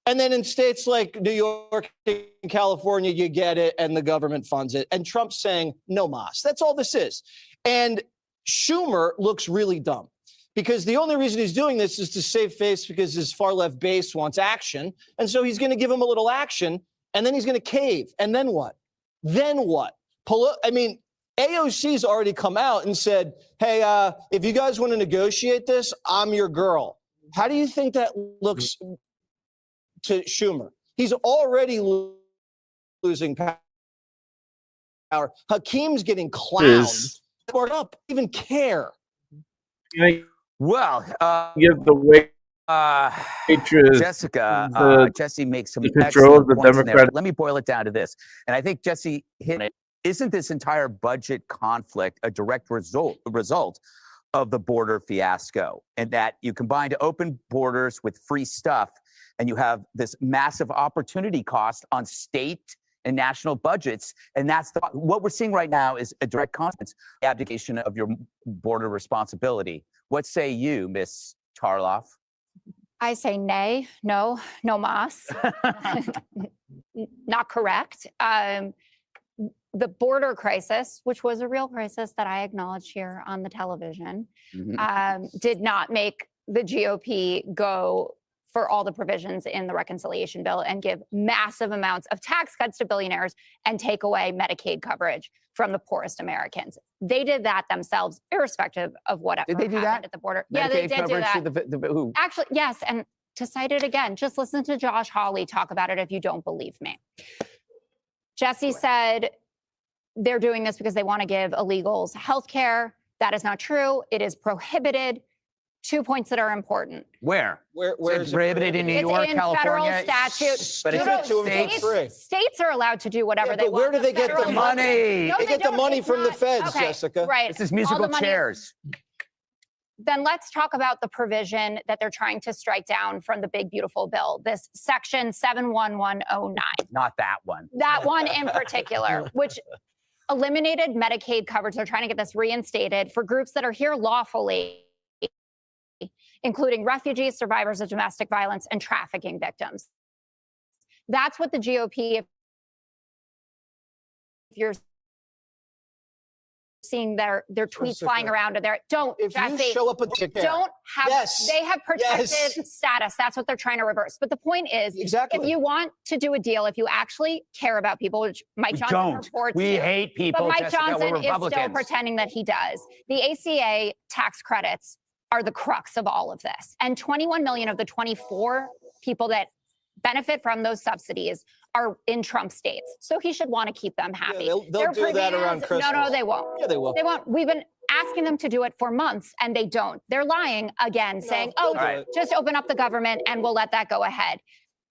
And then in states like New York and California, you get it and the government funds it. And Trump's saying, no mas. That's all this is. And Schumer looks really dumb. Because the only reason he's doing this is to save face because his far left base wants action. And so he's going to give him a little action and then he's going to cave. And then what? Then what? I mean, AOC's already come out and said, hey, if you guys want to negotiate this, I'm your girl. How do you think that looks to Schumer? He's already losing power. Hakeem's getting clowned. Or up, even care. Well, give the way Jessica, Jesse makes some excellent points in there. Let me boil it down to this. And I think Jesse hit it. Isn't this entire budget conflict a direct result of the border fiasco? And that you combine open borders with free stuff, and you have this massive opportunity cost on state and national budgets. And that's what we're seeing right now is a direct consequence, the abdication of your border responsibility. What say you, Miss Tarloff? I say nay, no mas. Not correct. The border crisis, which was a real crisis that I acknowledged here on the television, did not make the GOP go for all the provisions in the reconciliation bill and give massive amounts of tax cuts to billionaires and take away Medicaid coverage from the poorest Americans. They did that themselves, irrespective of whatever happened at the border. Medicaid yeah, they did do that. Who? Actually, yes. And to cite it again, just listen to Josh Hawley talk about it if you don't believe me. Jesse said they're doing this because they want to give illegals health care. That is not true. It is prohibited. 2 points that are important. Where is it prohibited in New York, in California? Federal statute. But States are allowed to do whatever they want. Where do they get the money? No, they get the money from the feds, Jessica. Right. This is musical chairs. Then let's talk about the provision that they're trying to strike down from the big, beautiful bill, this section 71109. Not that one. That one in particular, which eliminated Medicaid coverage. They're trying to get this reinstated for groups that are here lawfully including refugees, survivors of domestic violence, and trafficking victims. That's what the GOP, if you're seeing their tweets flying around, and If you show up at the don't have, Yes. they have protected Yes. status. That's what they're trying to reverse. But the point is, Exactly. if you want to do a deal, if you actually care about people, which Mike We Johnson don't. reports We to, hate people, but Mike Jessica. We're Johnson is still Republicans. pretending that he does. The ACA tax credits are the crux of all of this. And 21 million of the 24 people that benefit from those subsidies are in Trump states. So he should want to keep them happy. they'll Their do that around premiums- Christmas. No, they won't. Yeah, they will. They won't. We've been asking them to do it for months, and they don't. They're lying again, saying, they'll oh, do it. just open up the government and we'll let that go ahead.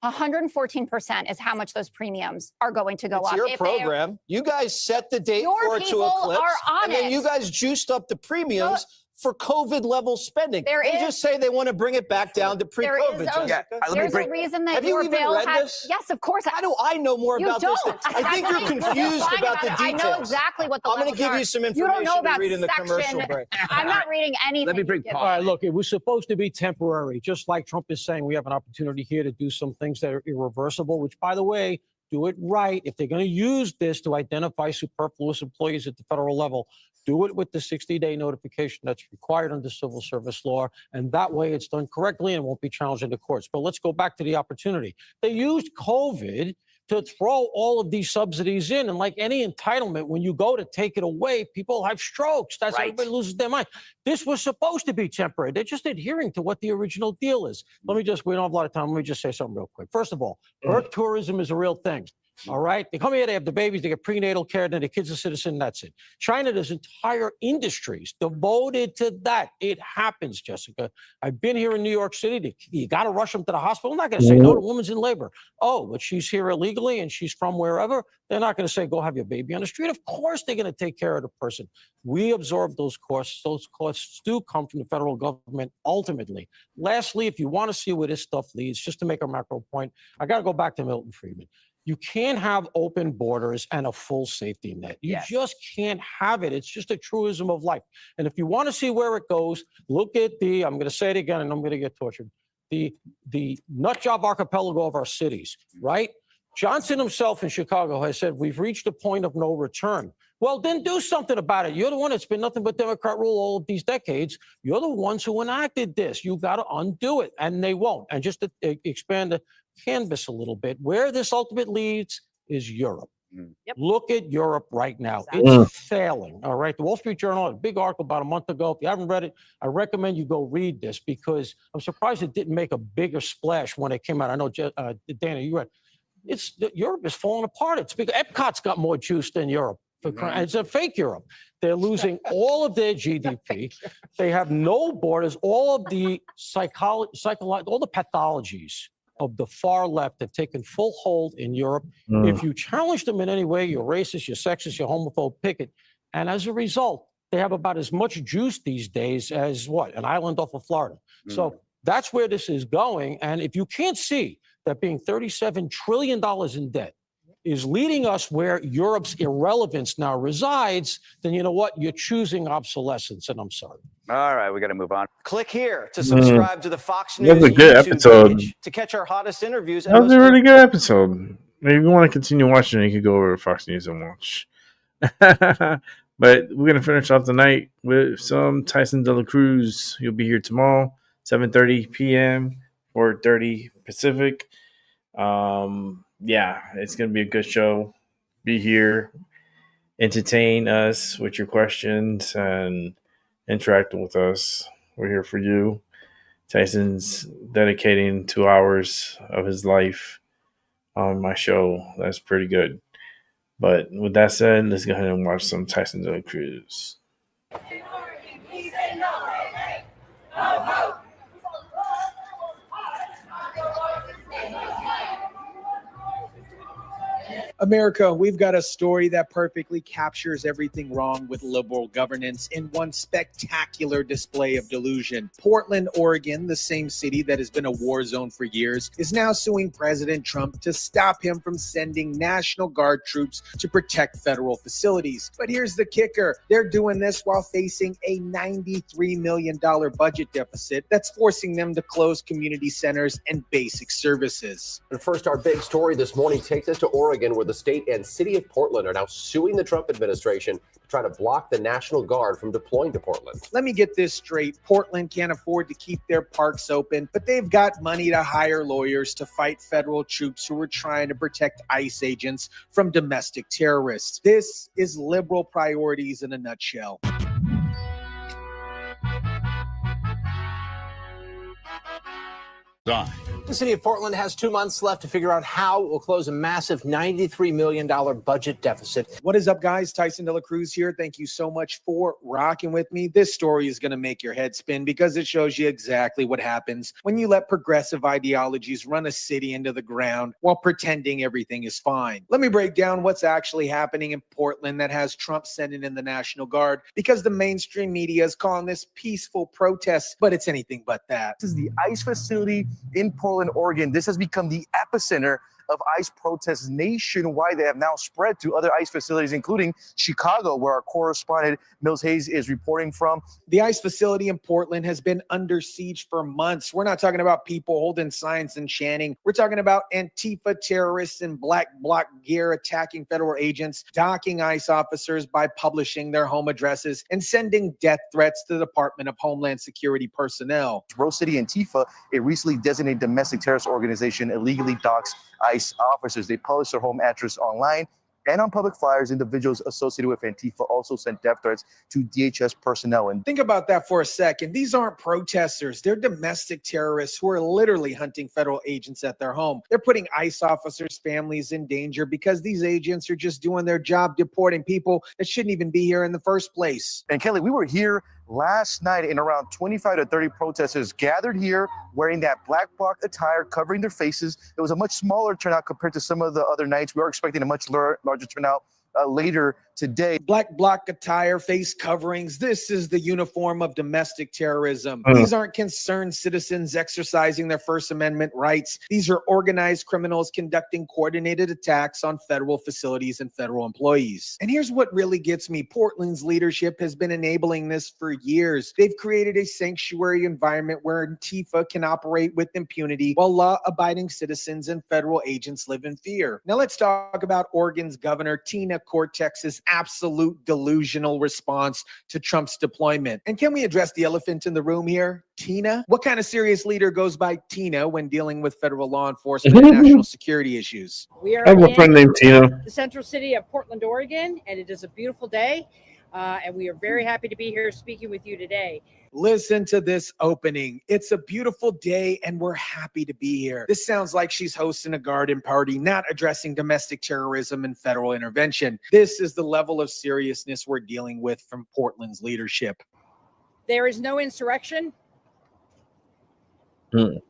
114% is how much those premiums are going to go It's up. your If they- program. You guys set the date Your for it to people eclipse, are on and then it. you guys juiced up the premiums for COVID level spending. There they is- just say they want to bring it back down to There pre-COVID. is Jessica. there's a reason that Have your you even bill read has. this? Yes, of course. How do I know more You about don't. this? I think That's you're why confused lying about the it. I know details. exactly what the I'm gonna levels give are. you some You don't know information to about read in the section. commercial break. I'm not reading anything. Let me bring you Paul. give All me. right, look, it was supposed to be temporary. Just like Trump is saying, we have an opportunity here to do some things that are irreversible, which, by the way, do it right. If they're going to use this to identify superfluous employees at the federal level, do it with the 60-day notification that's required under civil service law. And that way it's done correctly and won't be challenged in the courts. But let's go back to the opportunity. They used COVID to throw all of these subsidies in. And like any entitlement, when you go to take it away, people have strokes. That's how everybody loses their mind. This was supposed to be temporary. They're just adhering to what the original deal is. We don't have a lot of time. Let me just say something real quick. First of all, birth tourism is a real thing. All right. They come here, they have the babies, they get prenatal care, then the kid's a citizen, that's it. China, there's entire industries devoted to that. It happens, Jessica. I've been here in New York City. You got to rush them to the hospital. I'm not going to say no, the woman's in labor. Oh, but she's here illegally and she's from wherever. They're not going to say, go have your baby on the street. Of course, they're going to take care of the person. We absorb those costs. Those costs do come from the federal government ultimately. Lastly, if you want to see where this stuff leads, just to make a macro point, I got to go back to Milton Friedman. You can't have open borders and a full safety net. You just can't have it. It's just a truism of life. And if you want to see where it goes, look at I'm going to say it again and I'm going to get tortured, the nut job archipelago of our cities, right? Johnson himself in Chicago has said, we've reached a point of no return. Well, then do something about it. You're the one that's been nothing but Democrat rule all of these decades. You're the ones who enacted this. You got to undo it, and they won't. And just to expand the canvas a little bit, where this ultimately leads is Europe. Look at Europe right now. It's failing. All right. The Wall Street Journal had a big article about a month ago. If you haven't read it, I recommend you go read this because I'm surprised it didn't make a bigger splash when it came out. I know, Dana, you read. Europe is falling apart. It's because Epcot's got more juice than Europe. It's a fake Europe. They're losing all of their GDP. They have no borders. All of the all the pathologies of the far left have taken full hold in Europe. If you challenge them in any way, you're racist, you're sexist, you're homophobe, pick it. And as a result, they have about as much juice these days as an island off of Florida. So that's where this is going. And if you can't see that being $37 trillion in debt is leading us where Europe's irrelevance now resides, then you know what? You're choosing obsolescence, and I'm sorry. All right, we got to move on. Click here to subscribe to the Fox News That was a good YouTube episode. page to catch our hottest interviews. That was a really good episode. Maybe if you want to continue watching it, you could go over to Fox News and watch. But we're going to finish off the night with some Tyson DeLacruz. He'll be here tomorrow, 7:30 p.m., 4:30 Pacific. Yeah, it's going to be a good show. Be here, entertain us with your questions, and interact with us. We're here for you. Tyson's dedicating 2 hours of his life on my show. That's pretty good. But with that said, let's go ahead and watch some Tyson DeLacruz. America, we've got a story that perfectly captures everything wrong with liberal governance in one spectacular display of delusion. Portland, Oregon, the same city that has been a war zone for years, is now suing President Trump to stop him from sending National Guard troops to protect federal facilities. But here's the kicker. They're doing this while facing a $93 million budget deficit that's forcing them to close community centers and basic services. But first, our big story this morning takes us to Oregon, where the state and city of Portland are now suing the Trump administration to try to block the National Guard from deploying to Portland. Let me get this straight. Portland can't afford to keep their parks open, but they've got money to hire lawyers to fight federal troops who are trying to protect ICE agents from domestic terrorists. This is liberal priorities in a nutshell. The city of Portland has 2 months left to figure out how it will close a massive $93 million budget deficit. What is up, guys? Tyson DeLacruz here. Thank you so much for rocking with me. This story is going to make your head spin because it shows you exactly what happens when you let progressive ideologies run a city into the ground while pretending everything is fine. Let me break down what's actually happening in Portland that has Trump sending in the National Guard, because the mainstream media is calling this peaceful protests, but it's anything but that. This is the ICE facility in Portland, Oregon. This has become the epicenter of ICE protests nationwide. They have now spread to other ICE facilities, including Chicago, where our correspondent Mills Hayes is reporting from. The ICE facility in Portland has been under siege for months. We're not talking about people holding signs and chanting. We're talking about Antifa terrorists in black bloc gear attacking federal agents, docking ICE officers by publishing their home addresses, and sending death threats to the Department of Homeland Security personnel. Rose City Antifa, a recently designated domestic terrorist organization, illegally docks ICE officers. They publish their home address online, and on public flyers, individuals associated with Antifa also sent death threats to DHS personnel. And think about that for a second. These aren't protesters. They're domestic terrorists who are literally hunting federal agents at their home. They're putting ICE officers' families in danger because these agents are just doing their job, deporting people that shouldn't even be here in the first place. And Kelly, we were here last night, and around 25 to 30 protesters gathered here wearing that black bloc attire, covering their faces. It was a much smaller turnout compared to some of the other nights. We were expecting a much larger turnout later today. Black bloc attire, face coverings. This is the uniform of domestic terrorism. These aren't concerned citizens exercising their First Amendment rights. These are organized criminals conducting coordinated attacks on federal facilities and federal employees. And here's what really gets me. Portland's leadership has been enabling this for years. They've created a sanctuary environment where Antifa can operate with impunity while law-abiding citizens and federal agents live in fear. Now let's talk about Oregon's Governor Tina Cortex's absolute delusional response to Trump's deployment. And can we address the elephant in the room here? Tina? What kind of serious leader goes by Tina when dealing with federal law enforcement and national security issues? We are I have a friend named Tina. the central city of Portland, Oregon, and it is a beautiful day. And we are very happy to be here speaking with you today. Listen to this opening. It's a beautiful day and we're happy to be here. This sounds like she's hosting a garden party, not addressing domestic terrorism and federal intervention. This is the level of seriousness we're dealing with from Portland's leadership. There is no insurrection.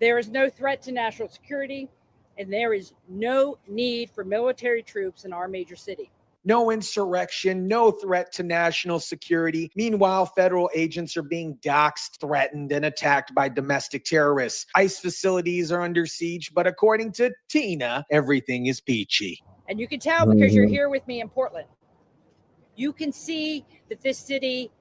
There is no threat to national security, and there is no need for military troops in our major city. No insurrection, no threat to national security. Meanwhile, federal agents are being doxxed, threatened, and attacked by domestic terrorists. ICE facilities are under siege, but according to Tina, everything is peachy. And you can tell because you're here with me in Portland. You can see that this city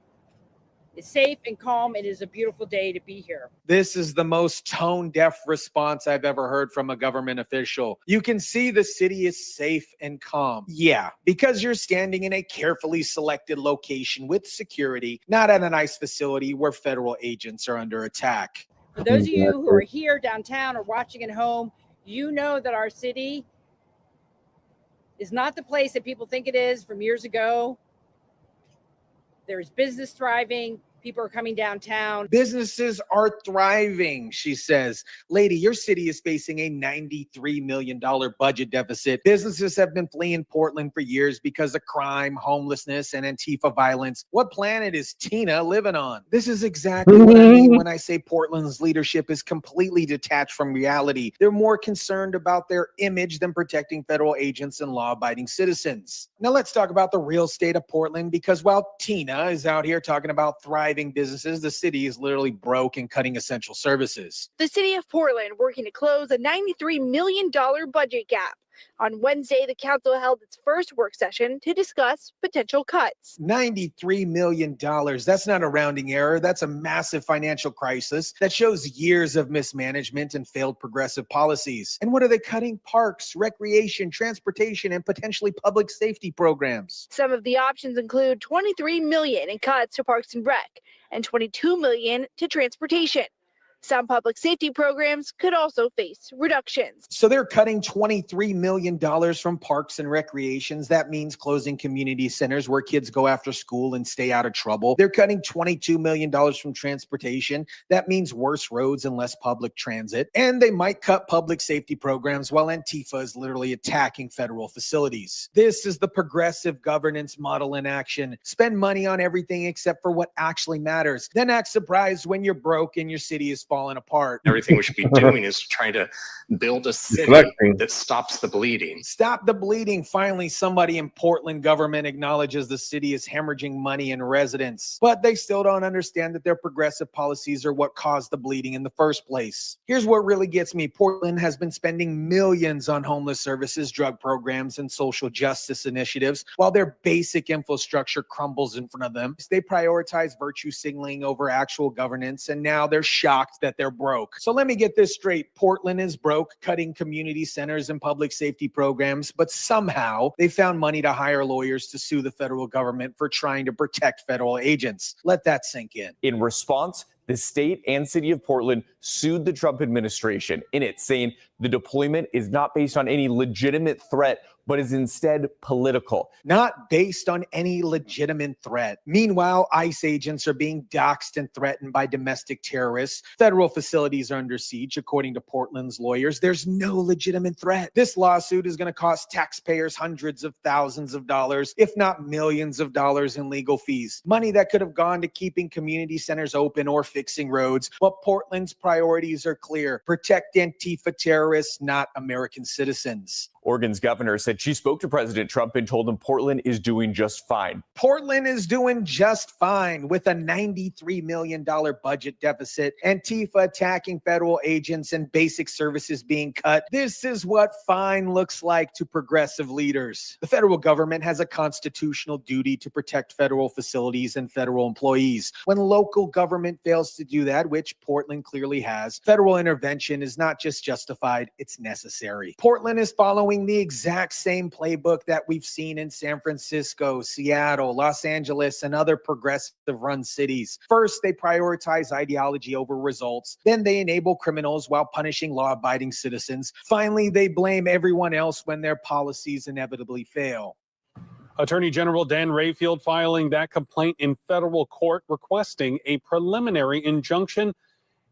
is safe and calm. It is a beautiful day to be here. This is the most tone-deaf response I've ever heard from a government official. You can see the city is safe and calm. Yeah, because you're standing in a carefully selected location with security, not at an ICE facility where federal agents are under attack. For those of you who are here downtown or watching at home, you know that our city is not the place that people think it is from years ago. There is business thriving. People are coming downtown. Businesses are thriving, she says. Lady, your city is facing a $93 million budget deficit. Businesses have been fleeing Portland for years because of crime, homelessness, and Antifa violence. What planet is Tina living on? This is exactly what I mean when I say Portland's leadership is completely detached from reality. They're more concerned about their image than protecting federal agents and law-abiding citizens. Now let's talk about the real state of Portland, because while Tina is out here talking about thriving businesses, the city is literally broke and cutting essential services. The city of Portland working to close a $93 million budget gap. On Wednesday, the council held its first work session to discuss potential cuts. $93 million. That's not a rounding error. That's a massive financial crisis that shows years of mismanagement and failed progressive policies. And what are they cutting? Parks, recreation, transportation, and potentially public safety programs. Some of the options include $23 million in cuts to Parks and Rec and $22 million to transportation. Some public safety programs could also face reductions. So they're cutting $23 million from parks and recreations. That means closing community centers where kids go after school and stay out of trouble. They're cutting $22 million from transportation. That means worse roads and less public transit. And they might cut public safety programs while Antifa is literally attacking federal facilities. This is the progressive governance model in action. Spend money on everything except for what actually matters. Then act surprised when you're broke and your city is falling apart. Everything we should be doing is trying to build a city that stops the bleeding. Stop the bleeding. Finally, somebody in Portland government acknowledges the city is hemorrhaging money in residents, but they still don't understand that their progressive policies are what caused the bleeding in the first place. Here's what really gets me. Portland has been spending millions on homeless services, drug programs, and social justice initiatives, while their basic infrastructure crumbles in front of them. They prioritize virtue signaling over actual governance, and now they're shocked that they're broke. So let me get this straight. Portland is broke, cutting community centers and public safety programs, but somehow they found money to hire lawyers to sue the federal government for trying to protect federal agents. Let that sink in. In response, the state and city of Portland sued the Trump administration in it, saying the deployment is not based on any legitimate threat, but is instead political. Not based on any legitimate threat. Meanwhile, ICE agents are being doxxed and threatened by domestic terrorists. Federal facilities are under siege, according to Portland's lawyers. There's no legitimate threat. This lawsuit is going to cost taxpayers hundreds of thousands of dollars, if not millions of dollars in legal fees. Money that could have gone to keeping community centers open or fixing roads. But Portland's priorities are clear. Protect Antifa terrorists, not American citizens. Oregon's governor said she spoke to President Trump and told him Portland is doing just fine. Portland is doing just fine with a $93 million budget deficit, Antifa attacking federal agents, and basic services being cut. This is what fine looks like to progressive leaders. The federal government has a constitutional duty to protect federal facilities and federal employees. When local government fails to do that, which Portland clearly has, federal intervention is not just justified, it's necessary. Portland is following the exact same playbook that we've seen in San Francisco, Seattle, Los Angeles, and other progressive-run cities. First, they prioritize ideology over results. Then they enable criminals while punishing law-abiding citizens. Finally, they blame everyone else when their policies inevitably fail. Attorney General Dan Rayfield filing that complaint in federal court requesting a preliminary injunction.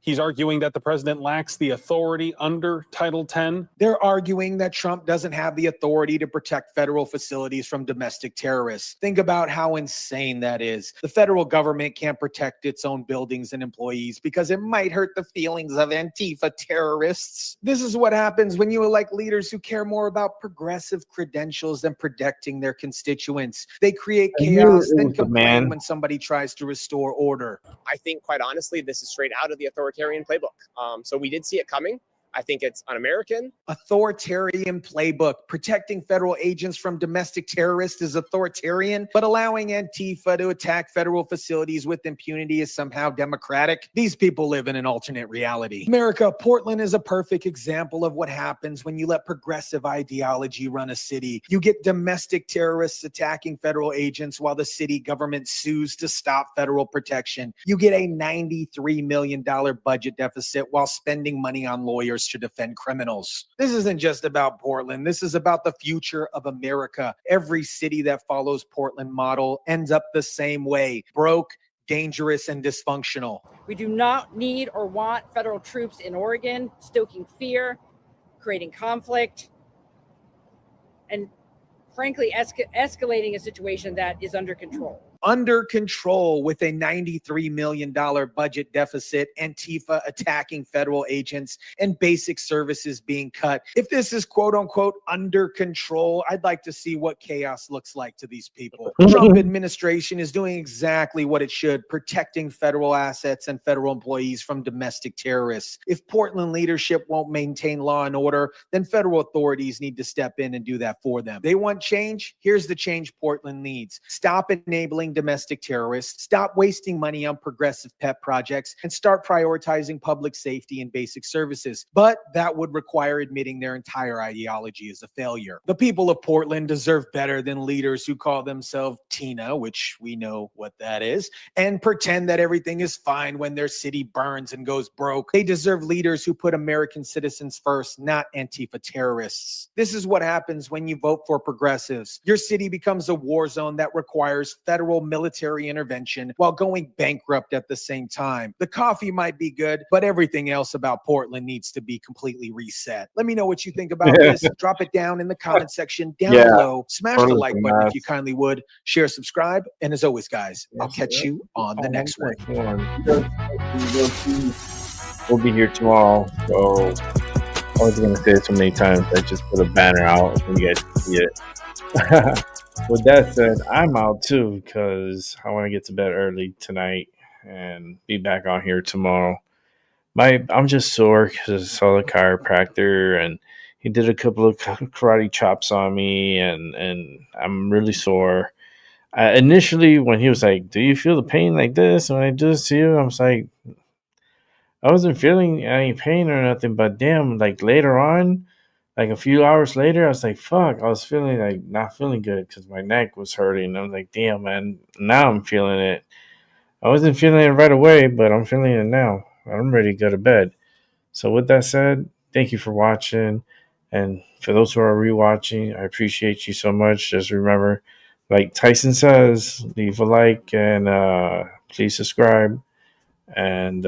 He's arguing that the president lacks the authority under Title X. They're arguing that Trump doesn't have the authority to protect federal facilities from domestic terrorists. Think about how insane that is. The federal government can't protect its own buildings and employees because it might hurt the feelings of Antifa terrorists. This is what happens when you elect leaders who care more about progressive credentials than protecting their constituents. They create chaos, then complain when somebody tries to restore order. I think, quite honestly, this is straight out of the authoritarian playbook. So we did see it coming. I think it's un-American. Authoritarian playbook. Protecting federal agents from domestic terrorists is authoritarian, but allowing Antifa to attack federal facilities with impunity is somehow democratic. These people live in an alternate reality. America, Portland is a perfect example of what happens when you let progressive ideology run a city. You get domestic terrorists attacking federal agents while the city government sues to stop federal protection. You get a $93 million budget deficit while spending money on lawyers to defend criminals. This isn't just about Portland. This is about the future of America. Every city that follows Portland model ends up the same way: broke, dangerous and dysfunctional. We do not need or want federal troops in Oregon stoking fear, creating conflict, and frankly, escalating a situation that is under control. Under control with a $93 million budget deficit, Antifa attacking federal agents, and basic services being cut. If this is quote unquote under control, I'd like to see what chaos looks like to these people. Trump administration is doing exactly what it should, protecting federal assets and federal employees from domestic terrorists. If Portland leadership won't maintain law and order, then federal authorities need to step in and do that for them. They want change? Here's the change Portland needs. Stop enabling domestic terrorists, stop wasting money on progressive pet projects, and start prioritizing public safety and basic services. But that would require admitting their entire ideology is a failure. The people of Portland deserve better than leaders who call themselves Tina, which we know what that is, and pretend that everything is fine when their city burns and goes broke. They deserve leaders who put American citizens first, not Antifa terrorists. This is what happens when you vote for progressives. Your city becomes a war zone that requires federal military intervention while going bankrupt at the same time. The coffee might be good, but everything else about Portland needs to be completely reset. Let me know what you think about this. Drop it down in the comment section down below. Smash the like button if you kindly would. Share, subscribe, and as always, guys, I'll catch you on the next one. We'll be here tomorrow, so I was going to say it so many times. I just put a banner out so you guys can see it. With that said, I'm out too because I want to get to bed early tonight and be back on here tomorrow. I'm just sore because I saw the chiropractor and he did a couple of karate chops on me, and I'm really sore. Initially, when he was like, "Do you feel the pain like this?" When I do this to you, I was like, I wasn't feeling any pain or nothing, but damn, like later on, like a few hours later, I was like, fuck, I was feeling like not feeling good because my neck was hurting. I was like, damn, man, now I'm feeling it. I wasn't feeling it right away, but I'm feeling it now. I'm ready to go to bed. So with that said, thank you for watching. And for those who are rewatching, I appreciate you so much. Just remember, like Tyson says, leave a like and please subscribe. And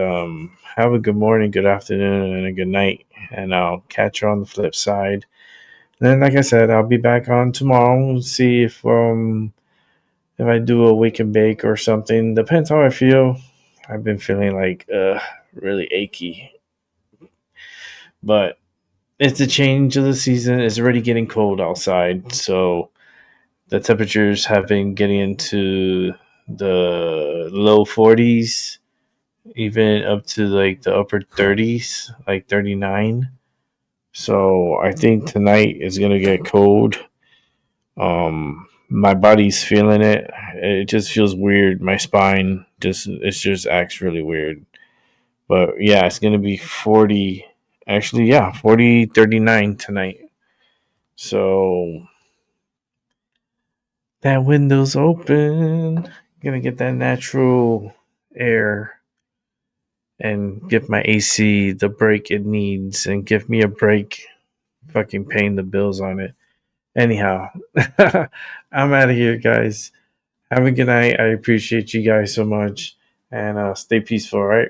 have a good morning, good afternoon, and a good night. And I'll catch you on the flip side. And then, like I said, I'll be back on tomorrow. We'll see if I do a wake and bake or something. Depends how I feel. I've been feeling like really achy. But it's the change of the season. It's already getting cold outside. So the temperatures have been getting into the low 40s. Even up to like the upper 30s, like 39. So I think tonight is gonna get cold. My body's feeling it. It just feels weird. My spine just acts really weird. But yeah, it's gonna be 40. Actually, yeah, 40, 39 tonight. So that window's open. Gonna get that natural air. And give my AC the break it needs and give me a break fucking paying the bills on it. Anyhow, I'm out of here, guys. Have a good night. I appreciate you guys so much. And stay peaceful, all right?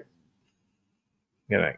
Good night.